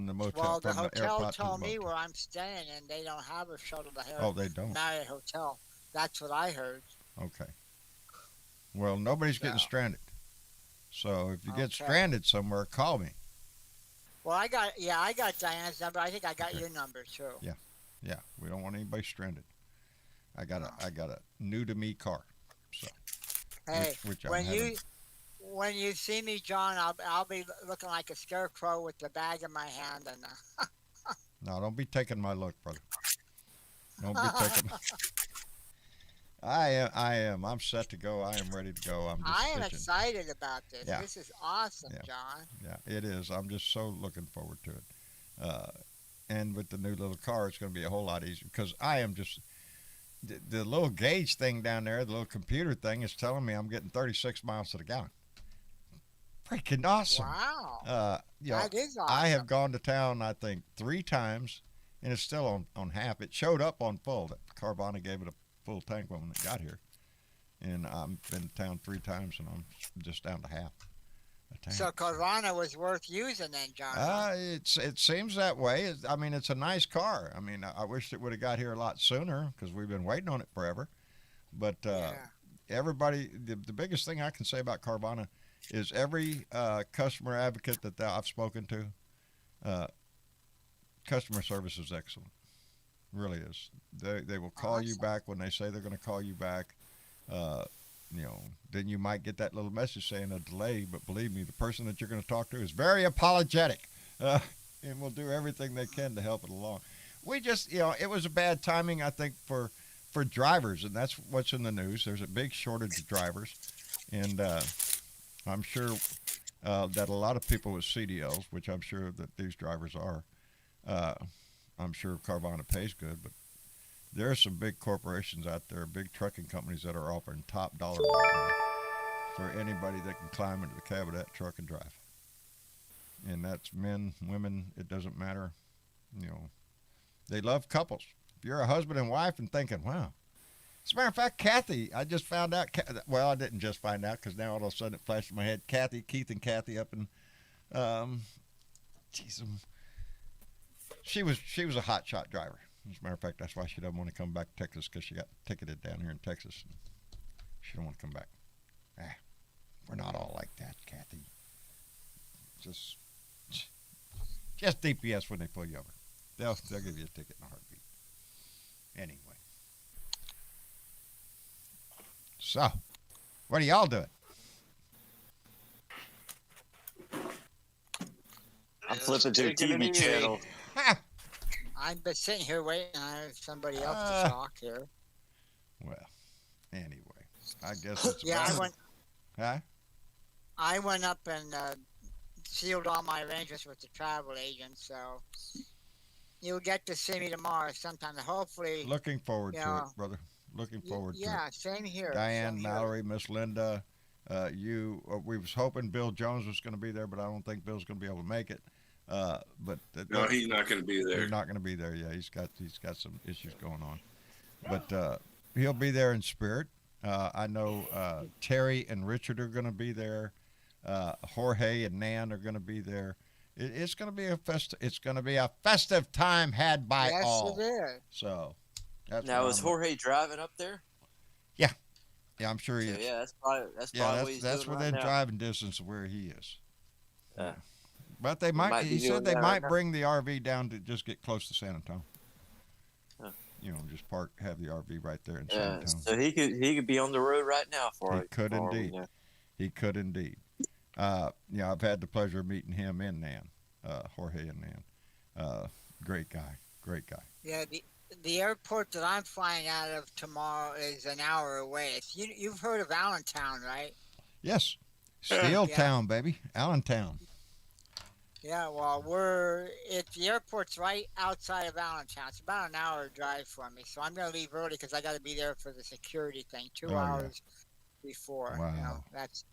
[SPEAKER 2] the motel,
[SPEAKER 5] Well, the
[SPEAKER 2] from the
[SPEAKER 5] hotel
[SPEAKER 2] airport to the
[SPEAKER 5] told me
[SPEAKER 2] motel.
[SPEAKER 5] where I'm staying, and they don't have a shuttle to
[SPEAKER 2] Oh, they don't.
[SPEAKER 5] Marriott Hotel. That's what I heard.
[SPEAKER 2] Okay. Well, nobody's getting
[SPEAKER 5] So.
[SPEAKER 2] stranded. So if you get
[SPEAKER 5] Okay.
[SPEAKER 2] stranded somewhere, call me.
[SPEAKER 5] Well, I got Diana's number. I think I got
[SPEAKER 2] Okay.
[SPEAKER 5] your number too.
[SPEAKER 2] Yeah, we don't want anybody stranded. I got a new to me car. So
[SPEAKER 5] Hey,
[SPEAKER 2] which
[SPEAKER 5] when
[SPEAKER 2] I'm having.
[SPEAKER 5] when you see me, John, I'll be looking like a scarecrow with the bag in my hand, and
[SPEAKER 2] No, don't be taking my look, brother. Don't be taking. I am. I'm set to go. I am ready to go. I'm just
[SPEAKER 5] I am
[SPEAKER 2] itching.
[SPEAKER 5] excited about this.
[SPEAKER 2] Yeah.
[SPEAKER 5] This is awesome,
[SPEAKER 2] Yeah.
[SPEAKER 5] John.
[SPEAKER 2] Yeah, it is. I'm just so looking forward to it. And with the new little car, it's going to be a whole lot easier because I am just the little gauge thing down there, the little computer thing is telling me I'm getting 36 miles to the gallon. Freaking awesome!
[SPEAKER 5] Wow.
[SPEAKER 2] That
[SPEAKER 5] is awesome.
[SPEAKER 2] I have gone to town, I think, 3 times, and it's still on half. It showed up on full. That Carvana gave it a full tank when it got here, and I've been to town 3 times, and I'm just down to half a tank.
[SPEAKER 5] So Carvana was worth using then, John.
[SPEAKER 2] It seems that way. I mean, it's a nice car. I mean, I wish it would have got here a lot sooner because we've been waiting on it forever. But everybody, the biggest thing I can say about Carvana is every customer advocate that I've spoken to, customer service is excellent. Really is. They will call you back when they say they're going to call you back. Then you might get that little message saying a delay, but believe me, the person that you're going to talk to is very apologetic and will do everything they can to help it along. We just, it was a bad timing, I think, for drivers, and that's what's in the news. There's a big shortage of drivers, and I'm sure that a lot of people with CDLs, which I'm sure that these drivers are, I'm sure Carvana pays good, but there are some big corporations out there, big trucking companies that are offering top dollar right now for anybody that can climb into the cab of that truck and drive. And that's men, women, it doesn't matter. They love couples. If you're a husband and wife and thinking, wow. As a matter of fact, Kathy, I just found out, well, I didn't just find out because now all of a sudden it flashed in my head, Keith and Kathy up in, she was a hot shot driver. As a matter of fact, that's why she doesn't want to come back to Texas because she got ticketed down here in Texas. She don't want to come back. We're not all like that, Kathy. Just DPS when they pull you over. They'll give you a ticket in a heartbeat. Anyway. So, what are y'all doing?
[SPEAKER 9] I'm flipping to a TV channel.
[SPEAKER 5] I'm been sitting here waiting on somebody else to talk here.
[SPEAKER 2] Well, anyway, I guess it's
[SPEAKER 5] I went up and sealed all my arrangements with the travel agent, so you'll get to see me tomorrow sometime. Hopefully.
[SPEAKER 2] Looking forward
[SPEAKER 5] you
[SPEAKER 2] to
[SPEAKER 5] know,
[SPEAKER 2] it, brother. Looking forward to it.
[SPEAKER 5] Yeah, same here.
[SPEAKER 2] Diane,
[SPEAKER 5] same here.
[SPEAKER 2] Mallory, Miss Linda, we was hoping Bill Jones was going to be there, but I don't think Bill's going to be able to make it.
[SPEAKER 7] No, he's not going to be there.
[SPEAKER 2] He's not going to be there. Yeah, he's got some issues going on, but he'll be there in spirit. I know Terry and Richard are going to be there. Jorge and Nan are going to be there. It's going to be It's going to be a festive time had by all.
[SPEAKER 5] Yes, it is.
[SPEAKER 2] So, that's
[SPEAKER 15] now is Jorge driving up there?
[SPEAKER 2] Yeah, I'm sure he
[SPEAKER 15] So,
[SPEAKER 2] is.
[SPEAKER 15] yeah, that's probably what he's
[SPEAKER 2] that's
[SPEAKER 15] doing
[SPEAKER 2] within
[SPEAKER 15] right now.
[SPEAKER 2] driving distance of where he is.
[SPEAKER 15] Yeah.
[SPEAKER 2] But they might.
[SPEAKER 15] might
[SPEAKER 2] He
[SPEAKER 15] be
[SPEAKER 2] said
[SPEAKER 15] doing
[SPEAKER 2] they
[SPEAKER 15] that
[SPEAKER 2] might
[SPEAKER 15] right now.
[SPEAKER 2] bring the RV down to just get close to San Antonio.
[SPEAKER 15] Huh.
[SPEAKER 2] Just have the RV right there in San
[SPEAKER 15] Yeah,
[SPEAKER 2] Antonio.
[SPEAKER 15] so he could be on the road right now for
[SPEAKER 2] He
[SPEAKER 15] it.
[SPEAKER 2] could
[SPEAKER 15] for all we
[SPEAKER 2] indeed.
[SPEAKER 15] know.
[SPEAKER 2] He could indeed. I've had the pleasure of meeting him and Nan, Jorge and Nan. Great guy.
[SPEAKER 5] Yeah, the airport that I'm flying out of tomorrow is an hour away. You've heard of Allentown, right?
[SPEAKER 2] Yes, Steel Town, baby, Allentown.
[SPEAKER 5] Yeah, well, the airport's right outside of Allentown. It's about an hour drive for me, so I'm going to leave early because I got to be there for the security thing 2 hours before.
[SPEAKER 2] Wow.
[SPEAKER 5] That's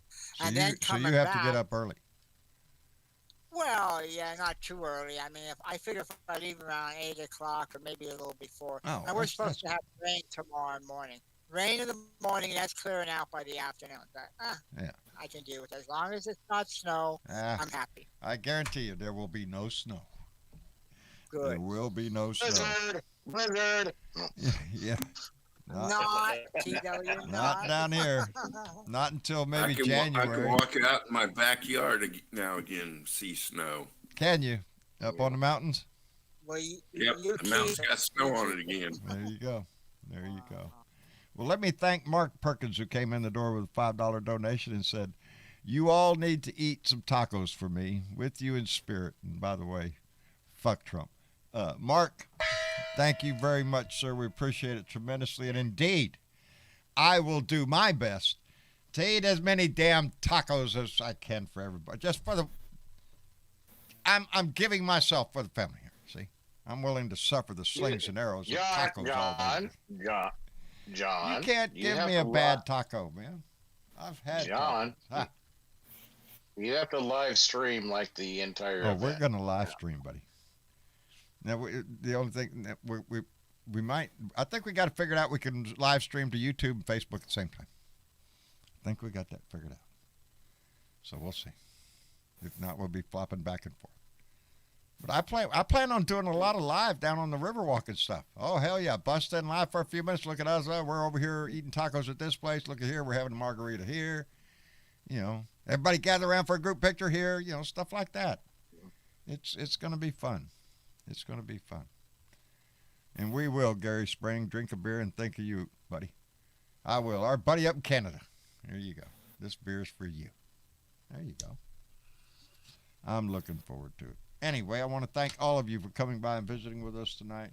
[SPEAKER 2] So
[SPEAKER 5] and
[SPEAKER 2] you,
[SPEAKER 5] then
[SPEAKER 2] so you
[SPEAKER 5] coming
[SPEAKER 2] have
[SPEAKER 5] back,
[SPEAKER 2] to get up early.
[SPEAKER 5] Well, yeah, not too early. I mean, I figure if I leave around 8 o'clock or maybe a little before.
[SPEAKER 2] Oh,
[SPEAKER 5] and we're supposed to have rain tomorrow morning. Rain in the morning, that's clearing out by the afternoon. But,
[SPEAKER 2] Yeah.
[SPEAKER 5] I can deal with it. As long as it's not snow, I'm happy.
[SPEAKER 2] I guarantee you there will be no snow.
[SPEAKER 5] Good.
[SPEAKER 2] There will be no snow.
[SPEAKER 6] Blizzard.
[SPEAKER 2] Yeah.
[SPEAKER 5] Not, TW,
[SPEAKER 2] Not down here. Not until maybe
[SPEAKER 7] I can
[SPEAKER 2] January.
[SPEAKER 7] walk out in my backyard now again and see snow.
[SPEAKER 2] Can you? Up on the mountains?
[SPEAKER 5] Well,
[SPEAKER 7] Yep, the mountain's got snow on it again.
[SPEAKER 2] There you go. There you go. Well, let me thank Mark Perkins, who came in the door with a $5 donation and said, "You all need to eat some tacos for me, with you in spirit." And by the way, fuck Trump. Mark, thank you very much, sir. We appreciate it tremendously. And indeed, I will do my best to eat as many damn tacos as I can for everybody. Just for the... I'm giving myself for the family here, see? I'm willing to suffer the slings and arrows of tacos all day.
[SPEAKER 6] John,
[SPEAKER 2] You can't give me a bad taco, man. I've had
[SPEAKER 6] John.
[SPEAKER 2] tacos.
[SPEAKER 6] You have to live stream like the entire
[SPEAKER 2] Oh,
[SPEAKER 6] event.
[SPEAKER 2] we're going to live stream, buddy. Now, the only thing that we might, I think we got to figure it out. We can live stream to YouTube and Facebook at the same time. I think we got that figured out. So we'll see. If not, we'll be flopping back and forth. But I plan on doing a lot of live down on the Riverwalk and stuff. Oh, hell yeah. Bust in live for a few minutes. Look at us. We're over here eating tacos at this place. Look at here. We're having a margarita here. Everybody gather around for a group picture here. Stuff like that. It's going to be fun. It's going to be fun. And we will, Gary Spring, drink a beer and think of you, buddy. I will. Our buddy up in Canada. There you go. This beer is for you. There you go. I'm looking forward to it. Anyway, I want to thank all of you for coming by and visiting with us tonight.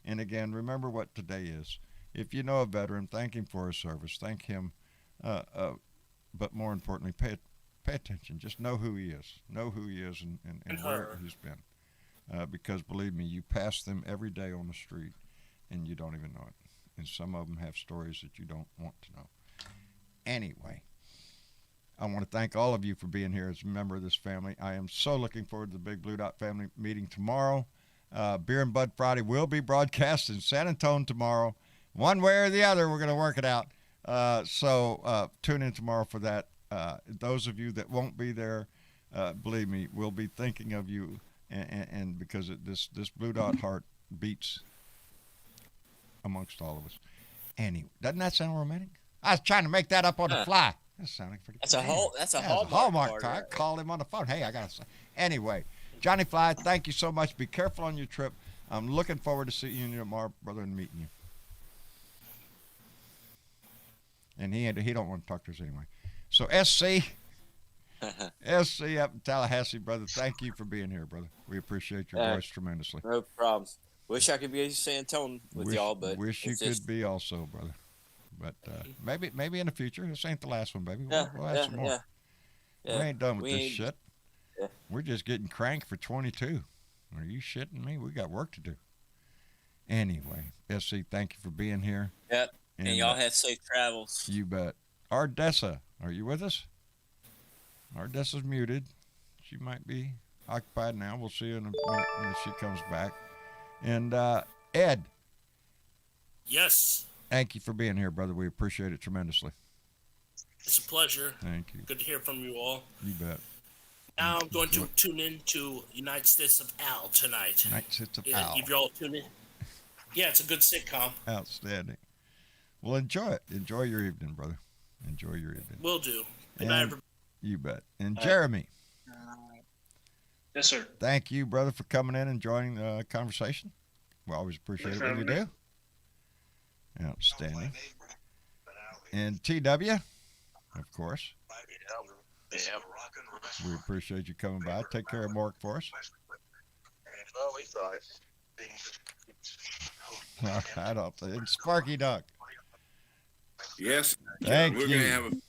[SPEAKER 2] And again, remember what today is. If you know a veteran, thank him for his service. Thank him. But more importantly, pay attention. Just know who he is. Know who he is and where he's been. Because believe me, you pass them every day on the street and you don't even know it. And some of them have stories that you don't want to know. Anyway, I want to thank all of you for being here as a member of this family. I am so looking forward to the Big Blue Dot family meeting tomorrow. Beer and Bud Friday will be broadcast in San Antonio tomorrow. One way or the other, we're going to work it out. So tune in tomorrow for that. Those of you that won't be there, believe me, we'll be thinking of you. And because this Blue Dot heart beats amongst all of us. Anyway, doesn't that sound romantic? I was trying to make that up on the fly. That sounded pretty.
[SPEAKER 9] That's a Hallmark
[SPEAKER 2] Hallmark
[SPEAKER 9] card,
[SPEAKER 2] card.
[SPEAKER 9] right?
[SPEAKER 2] Called him on the phone. Hey, I gotta say. Anyway, Johnny Fly, thank you so much. Be careful on your trip. I'm looking forward to seeing you tomorrow, brother, and meeting you. And he don't want to talk to us anyway. So SC up in Tallahassee, brother. Thank you for being here, brother. We appreciate your voice tremendously.
[SPEAKER 9] No problem. Wish I could be in San Antonio with y'all, but
[SPEAKER 2] wish you could be also, brother. But maybe in the future. This ain't the last one, baby. We'll have some more.
[SPEAKER 9] Yeah.
[SPEAKER 2] We ain't done with this shit.
[SPEAKER 9] Yeah.
[SPEAKER 2] We're just getting cranked for 22. Are you shitting me? We got work to do. Anyway, SC, thank you for being here.
[SPEAKER 9] Yep. And y'all have safe travels.
[SPEAKER 2] You bet. Ardessa, are you with us? Ardessa's muted. She might be occupied now. We'll see in a minute when she comes back. And Ed.
[SPEAKER 3] Yes.
[SPEAKER 2] Thank you for being here, brother. We appreciate it tremendously.
[SPEAKER 3] It's a pleasure.
[SPEAKER 2] Thank you.
[SPEAKER 3] Good to hear from you all.
[SPEAKER 2] You bet.
[SPEAKER 3] Now I'm going to tune in to United States of Al tonight.
[SPEAKER 2] United States of Al.
[SPEAKER 3] If you all tune in. Yeah, it's a good sitcom.
[SPEAKER 2] Outstanding. Well, enjoy it. Enjoy your evening, brother. Enjoy your evening.
[SPEAKER 3] Will do. Good
[SPEAKER 2] And
[SPEAKER 3] night, everybody.
[SPEAKER 2] you bet. And Jeremy.
[SPEAKER 10] Yes, sir.
[SPEAKER 2] Thank you, brother, for coming in and joining the conversation. We always appreciate it when you do. Outstanding. And TW, of course. We appreciate you coming by. Take care of Mark for us.
[SPEAKER 6] Well, we saw it.
[SPEAKER 2] I don't think. Sparky Duck.
[SPEAKER 7] Yes.
[SPEAKER 2] Thank
[SPEAKER 7] we're
[SPEAKER 2] you.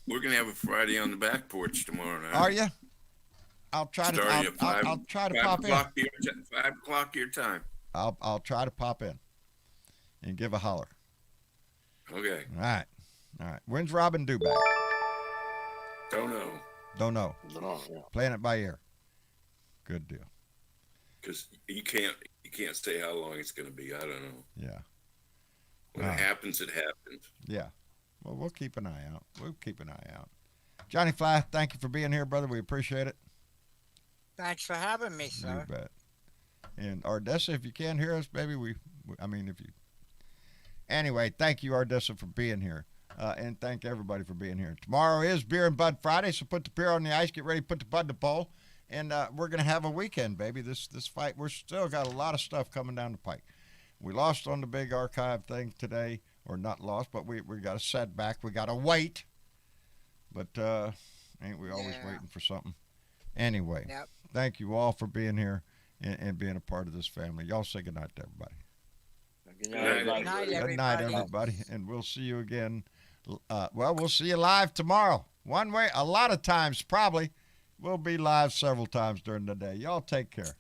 [SPEAKER 7] We're gonna have a Friday on the back porch tomorrow night.
[SPEAKER 2] Are you? I'll try to.
[SPEAKER 7] Starting at
[SPEAKER 2] I'll try to
[SPEAKER 7] 5
[SPEAKER 2] pop in.
[SPEAKER 7] o'clock 5 o'clock your time.
[SPEAKER 2] I'll try to pop in and give a holler.
[SPEAKER 7] Okay.
[SPEAKER 2] All right. When's Robin due back?
[SPEAKER 7] Don't know.
[SPEAKER 2] Don't know.
[SPEAKER 7] No.
[SPEAKER 2] Playing it by ear. Good deal.
[SPEAKER 7] Because you can't say how long it's gonna be. I don't know.
[SPEAKER 2] Yeah.
[SPEAKER 7] When it happens, it happens.
[SPEAKER 2] Yeah. Well, we'll keep an eye out. Johnny Fly, thank you for being here, brother. We appreciate it.
[SPEAKER 5] Thanks for having me, sir.
[SPEAKER 2] You bet. And Ardessa, if you can't hear us, baby, Anyway, thank you, Ardessa, for being here. And thank everybody for being here. Tomorrow is Beer and Bud Friday, so put the beer on the ice, get ready to put the bud to bowl. And we're going to have a weekend, baby. This fight, we're still got a lot of stuff coming down the pike. We lost on the big archive thing today, or not lost, but we got a setback. We got to wait. But ain't we always waiting for something? Anyway, Thank you all for being here and being a part of this family. Y'all say goodnight to everybody.
[SPEAKER 5] Good night,
[SPEAKER 2] everybody. And we'll see you again. We'll see you live tomorrow. One way, a lot of times probably. We'll be live several times during the day. Y'all take care.